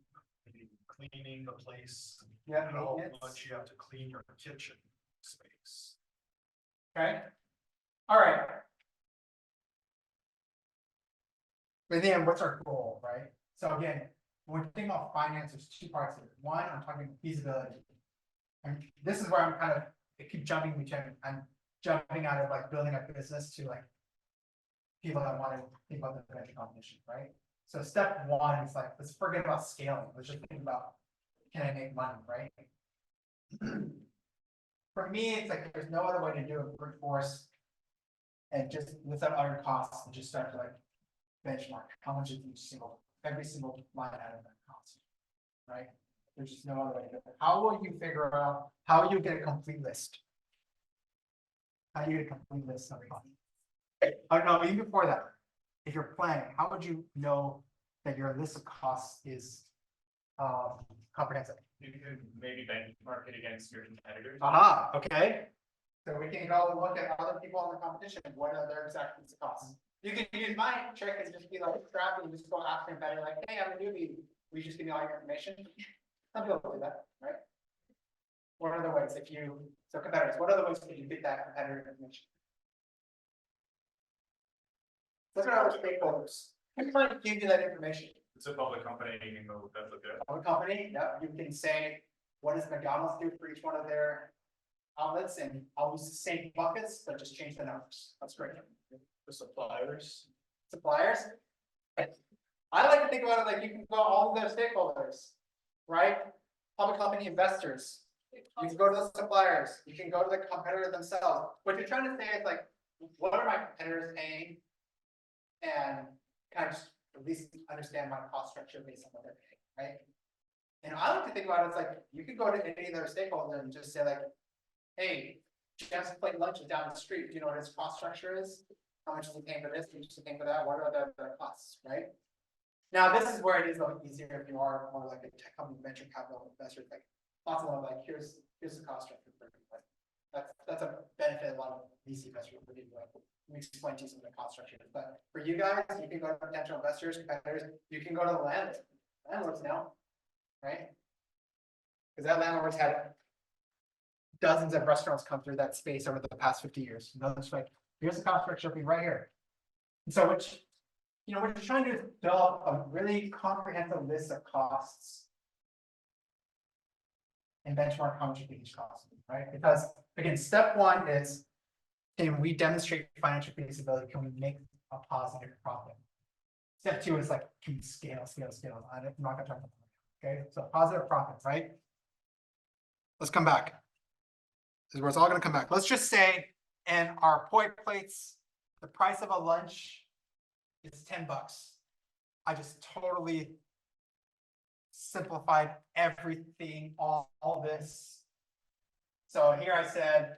cleaning the place. Yeah, How maintenance. much you have to clean your kitchen space. Okay, all right. But then what's our goal, right? So again, when we're thinking about finance, there's two parts of it. One, I'm talking feasibility. And this is where I'm kind of, I keep jumping between, I'm jumping out of like building a business to like people that want to think about the venture competition, right? So step one is like, let's forget about scaling. Let's just think about, can I make money, right? For me, it's like, there's no other way to do a brute force and just without other costs and just start to like benchmark how much is every single line item that costs, right? There's just no other way to do it. How will you figure out, how you get a complete list? How do you get a complete list of costs? Oh, no, even before that, if you're planning, how would you know that your list of costs is comprehensive? You can maybe benchmark it against your competitors. Aha, okay. So we can go look at other people in the competition, what are their exact list of costs? You can use my trick and just be like, scrappy and just go ask your competitor, like, hey, I'm a newbie, will you just give me all your information? Some people do that, right? What are the ways so competitors, what are the ways can you get that competitor information? Look at other stakeholders. Who's trying to give you that information? It's a public company, you can go, that's okay. Public company, yeah, you can say, what does McDonald's do for each one of their outlets? And I'll use the same buckets, but just change the numbers. That's great. The suppliers. Suppliers. I like to think about it like you can go all of their stakeholders, right? Public company investors. You can go to the suppliers. You can go to the competitor themselves. What you're trying to say is like, what are my competitors paying? And kind of just at least understand my cost structure based on what they're paying, right? And I like to think about it, it's like, you could go to any of their stakeholders and just say like, hey, Jeff's plate lunch is down the street. Do you know what his cost structure is? How much is he paying for this? How much is he paying for that? What are the costs, right? Now, this is where it is a little easier if you are more like a tech company, venture capital investor, like lots of them like, here's the cost structure for you. Like, that's a benefit a lot of VC investors would do. Like, let me explain to you some of the cost structures. But for you guys, you can go to potential investors, competitors, you can go to the landlords now, right? Because that landlord's had dozens of restaurants come through that space over the past 50 years. You know, it's like, here's the cost structure right here. And so what we're trying to do is develop a really comprehensive list of costs and benchmark how much each cost, right? Because again, step one is, can we demonstrate financial feasibility? Can we make a positive profit? Step two is like, can we scale? I'm not gonna talk about that. Okay, so positive profit, right? Let's come back. This is where it's all gonna come back. Let's just say, and our poi plates, the price of a lunch is $10. I just totally simplified everything, all this. So here I said,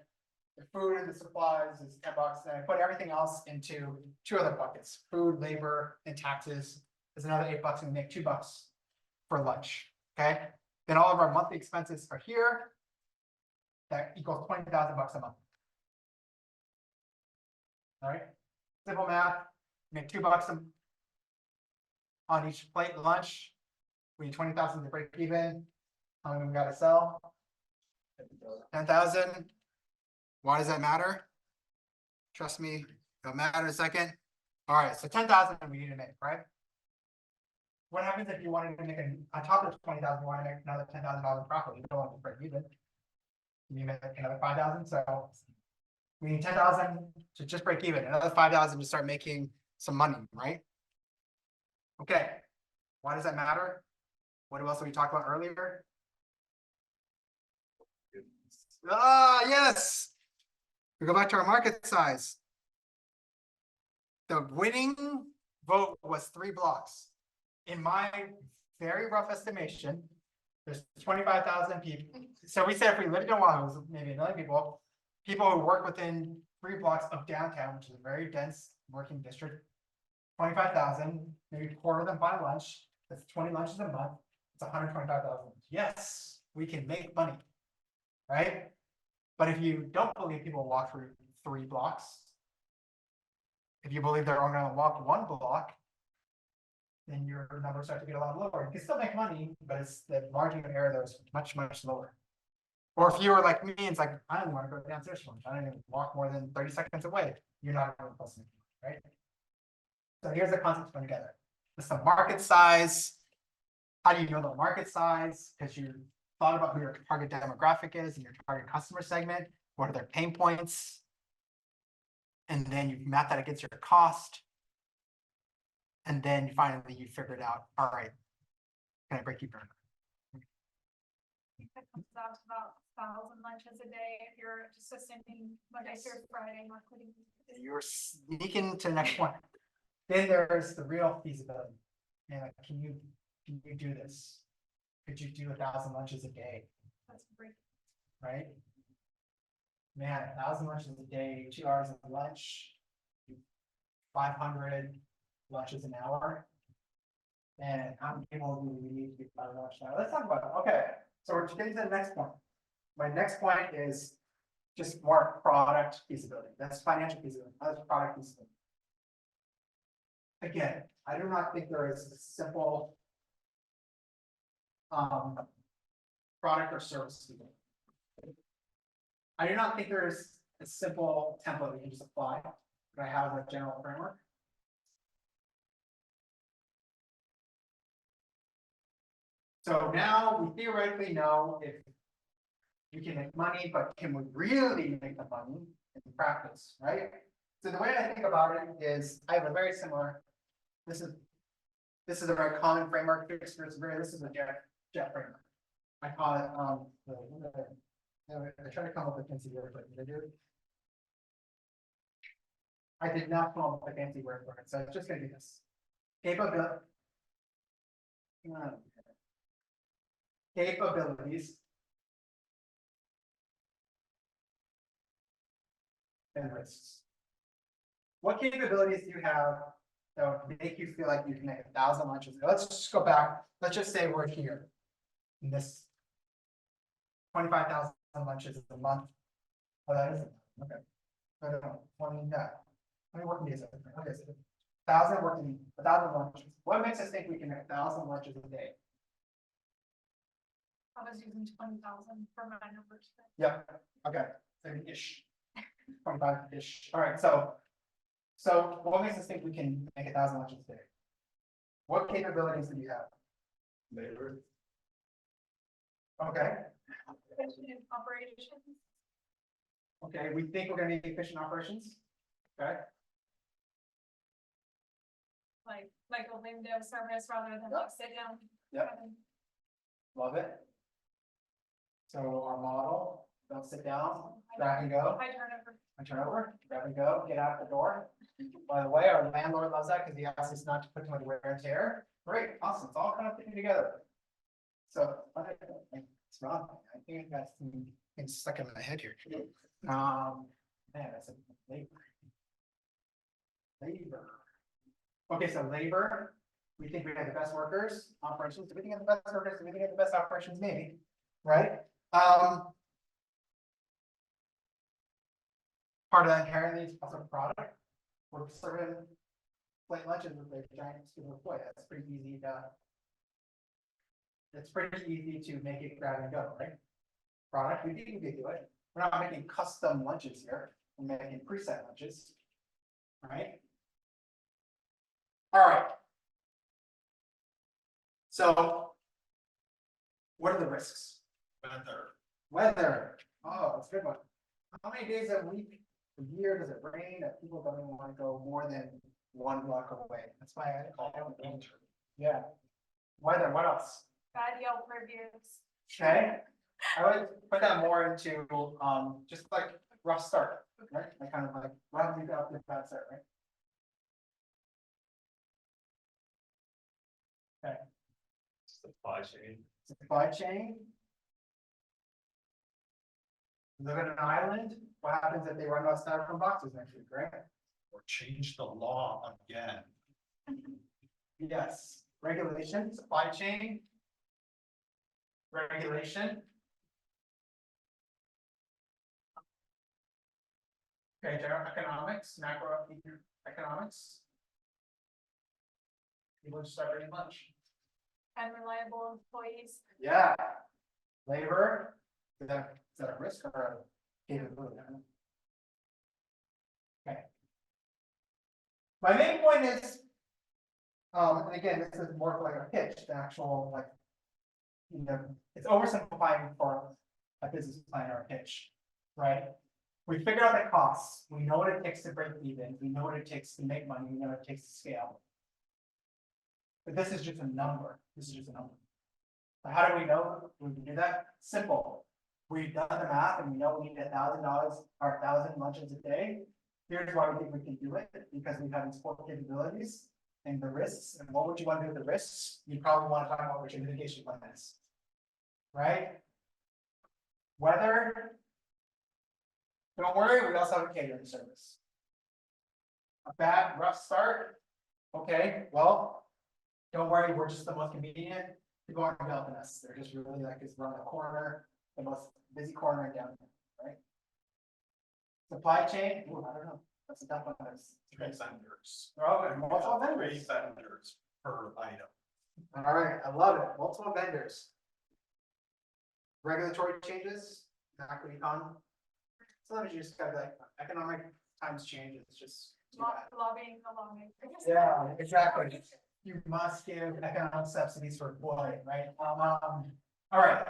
the food and the supplies is $10, and I put everything else into two other buckets: food, labor, and taxes. Is another $8, and we make $2 for lunch. Okay. Then all of our monthly expenses are here. That equals $20,000 a month. All right. Simple math. Make $2 on each plate lunch. We need 20,000 to break even. How many we got to sell? 10,000. Why does that matter? Trust me, it'll matter in a second. All right, so 10,000 we need to make, right? What happens if you wanted to make on top of 20,000, you want to make another $10,000 profit? You don't want to break even. You make another 5,000. So we need 10,000 to just break even. Another 5,000 to start making some money, right? Okay. Why does that matter? What else did we talk about earlier? Ah, yes. We go back to our market size. The winning vote was 3 blocks. in my very rough estimation, there's 25,000 people. So we said if we lived in Oahu, it was maybe 1 million people who work within 3 blocks of downtown, which is a very dense working district. 25,000, maybe a quarter of them buy lunch. That's 20 lunches a month. It's 125,000. Yes, we can make money, right? But if you don't believe people walk through 3 blocks, if you believe they're only going to walk 1 block, then your numbers start to get a lot lower. You can still make money, but it's the margin of error there is much, much lower. Or if you were like me, it's like, I don't want to go downstairs for lunch. I don't even walk more than 30 seconds away. You're not going to close to me, right? So here's the concept put together. It's the market size. How do you know the market size? Because you thought about who your target demographic is and your target customer segment. What are their pain points? And then you map that against your cost. And then finally you figured out, all right, can I break even? That comes out to about 1,000 lunches a day if you're just assuming Monday through Friday, not including. You're sneaking to the next point. Then there's the real feasibility. And like, can you do this? Could you do 1,000 lunches a day? That's great. Right? Man, 1,000 lunches a day, 2 hours of lunch, 500 lunches an hour. And how many people do we need to be by lunch now? Let's talk about it. Okay, so we're getting to the next point. My next point is just more product feasibility. That's financial feasibility. That's product feasibility. Again, I do not think there is a simple product or service feasibility. I do not think there is a simple template we can just apply, but I have a general framework. So now we theoretically know if we can make money, but can we really make the money in practice, right? So the way I think about it is I have a very similar, this is a very common framework. This is a Jeff framework. I call it I try to come up with a fancy word, but I did not come up with a fancy word for it, so it's just gonna be this. Capabilities and risks. What capabilities do you have that would make you feel like you can make 1,000 lunches? Let's just go back. Let's just say we're here in this 25,000 lunches a month. Oh, that isn't okay. I don't know. 20 working days. Okay, so 1,000 lunches. What makes us think we can make 1,000 lunches a day? I was using 20,000 for my numbers. Yeah. Okay. Ish. 25-ish. All right. So what makes us think we can make 1,000 lunches a day? What capabilities do you have? Labor. Okay. Efficient operations. Okay. We think we're going to need efficient operations. Okay. Like a window service rather than like sit down. Yep. Love it. So our model, don't sit down, grab and go. I turn over, grab and go, get out the door. By the way, our landlord loves that because he asks us not to put too much wear and tear. Great, awesome, it's all kind of fitting together. So, what's wrong? I think I got some things stuck in my head here. Man, that's a labor. Okay, so labor, we think we have the best workers. Operations, do we think we have the best workers? Do we think we have the best operations? Maybe, right? Part of that inherently is also product. We're serving plate lunches with a giant scoop of foil. That's pretty easy to. It's pretty easy to make it grab and go, right? Product, we think we can do it. We're not making custom lunches here. We're making preset lunches, right? All right. So, what are the risks? Weather. Oh, that's a good one. How many days a week, a year does it rain that people don't even want to go more than 1 block away? That's why I call it winter. Yeah. Weather. What else? Bad Yelp reviews. Okay. I would put that more into just like rough start, right? Like kind of like what have you got with bad start, right? Supply chain. Supply chain. Live in an island, what happens if they run out of styrofoam boxes next week, right? Or change the law again. Yes, regulation, supply chain. Regulation. Okay, general economics, macroeconomics. People just start eating lunch. Unreliable employees. Yeah. Labor, is that a risk or a capability? I don't know. Okay. My main point is, and again, this is more like a pitch, the actual, like, you know, it's oversimplifying for a business plan or a pitch, right? We figured out the costs, we know what it takes to break even, we know what it takes to make money, we know what it takes to scale. But this is just a number, this is just a number. So how do we know we can do that? Simple. We've done the math and we know we need $1,000 or 1,000 lunches a day. Here's why we think we can do it, because we have these core capabilities and the risks. And what would you want to do with the risks? You probably want to talk about what your mitigation plan is. Right? Weather. Don't worry, we also have a catering service. A bad, rough start. Okay, well, don't worry, we're just the most convenient. People aren't helping us. They're just really like it's around the corner, the most busy corner in downtown, right? Supply chain, ooh, I don't know. That's a tough one. Three vendors. Okay, multiple vendors. 3 vendors per item. All right, I love it. Multiple vendors. Regulatory changes, equity con. Sometimes you just gotta like economic times change. It's just too bad. Lobbying the lawmakers. Yeah, exactly. You must give economic subsidies for employing, right? All right.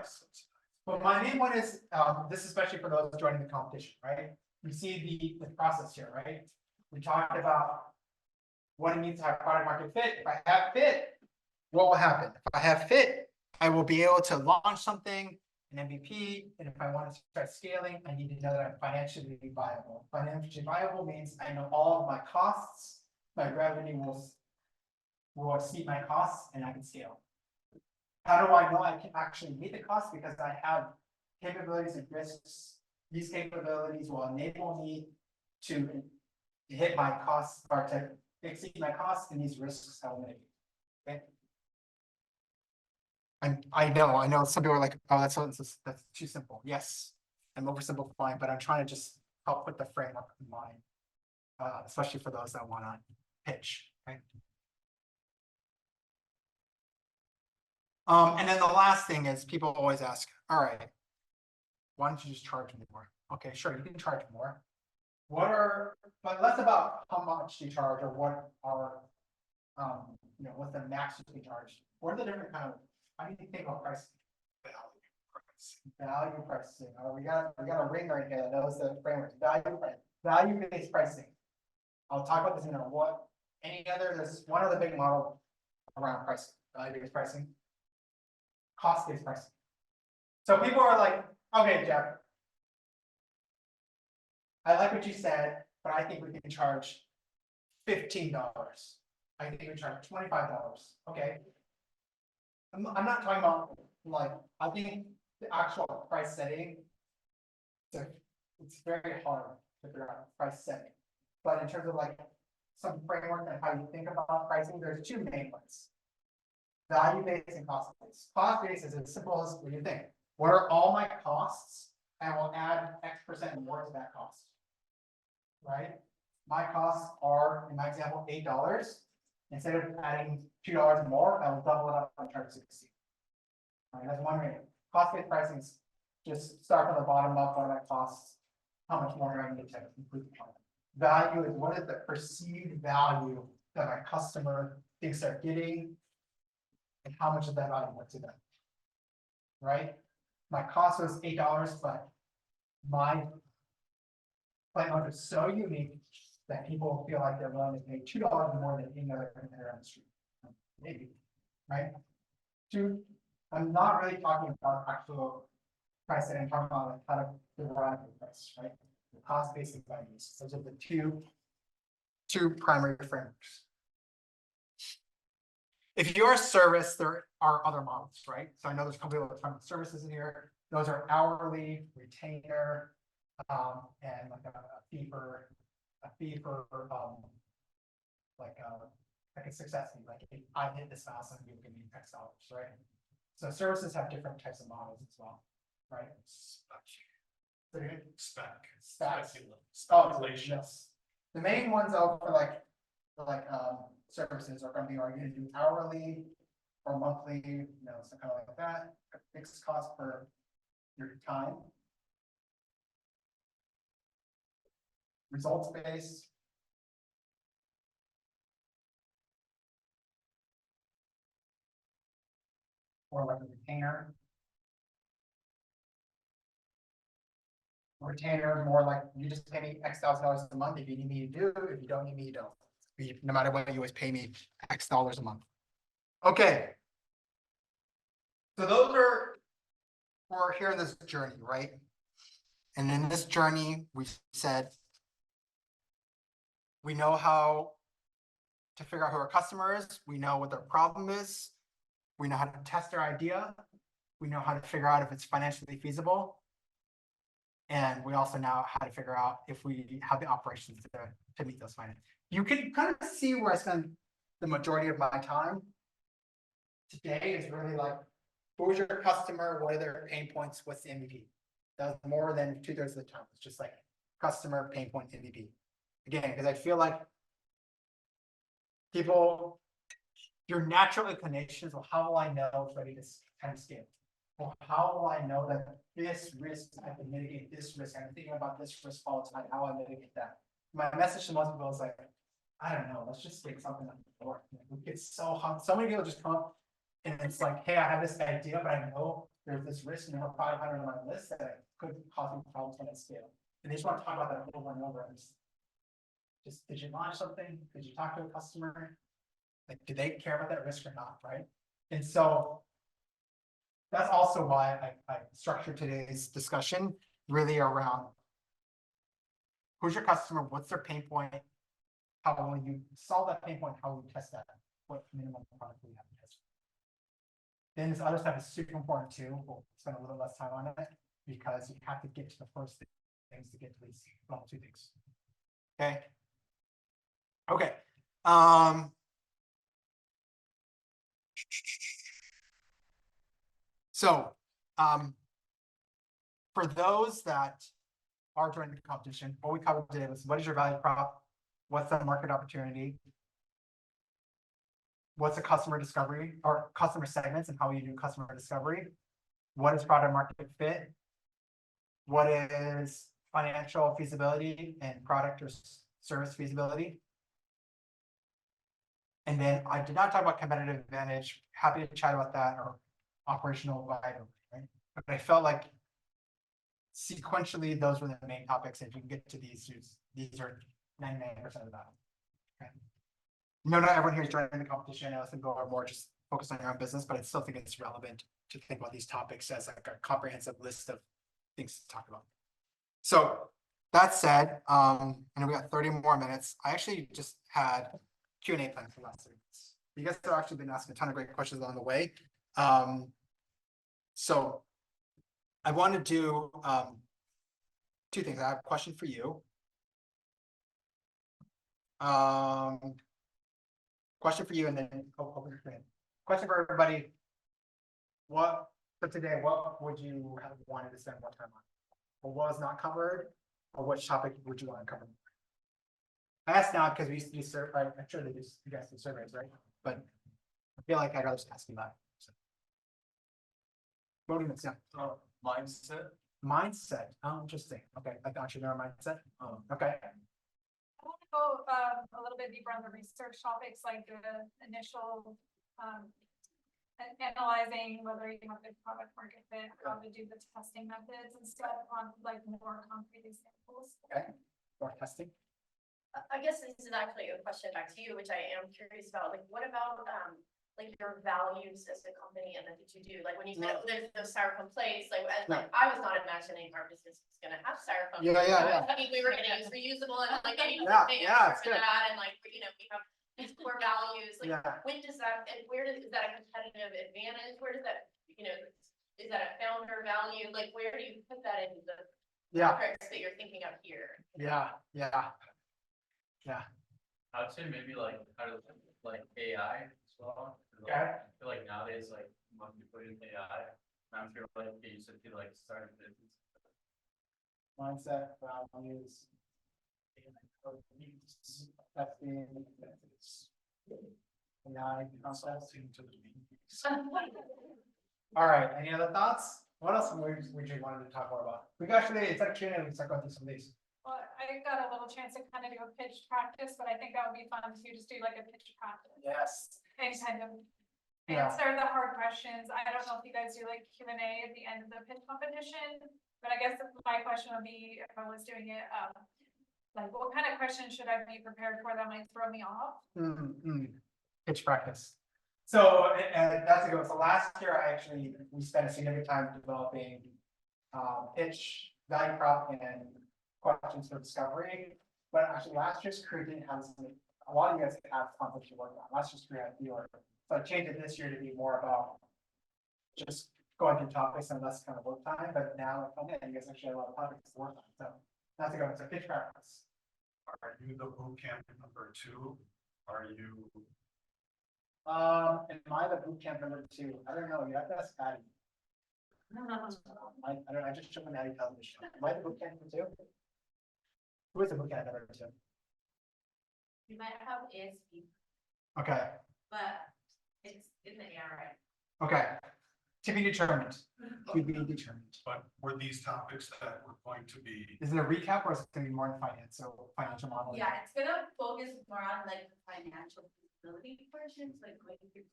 But my main one is this, especially for those joining the competition, right? You see the process here, right? We talked about what it means to have product market fit. If I have fit, what will happen? If I have fit, I will be able to launch something, an MVP, and if I want to start scaling, I need to know that I'm financially viable. Financially viable means I know all of my costs, my revenue will exceed my costs, and I can scale. How do I know I can actually meet the costs? Because I have capabilities and risks. These capabilities will enable me to hit my costs or to exceed my costs, and these risks I will mitigate. Okay. I know some people are like, oh, that's too simple. Yes, I'm oversimplifying, but I'm trying to just help put the framework in mind, especially for those that want to pitch. Okay. And then the last thing is people always ask, all right, why don't you just charge more? Okay, sure, you can charge more. But less about how much you charge or what are, what's the max you can charge. What are the different kind of, how do you think about pricing? Value pricing. Oh, we got a ring right here that knows the framework. Value-based pricing. I'll talk about this in a what. There's one other big model around pricing. Value-based pricing. Cost-based pricing. So people are like, okay, Jeff, I like what you said, but I think we can charge $15. I think we can charge $25. Okay. I'm not talking about like, I think the actual price setting, it's very hard to figure out price setting. But in terms of like some framework and how you think about pricing, there's two main ones. Value-based and cost-based. Cost-based is as simple as what you think. What are all my costs? And we'll add X% more to that cost. Right? My costs are, in my example, $8. Instead of adding $2 more, I will double it up and charge 60. All right, that's one way. Cost-based pricing is just start from the bottom up. What are my costs? How much more do I need to improve the plan? Value is what is the perceived value that my customer thinks they're getting, and how much of that value went to them. Right? My cost was $8, but my plan is so unique that people feel like they're willing to pay $2 more than any other competitor on the street. Maybe, right? I'm not really talking about actual price setting. I'm talking about like how to derive the price, right? The cost-based values. Those are the two primary frameworks. If you're a service, there are other models, right? So I know there's companies that are services in here. Those are hourly, retainer, and like a fee for like a success fee, like if I hit this milestone, you give me X dollars, right? So services have different types of models as well, right? Speculation. Yes. The main ones though for services are gonna be do hourly or monthly, so kind of like that, a fixed cost per your time. Results based. Or like a retainer. Retainer more like you just pay me X thousand dollars a month. If you need me, you do. If you don't need me, you don't. No matter what, you always pay me X dollars a month. Okay. So those are, we're here in this journey, right? And in this journey, we said we know how to figure out who our customer is. We know what their problem is. We know how to test their idea. We know how to figure out if it's financially feasible. And we also know how to figure out if we have the operations to meet those finances. You can kind of see where I spend the majority of my time today is really like, who's your customer? What are their pain points? What's the MVP? That's more than 2/3 of the time. It's just like customer pain point MVP. Again, because I feel like people, your natural inclination is, well, how will I know it's ready to kind of scale? Well, how will I know that this risk, I can mitigate this risk? I'm thinking about this risk all the time, how I mitigate that. My message to most people is like, I don't know, let's just take something on the board. It's so hard. So many people just come up and it's like, hey, I have this idea, but I know there's this risk number 500 on my list that could cause me problems when I scale. And they just want to talk about that over and over. And just did you launch something? Did you talk to a customer? Like, do they care about that risk or not, right? And so that's also why I structured today's discussion really around who's your customer, what's their pain point, how will you solve that pain point, how will you test that, what minimum product we have to test. Then this other stuff is super important too. We'll spend a little less time on it because you have to get to the first things to get to these level 2 things. Okay. Okay. So, for those that are joining the competition, what we covered today was what is your value prop? What's the market opportunity? What's the customer discovery or customer segments and how you do customer discovery? What is product market fit? What is financial feasibility and product or service feasibility? And then I did not talk about competitive advantage. Happy to chat about that or operational viability, right? But I felt like sequentially, those were the main topics. If you can get to these are 99% of the battle. Okay. No, not everyone here is joining the competition. I also go over more just focus on your own business, but I still think it's relevant to think about these topics as like a comprehensive list of things to talk about. So that said, and we got 30 more minutes. I actually just had Q&A planned for the last 3 minutes. You guys have actually been asking a ton of great questions along the way. So I want to do 2 things. I have a question for you. Question for you, and then open your screen. Question for everybody. For today, what would you have wanted to spend more time on? Or what was not covered? Or which topic would you want to cover? I asked now because we used to do surveys. I'm sure they do, you guys do surveys, right? But I feel like I'd rather just ask you that. So. Voting that's Mindset. Mindset. Oh, interesting. Okay, like entrepreneurial mindset. Okay. I want to go a little bit deeper on the research topics, like the initial analyzing whether you have good product market fit, how to do the testing methods and stuff on like more concrete examples. Okay. More testing. I guess this is actually a question back to you, which I am curious about. Like, what about like your values as a company and the things you do? Like when you said, oh, there's no styrofoam plates, like I was not imagining our business was gonna have styrofoam. Yeah. I mean, we were gonna use reusable and like any Yeah, it's good. that, and like we have its core values, like, Yeah. when does that, and where does, is that a competitive advantage? Where does that, is that a founder value? Like, where do you put that into the Yeah. metrics that you're thinking of here? Yeah. I'd say maybe like kind of like AI as well. 'Cause, like, Okay. I feel like nowadays, like once you put in AI, I'm sure like you used to feel like starting business. Mindset, values. That's the. AI consulting to the meetings. All right, any other thoughts? What else we just wanted to talk more about? We actually, it's like Q&A, we can start going through some of these. Well, I got a little chance to kind of do a pitch practice, but I think that would be fun to just do like a pitch practice. Yes. And kind of Yeah. answer the hard questions. I don't know if you guys do like Q&A at the end of the pitch competition, but I guess my question would be, if I was doing it, like what kind of questions should I be prepared for that might throw me off? Pitch practice. So, and that's a good one. So last year, we spent a significant time developing pitch, value prop, and questions for discovery. But actually, last year's crew didn't have a lot of you guys have conflicts you work on. Last year's crew had fewer. So I changed it this year to be more about just going through topics and less kind of work time. But now, you guys actually have a lot of topics to work on. So that's a good one. So pitch practice. Are you the bootcamp number 2? Are you? Am I the bootcamp number 2? I don't know. You have to ask Patty. I just showed my Patty television. Am I the bootcamp number 2? Who is the bootcamp number 2? You might have ASP, Okay. but it's in the air, Okay. To be determined. To be determined. But were these topics that were going to be? Is it a recap or is it going to be more in finance? So financial modeling. Yeah, it's gonna focus more on like the financial feasibility portions, like going through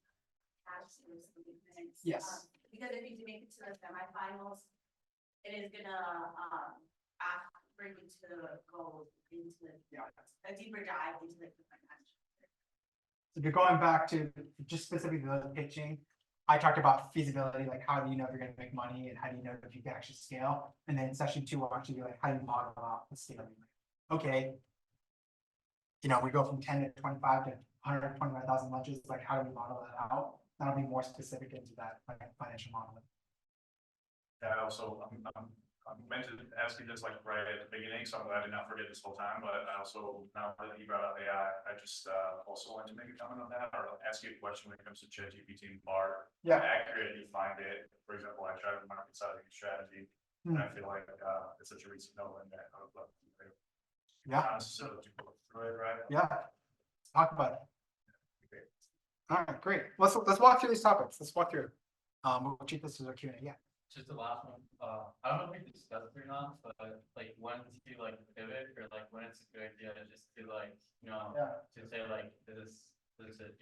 cash flows and things. Yes. Because if you do make it to the semifinals, it is gonna bring you to the goals, into a deeper dive into like the financial. So if you're going back to just specifically the pitching, I talked about feasibility, like how do you know if you're going to make money and how do you know if you can actually scale? And then session 2 will actually be like, how do you model out the scaling? Okay. We go from 10 to 25 to 125,000 lunches. Like, how do we model that out? That'll be more specific into that like financial modeling. Yeah, also, I meant to ask you this like right at the beginning, so I'm glad I did not forget this whole time, but I also, now that you brought up AI, I just also wanted to make a comment on that, or ask you a question when it comes to ChatGPT and BART. Yeah. How accurate do you find it? For example, I tried a market sizing strategy, and I feel like it's such a recent development that I would love to hear. Yeah. So to go through it, right? Yeah. Let's talk about it. All right, great. Let's walk through these topics. Let's walk through. We'll treat this as a Q&A. Yeah. Just the last one, I don't know if we discussed it or not, but like when to like pivot or like when it's a good idea to just to like, to say like, this is it,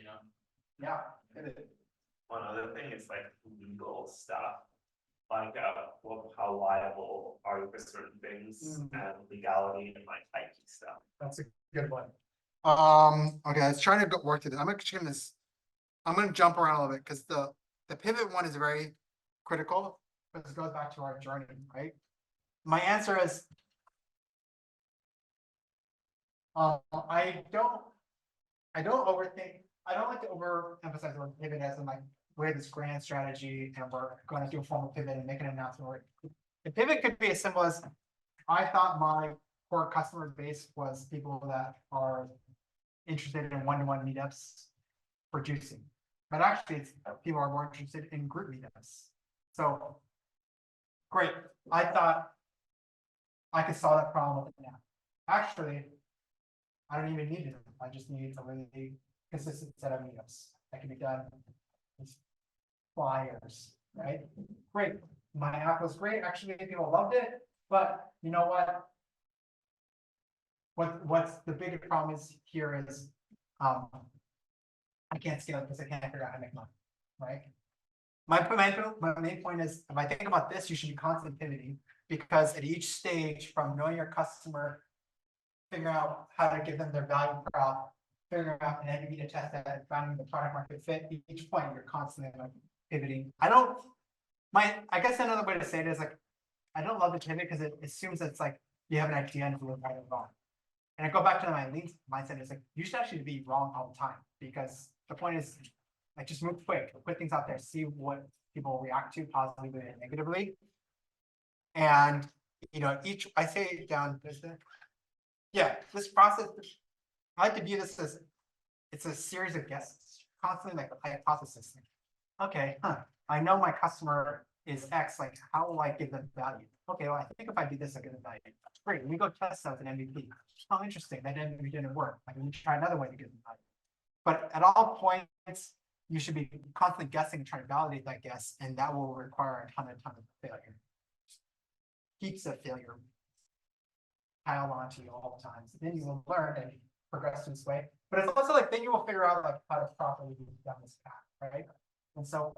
Yeah. One other thing is like legal stuff. Like how liable are you for certain things and legality and like IP stuff. That's a good one. Okay, let's try to work through this. I'm gonna jump around a little bit because the pivot one is very critical. This goes back to our journey, right? My answer is, I don't overthink. I don't like to overemphasize the word pivot as in like we have this grand strategy and we're going to do a formal pivot and make an announcement. The pivot could be as simple as I thought my core customer base was people that are interested in one-to-one meetups for juicing, but actually it's people are more interested in group meetups. So great. I thought I could solve that problem with it now. Actually, I don't even need it. I just need a really consistent set of meetups that can be done with flyers, right? Great. My app was great. Actually, people loved it. But you know what? What's the bigger problem here is I can't scale it because I can't figure out how to make money, right? My main point is, if I think about this, you should be constantly pivoting because at each stage, from knowing your customer, figuring out how to give them their value prop, figuring out an MVP to test that, and finding the product market fit, each point you're constantly like pivoting. I guess another way to say it is like, I don't love the pivot because it assumes that it's like you have an idea and it's right or wrong. And I go back to my lean mindset, it's like, you should actually be wrong all the time, because the point is, like, just move quick, put things out there, see what people react to positively and negatively. And, you know, I say it down, this process, I like to view this as, it's a series of guesses, constantly like a hypothesis. Okay, I know my customer is X, like, how will I give them value? Okay, well, I think if I do this, I get them value. Great, we go test that with an MVP. Oh, interesting, that MVP didn't work. Like, we need to try another way to give them value. But at all points, you should be constantly guessing and trying to validate that guess, and that will require a ton of failure. Keeps the failure pile onto you all the time. So then you will learn and progress this way. But it's also like, then you will figure out like how to properly move down this path, right? And so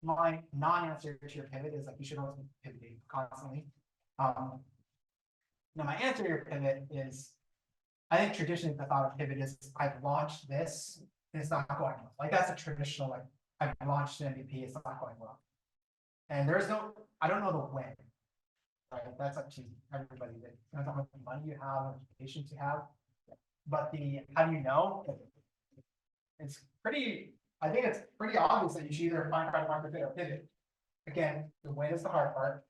my non-answer to your pivot is like, you should always be pivoting constantly. Now my answer to your pivot is, I think traditionally the thought of pivot is, I've launched this and it's not going well. Like, that's a traditional, like, I've launched an MVP, it's not going well. And there's no, I don't know the when, right? That's up to everybody. That depends on how much money you have, how much patience you have. But how do you know? It's pretty, I think it's pretty obvious that you should either find product market fit or pivot. Again, the when is the hard part.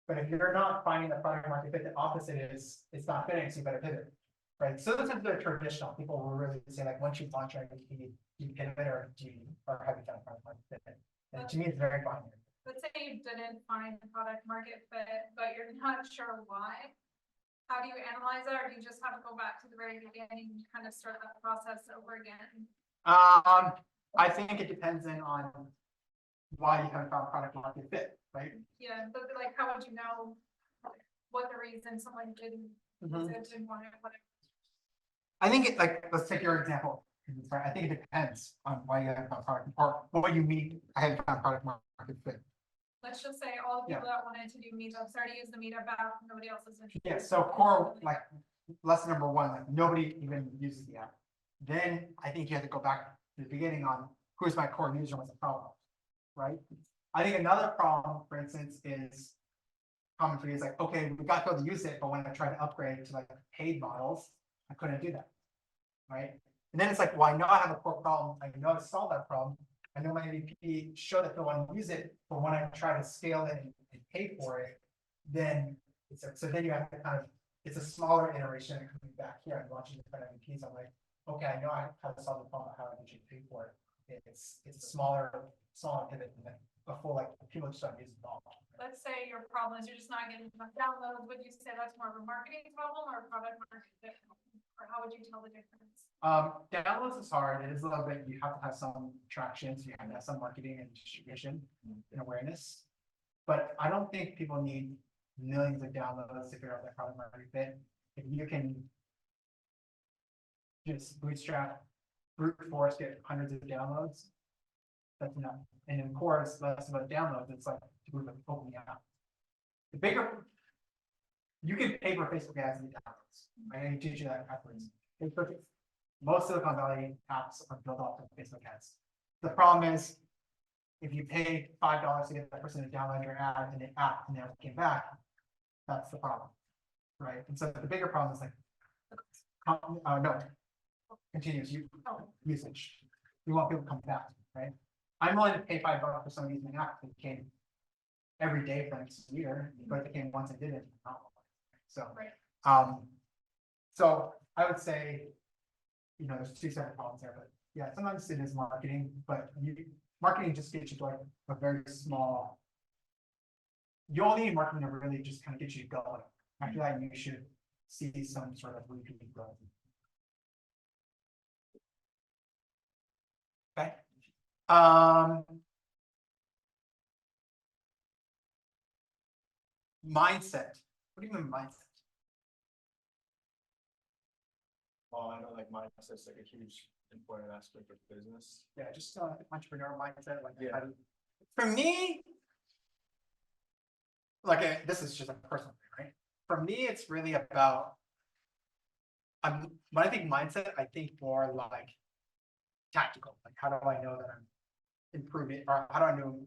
But if you're not finding the product market fit, the opposite is it's not fitting, so you better pivot. Right. So sometimes they're traditional. People will really say, like, once you launch your MVP, you pivot or have you found product market fit? And to me, it's very binary. Let's say you didn't find the product market fit, but you're not sure why. How do you analyze that, or do you just have to go back to the very beginning and kind of start that process over again? I think it depends on why you haven't found product market fit, right? Yeah, but like, how would you know what the reason someone didn't want it, whatever? I think it, like, let's take your example. I think it depends on why you haven't found product, or what you mean I haven't found product market fit. Let's just say all the people that wanted to do meetups already use the meetup app, nobody else is interested. Yeah, so core, like, lesson number one, like, nobody even uses the app. Then I think you have to go back to the beginning on who's my core user, what's the problem, right? I think another problem, for instance, is common for you is like, okay, we got people to use it, but when I try to upgrade to like paid models, I couldn't do that, right? And then it's like, well, I know I have a core problem. I know how to solve that problem. I know my MVP showed that people want to use it, but when I try to scale it and pay for it, then so then you have to kind of, it's a smaller iteration coming back here and launching different MVPs. I'm like, okay, I know how to solve the problem, how I should pay for it. It's a smaller pivot than before, like people just don't use it at all. Let's say your problem is you're just not getting enough downloads. Would you say that's more of a marketing problem or a product market fit? Or how would you tell the difference? Downloads is hard. It is a little bit, you have to have some traction, so you have to have some marketing and distribution and awareness. But I don't think people need millions of downloads to figure out that product market fit. If you can just bootstrap, brute force, get hundreds of downloads, that's enough. And of course, less about downloads, it's like to move them opening out. The bigger, you can pay for Facebook ads and downloads. I can teach you that afterwards. Facebook, most Silicon Valley apps are built off of Facebook ads. The problem is, if you pay $5 to get that person to download your ad and the app and never came back, that's the problem, right? And so the bigger problem is like, continuous usage. We want people to come back, right? I'm willing to pay $5 for someone using an app that came every day for the next year, but if it came once and didn't, not so. So I would say, there's two separate problems there, but yeah, sometimes it is marketing, but marketing just gets you to like a very small. You only need marketing to really just kind of get you going. After that, you should see some sort of repeat growth. Okay. Mindset. What do you mean mindset? Well, I know like mindset's like a huge important aspect of business. Yeah, just entrepreneurial mindset. Like, yeah. For me, like this is just a personal thing, right? For me, it's really about. When I think mindset, I think more like tactical. Like, how do I know that I'm improving, or how do I know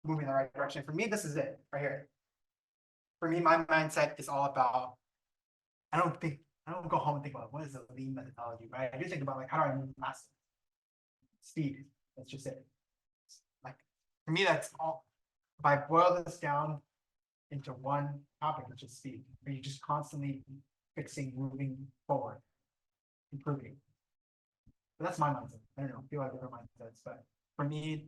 moving in the right direction? For me, this is it right here. For me, my mindset is all about. I don't think I don't go home and think about what is the lean methodology, right? I do think about like, how do I move faster? Speed, that's just it. Like, for me, that's all. If I boil this down into one topic, which is speed, are you just constantly fixing, moving forward, improving? But that's my mindset. I don't know, people have different mindsets, but for me,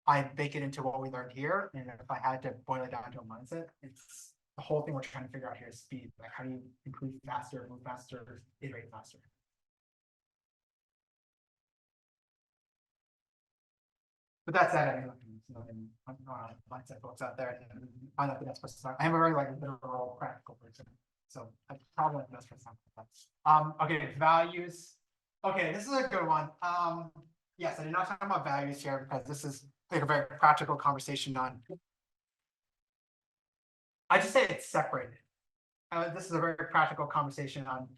I bake it into what we learned here. And if I had to boil it down to a mindset, it's the whole thing we're trying to figure out here is speed. Like, how do you improve faster, move faster, iterate faster? But that's that. I mean, mindset folks out there and find out the best person. I am a very like literal, practical person, so I probably not the best person. Okay, values. Okay, this is a good one. Yes, I did not talk about values here because this is like a very practical conversation on. I just say it's separated. This is a very practical conversation on.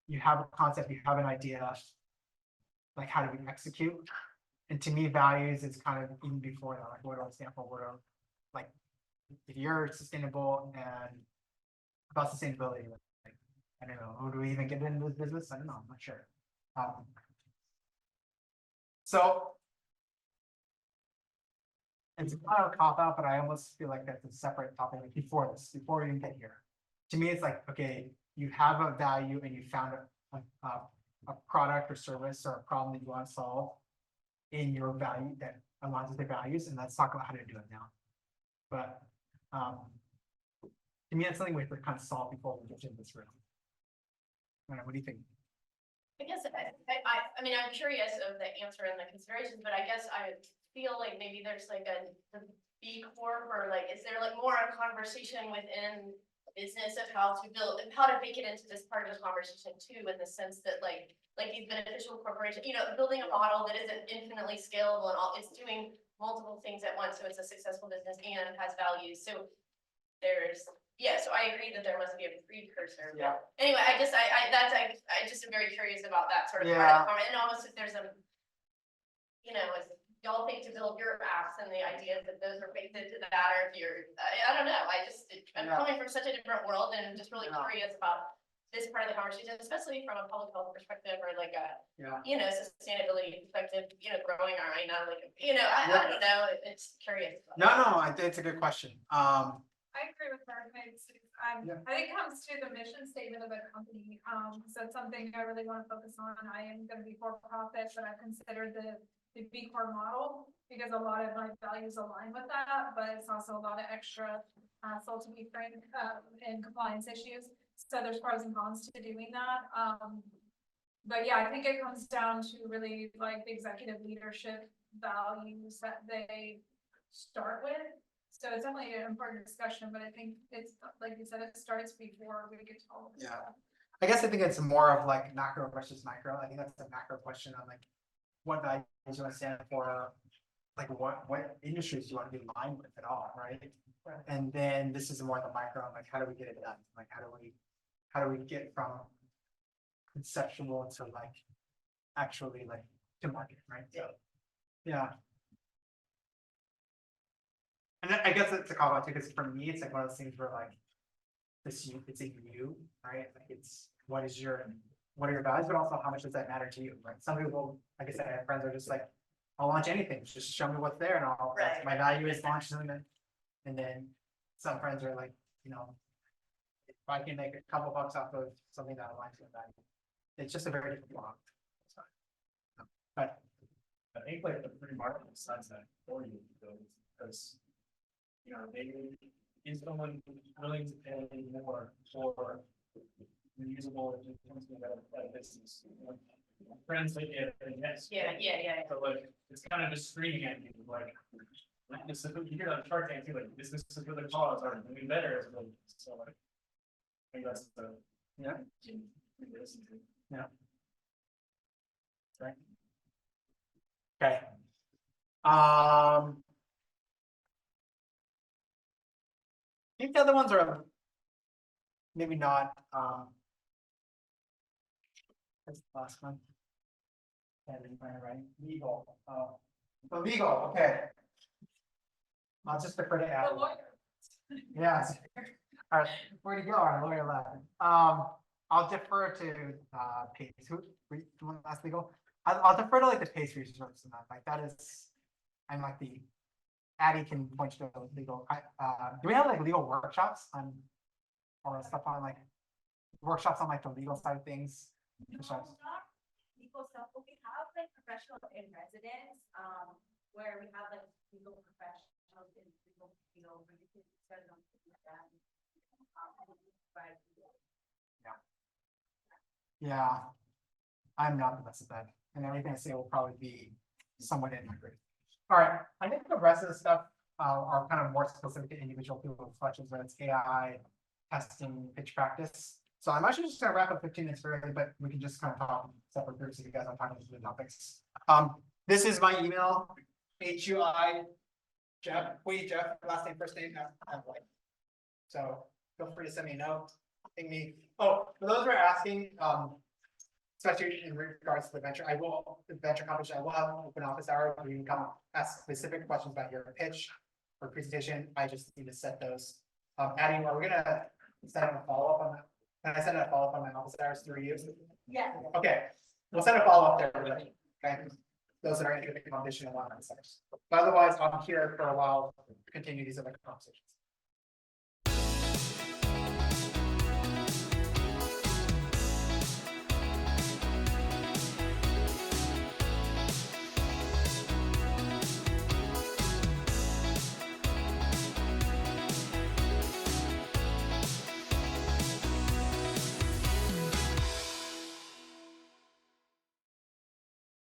You have a concept, you have an idea. Like, how do we execute? And to me, values is kind of even before that. Like, what do I stand for? What are, like, if you're sustainable and about sustainability, like, I don't know, who do we even get into this business? I don't know, I'm not sure. So it's kind of a cop out, but I almost feel like that's a separate topic. Like before this, before we even get here, to me, it's like, okay, you have a value and you found a product or service or a problem that you want to solve in your value that aligns with your values, and let's talk about how to do it now. But to me, that's something we have to kind of solve before we get into this room. I don't know, what do you think? I guess I mean, I'm curious of the answer and the considerations, but I guess I feel like maybe there's like a B Corp, or like, is there like more a conversation within business of how to build and how to make it into this part of the conversation too, in the sense that like these beneficial corporations, you know, building a model that isn't infinitely scalable and all, it's doing multiple things at once, so it's a successful business and has values. So there's, yeah, so I agree that there must be a precursor. Yeah. Anyway, I just am very curious about that sort of part of the comment, and almost if there's a, you know, if y'all think to build your apps and the idea that those are baked into that, or if you're, I don't know, I'm coming from such a different world, and I'm just really curious about this part of the conversation, especially from a public health perspective, or like a, you know, sustainability perspective, you know, growing our, like, you know, I don't know, it's curious. No, it's a good question. I agree with her. I think it comes to the mission statement of a company. So it's something I really want to focus on. I am going to be for profit, but I consider the B Corp model because a lot of my values align with that, but it's also a lot of extra soul to be frank and compliance issues. So there's pros and cons to doing that. But yeah, I think it comes down to really like the executive leadership values that they start with. So it's definitely an important discussion, but I think it's like you said, it starts before we get to all of this stuff. I guess I think it's more of like macro versus micro. I think that's a macro question on like what values you want to stand for, like what industries do you want to be aligned with at all, right? And then this is more the micro, like how do we get it done? Like how do we get from conceptual to like actually like to market, right? So yeah. And I guess it's a call out too, because for me, it's like one of those things where like it's a you, right? Like it's what are your values, but also how much does that matter to you, right? Some people, like I said, I have friends are just like, I'll launch anything, just show me what's there, and I'll my value is launch something. And then some friends are like, you know, if I can make a couple bucks off of something that aligns with value, it's just a very different model. But I think like the free market decides that for you, because you know, is someone willing to pay more for reusable that business? Friends like it, yes. Yeah. So like it's kind of just screaming at you like this is, you hear that Shark Tank too, like businesses for the cause are doing better as well. So like I think that's the yeah. Right. Okay. I think the other ones are maybe not. That's the last one. Right. Legal. The legal. Okay. I'll just defer to Adam. Yeah. All right, where to go? All right, lawyer left. I'll defer to Pace. Who, last legal? I'll defer to like the Pace resource and that. Like that is, I'm like the Addie can point you to legal. Do we have like legal workshops on or stuff on like workshops on like the legal side of things? Not legal stuff, but we have like professional in residence, where we have like legal professionals in legal field, where you can study on that. Yeah, I'm not the best at that, and everything I say will probably be somewhat inaccurate. All right, I think the rest of the stuff are kind of more specific to individual people's questions, whether it's AI, testing, pitch practice. So I'm actually just gonna wrap up 15 minutes early, but we can just kind of talk in separate groups if you guys are talking to the topics. This is my email, HUI, Jeff Hui, Jeff, last name, first name, White. So feel free to send me a note, ping me. Oh, for those who are asking, especially in regards to the venture competition, I will have an open office hour where you can come ask specific questions about your pitch or presentation. I just need to set those. Addie, are we gonna set up a follow-up on that? Can I send a follow-up on my office hours through you? Yeah. Okay, we'll send a follow-up there, everybody. Okay, those that are interested in competition and office hours. But otherwise, I'm here for a while to continue these other conversations.